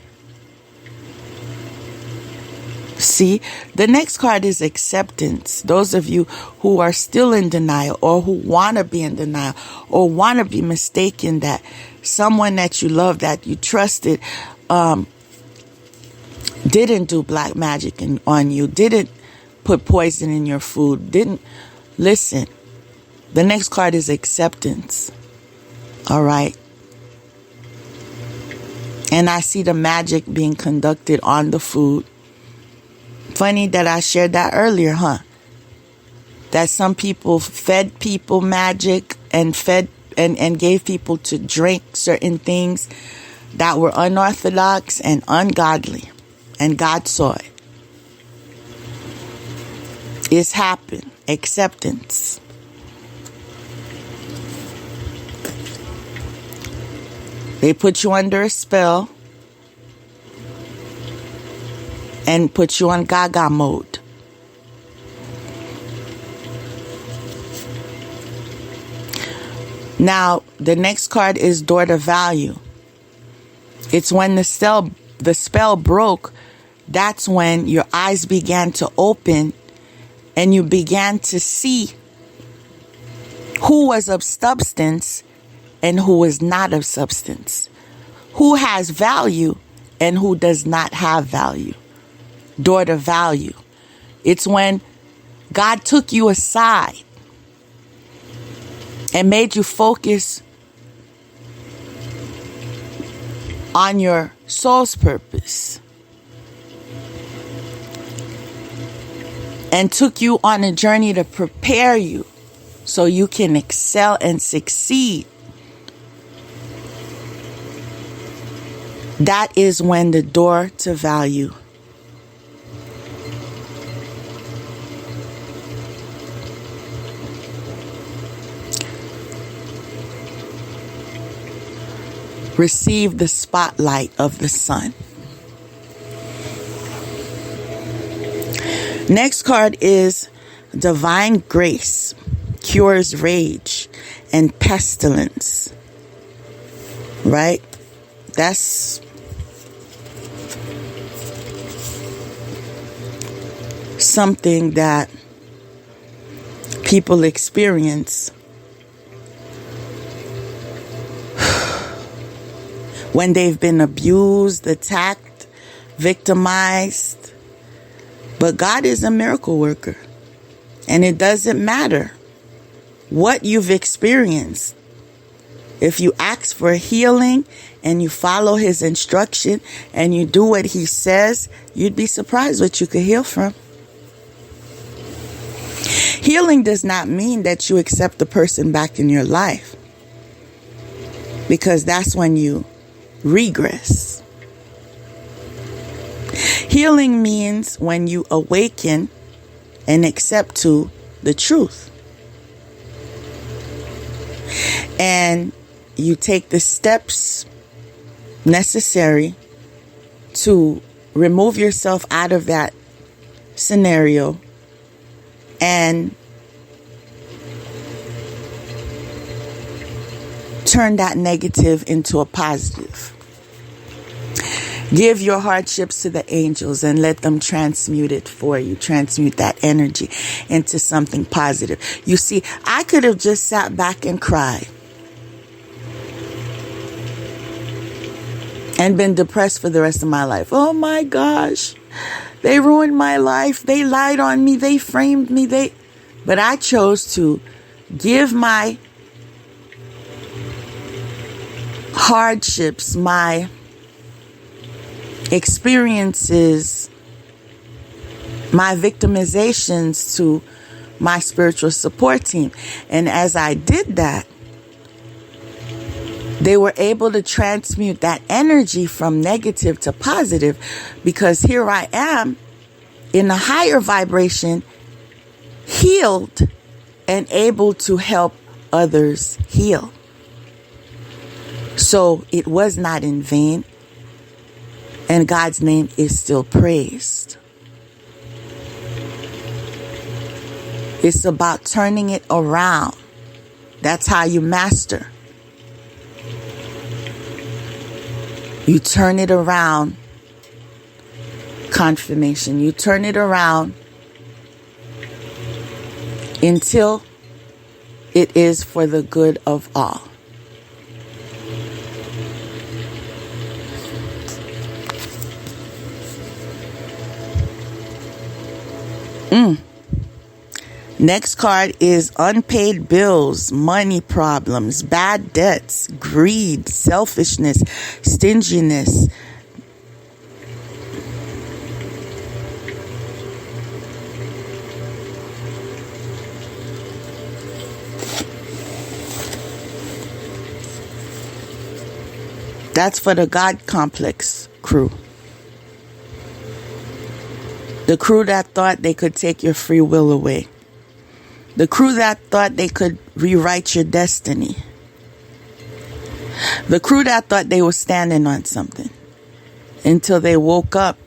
A: See, the next card is acceptance. Those of you who are still in denial, or who want to be in denial, or want to be mistaken that someone that you love, that you trusted, didn't do black magic on you, didn't put poison in your food, didn't listen. The next card is acceptance. All right. And I see the magic being conducted on the food. Funny that I shared that earlier, huh? That some people fed people magic and gave people to drink certain things that were unorthodox and ungodly. And God saw it. It's happened. Acceptance. They put you under a spell and put you on gaga mode. Now, the next card is door to value. It's when the spell broke, that's when your eyes began to open and you began to see who was of substance and who is not of substance, who has value and who does not have value. Door to value. It's when God took you aside and made you focus on your soul's purpose and took you on a journey to prepare you so you can excel and succeed. That is when the door to value receive the spotlight of the sun. Next card is divine grace, cures rage and pestilence. Right? That's something that people experience when they've been abused, attacked, victimized. But God is a miracle worker. And it doesn't matter what you've experienced. If you ask for healing and you follow his instruction and you do what he says, you'd be surprised what you could heal from. Healing does not mean that you accept the person back in your life, because that's when you regress. Healing means when you awaken and accept to the truth. And you take the steps necessary to remove yourself out of that scenario and turn that negative into a positive. Give your hardships to the angels and let them transmute it for you. Transmute that energy into something positive. You see, I could have just sat back and cried and been depressed for the rest of my life. Oh my gosh, they ruined my life. They lied on me. They framed me. But I chose to give my hardships, my experiences, my victimizations to my spiritual support team. And as I did that, they were able to transmute that energy from negative to positive, because here I am in a higher vibration, healed and able to help others heal. So it was not in vain. And God's name is still praised. It's about turning it around. That's how you master. You turn it around. Confirmation. You turn it around until it is for the good of all. Next card is unpaid bills, money problems, bad debts, greed, selfishness, stinginess. That's for the God complex crew. The crew that thought they could take your free will away. The crew that thought they could rewrite your destiny. The crew that thought they were standing on something until they woke up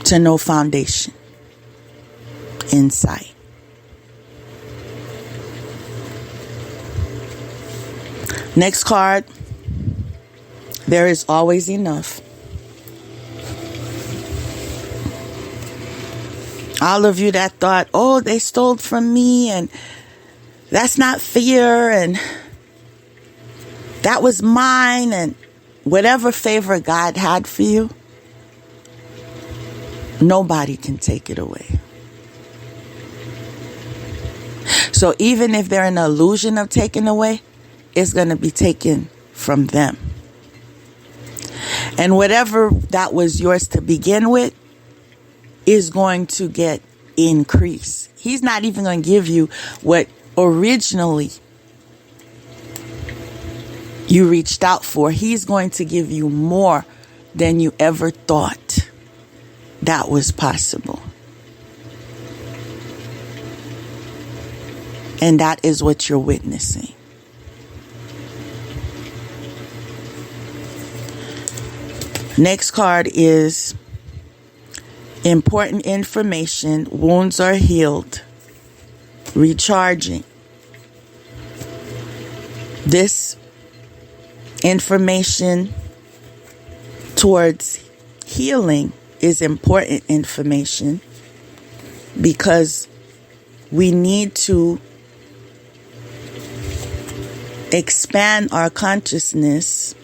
A: to no foundation inside. Next card. There is always enough. All of you that thought, oh, they stole from me and that's not fair and that was mine, and whatever favor God had for you, nobody can take it away. So even if they're an illusion of taking away, it's going to be taken from them. And whatever that was yours to begin with is going to get increased. He's not even going to give you what originally you reached out for. He's going to give you more than you ever thought that was possible. And that is what you're witnessing. Next card is important information. Wounds are healed. Recharging. This information towards healing is important information because we need to expand our consciousness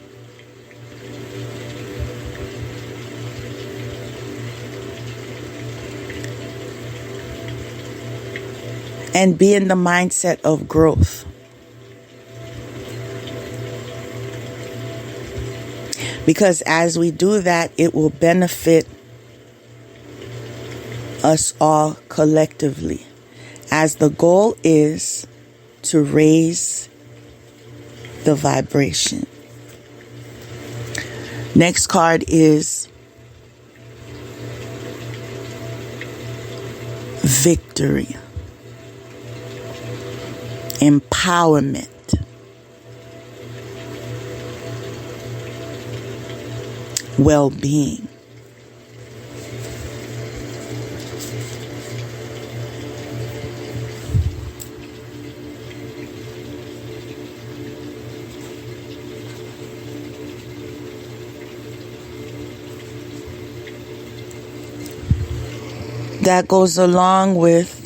A: and be in the mindset of growth. Because as we do that, it will benefit us all collectively. As the goal is to raise the vibration. Next card is victory. Empowerment. Well-being. That goes along with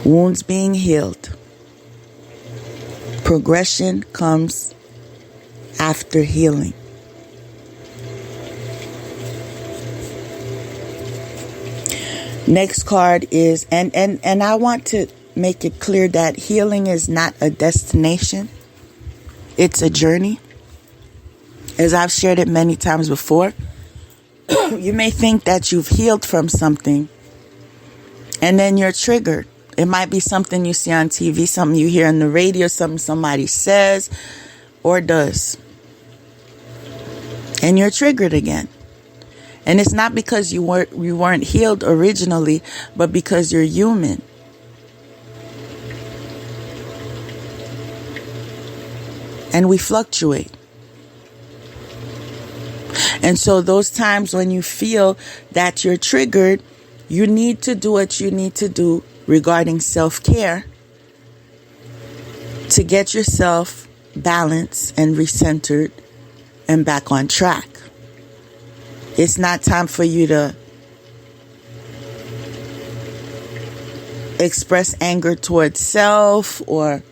A: wounds being healed. Progression comes after healing. Next card is, and I want to make it clear that healing is not a destination. It's a journey. As I've shared it many times before, you may think that you've healed from something and then you're triggered. It might be something you see on TV, something you hear on the radio, something somebody says or does. And you're triggered again. And it's not because you weren't healed originally, but because you're human. And we fluctuate. And so those times when you feel that you're triggered, you need to do what you need to do regarding self-care to get yourself balanced and recentered and back on track. It's not time for you to express anger towards self or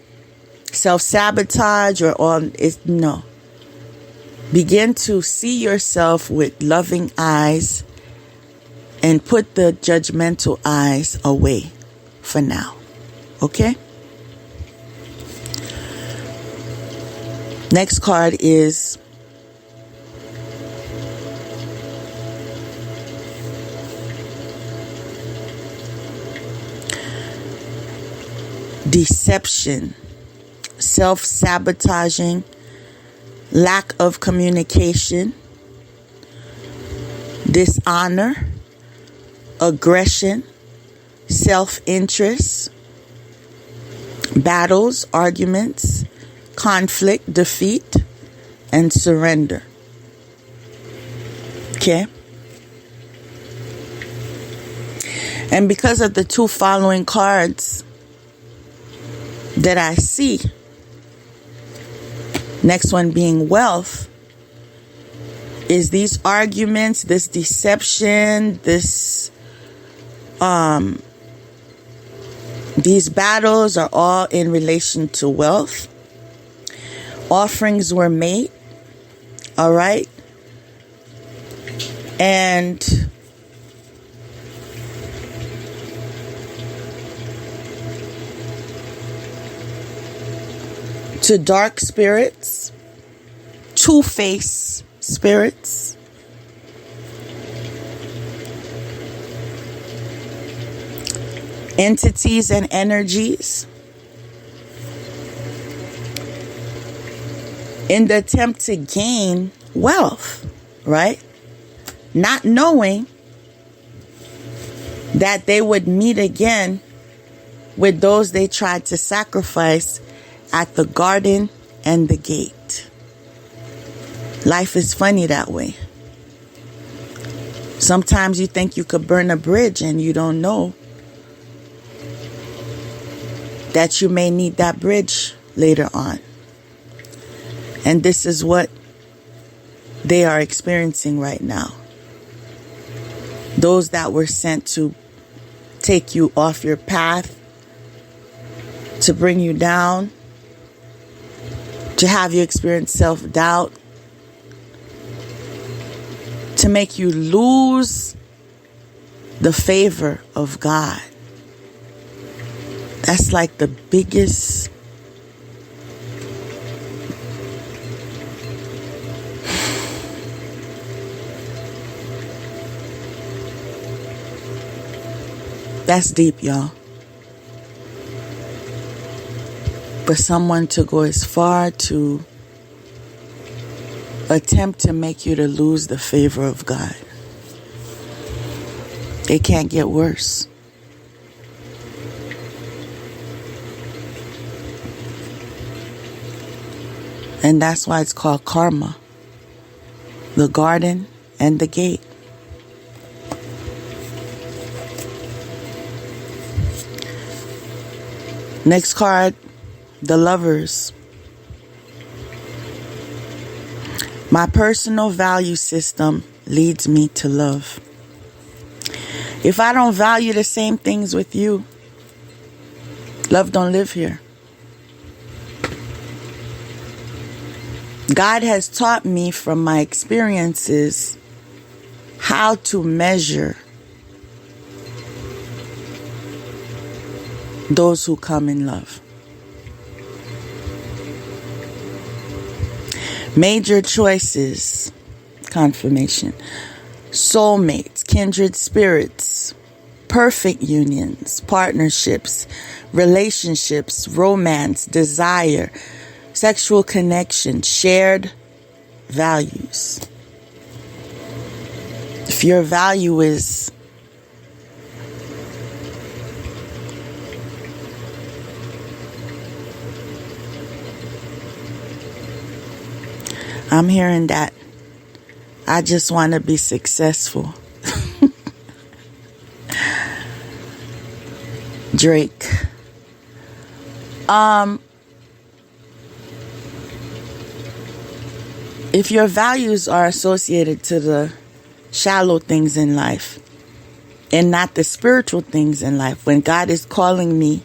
A: self-sabotage or all. No. Begin to see yourself with loving eyes and put the judgmental eyes away for now. Okay? Next card is deception, self-sabotaging, lack of communication, dishonor, aggression, self-interest, battles, arguments, conflict, defeat, and surrender. Okay? And because of the two following cards that I see, next one being wealth, is these arguments, this deception, these battles are all in relation to wealth. Offerings were made, all right? And to dark spirits, two-faced spirits, entities and energies, in the attempt to gain wealth, right? Not knowing that they would meet again with those they tried to sacrifice at the garden and the gate. Life is funny that way. Sometimes you think you could burn a bridge and you don't know that you may need that bridge later on. And this is what they are experiencing right now. Those that were sent to take you off your path, to bring you down, to have you experience self-doubt, to make you lose the favor of God. That's like the biggest that's deep, y'all. For someone to go as far to attempt to make you to lose the favor of God. It can't get worse. And that's why it's called karma. The garden and the gate. Next card, the Lovers. My personal value system leads me to love. If I don't value the same things with you, love don't live here. God has taught me from my experiences how to measure those who come in love. Major choices, confirmation, soulmates, kindred spirits, perfect unions, partnerships, relationships, romance, desire, sexual connection, shared values. If your value is I'm hearing that I just want to be successful. Drake. If your values are associated to the shallow things in life and not the spiritual things in life, when God is calling me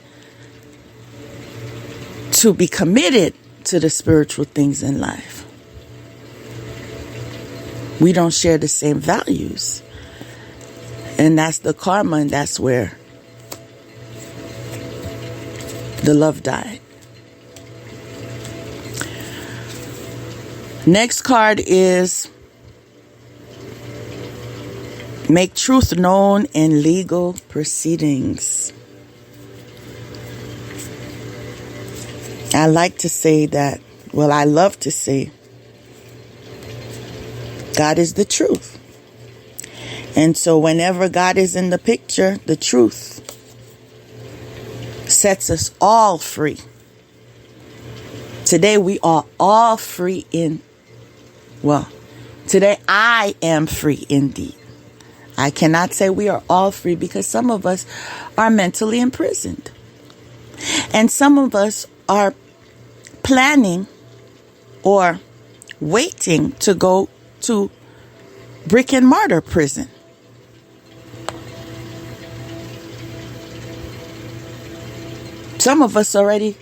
A: to be committed to the spiritual things in life, we don't share the same values. And that's the karma, and that's where the love died. Next card is make truth known in legal proceedings. I like to say that, well, I love to say, God is the truth. And so whenever God is in the picture, the truth sets us all free. Today we are all free today I am free indeed. I cannot say we are all free because some of us are mentally imprisoned. And some of us are planning or waiting to go to brick and mortar prison. Some of us already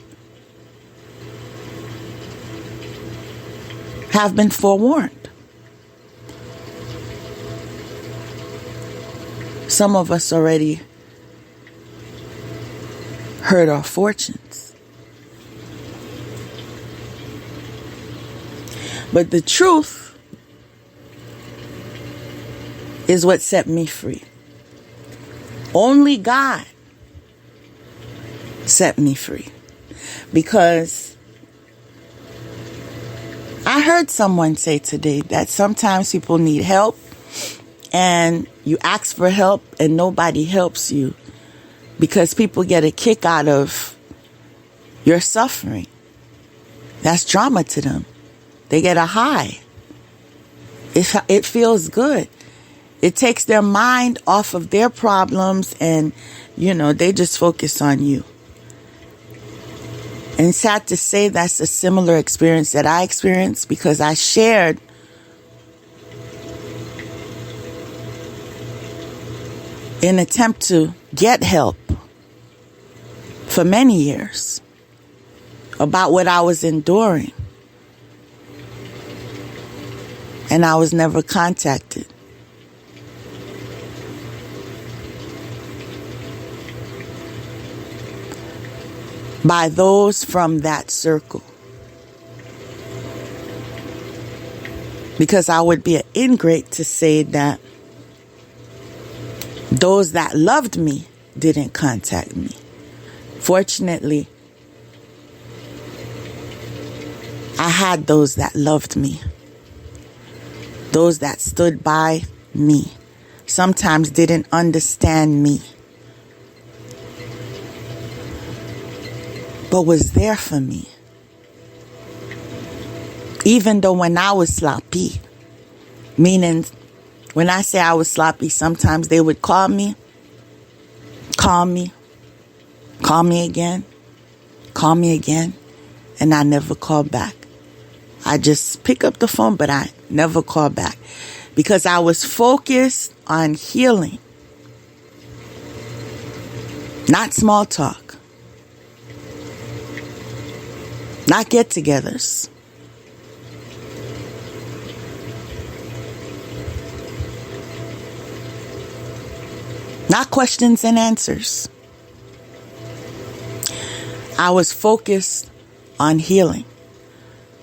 A: have been forewarned. Some of us already heard our fortunes. But the truth is what set me free. Only God set me free. Because I heard someone say today that sometimes people need help and you ask for help and nobody helps you because people get a kick out of your suffering. That's drama to them. They get a high. It feels good. It takes their mind off of their problems and, they just focus on you. And it's sad to say that's a similar experience that I experienced because I shared in an attempt to get help for many years about what I was enduring. And I was never contacted. By those from that circle. Because I would be an ingrate to say that those that loved me didn't contact me. Fortunately, I had those that loved me. Those that stood by me. Sometimes didn't understand me. But was there for me. Even though when I was sloppy, meaning when I say I was sloppy, sometimes they would call me again, and I never called back. I just pick up the phone, but I never call back because I was focused on healing, not small talk, not get-togethers. Not questions and answers. I was focused on healing.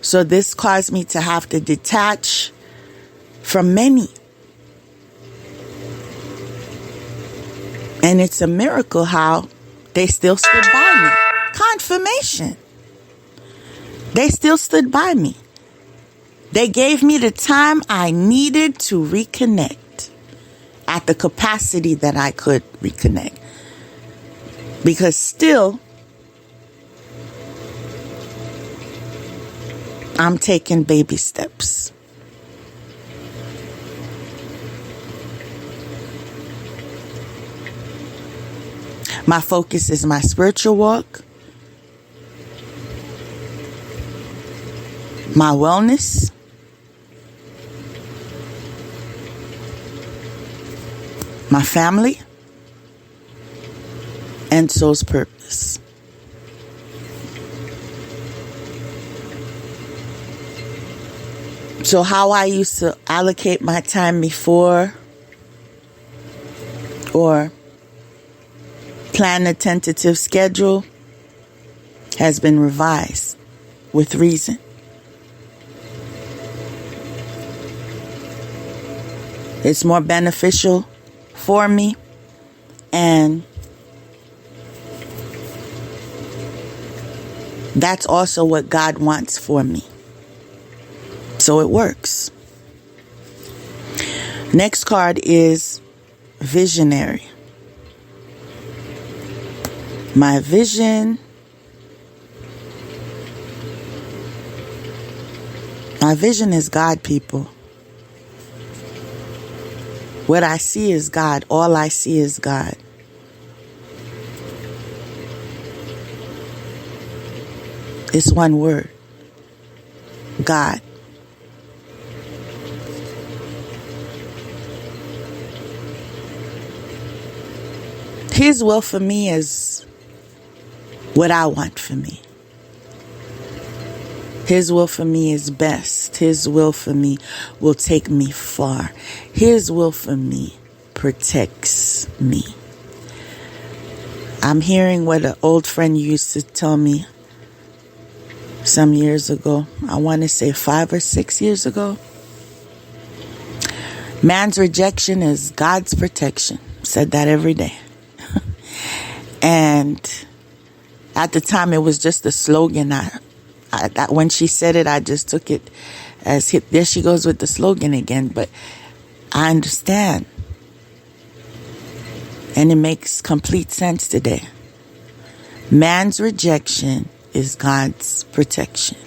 A: So this caused me to have to detach from many. And it's a miracle how they still stood by me. Confirmation. They still stood by me. They gave me the time I needed to reconnect at the capacity that I could reconnect. Because still, I'm taking baby steps. My focus is my spiritual walk, my wellness, my family, and soul's purpose. So how I used to allocate my time before, or plan a tentative schedule, has been revised with reason. It's more beneficial for me, and that's also what God wants for me. So it works. Next card is visionary. My vision. My vision is God, people. What I see is God. All I see is God. It's one word. God. His will for me is what I want for me. His will for me is best. His will for me will take me far. His will for me protects me. I'm hearing what an old friend used to tell me some years ago. I want to say 5 or 6 years ago. Man's rejection is God's protection. Said that every day. And at the time, it was just a slogan. That when she said it, I just took it as hit. There she goes with the slogan again. But I understand. And it makes complete sense today. Man's rejection is God's protection.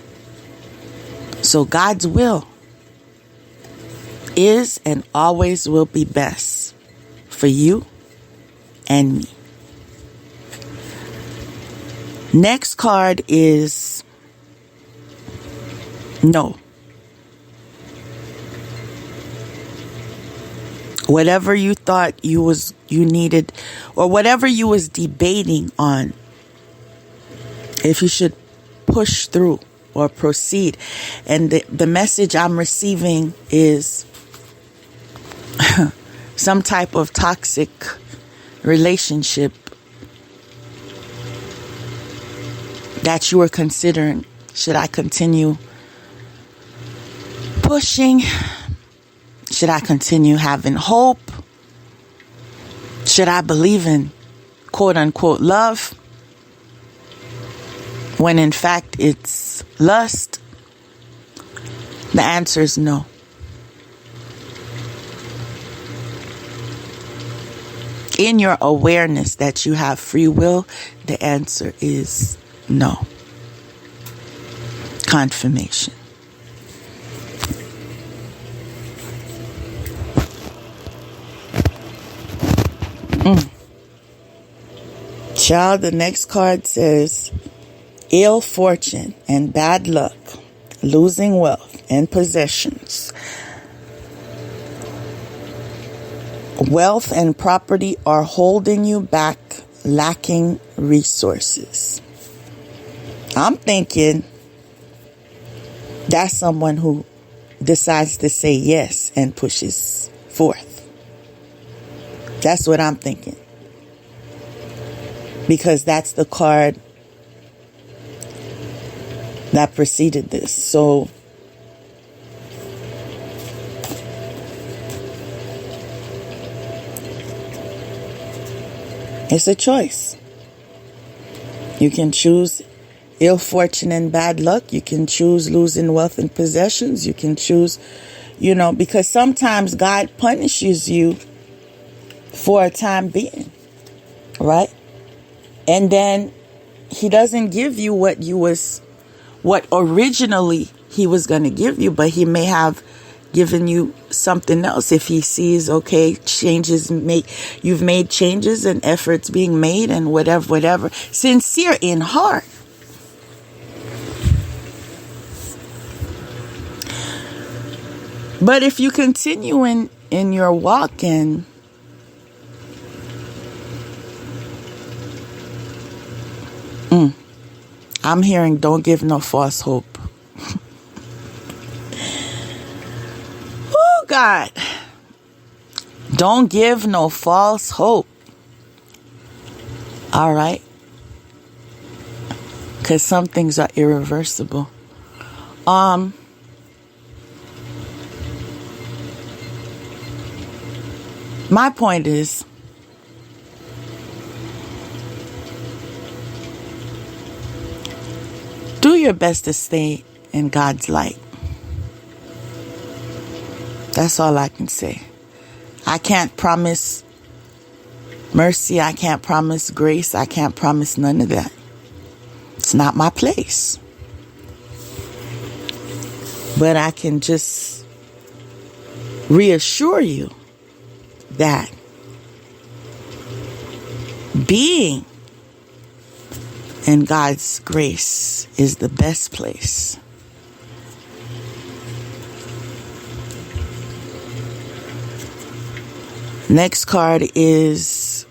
A: So God's will is and always will be best for you and me. Next card is no. Whatever you thought you needed, or whatever you was debating on, if you should push through or proceed. And the message I'm receiving is some type of toxic relationship that you are considering. Should I continue pushing? Should I continue having hope? Should I believe in quote unquote love when in fact it's lust? The answer is no. In your awareness that you have free will, the answer is no. Confirmation. Child, the next card says ill fortune and bad luck, losing wealth and possessions. Wealth and property are holding you back, lacking resources. I'm thinking that's someone who decides to say yes and pushes forth. That's what I'm thinking. Because that's the card that preceded this. So it's a choice. You can choose ill fortune and bad luck. You can choose losing wealth and possessions. You can choose, because sometimes God punishes you for a time being, right? And then he doesn't give you what originally he was going to give you, but he may have given you something else if he sees, okay, you've made changes and efforts being made and whatever, sincere in heart. But if you continue in your walk and I'm hearing don't give no false hope. Oh, God. Don't give no false hope. All right? Because some things are irreversible. My point is, do your best to stay in God's light. That's all I can say. I can't promise mercy. I can't promise grace. I can't promise none of that. It's not my place. But I can just reassure you that being in God's grace is the best place. Next card is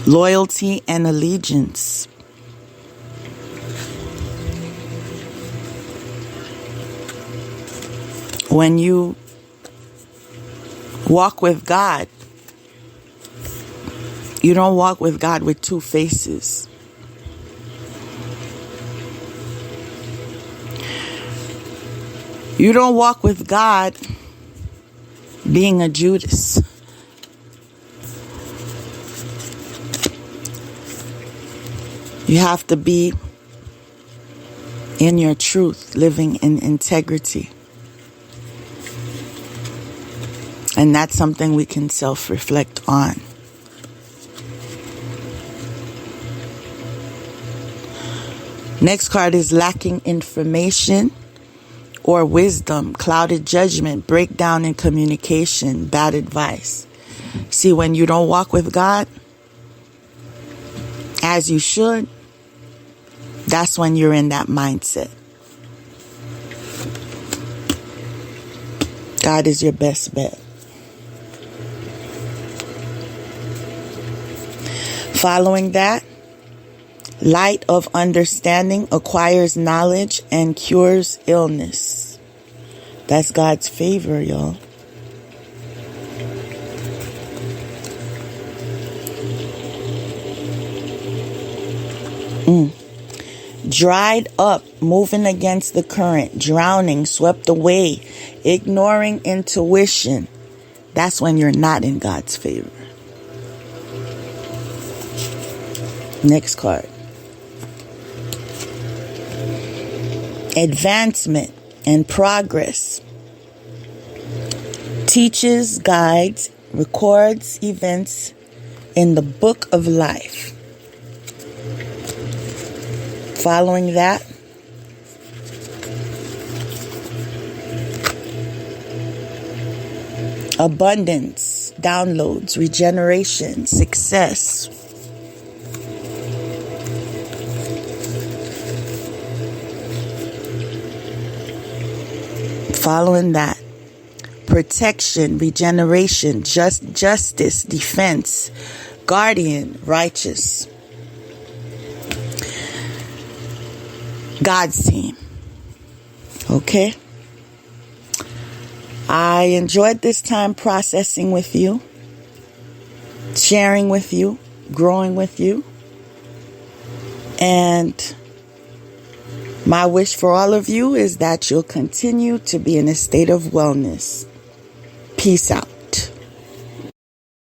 A: loyalty and allegiance. When you walk with God, you don't walk with God with two faces. You don't walk with God being a Judas. You have to be in your truth, living in integrity. And that's something we can self-reflect on. Next card is lacking information or wisdom, clouded judgment, breakdown in communication, bad advice. See, when you don't walk with God as you should, that's when you're in that mindset. God is your best bet. Following that, light of understanding acquires knowledge and cures illness. That's God's favor, y'all. Dried up, moving against the current, drowning, swept away, ignoring intuition. That's when you're not in God's favor. Next card. Advancement and progress. Teaches, guides, records events in the book of life. Following that, abundance, downloads, regeneration, success. Following that, protection, regeneration, justice, defense, guardian, righteous. God's team. Okay? I enjoyed this time processing with you, sharing with you, growing with you. And my wish for all of you is that you'll continue to be in a state of wellness. Peace out.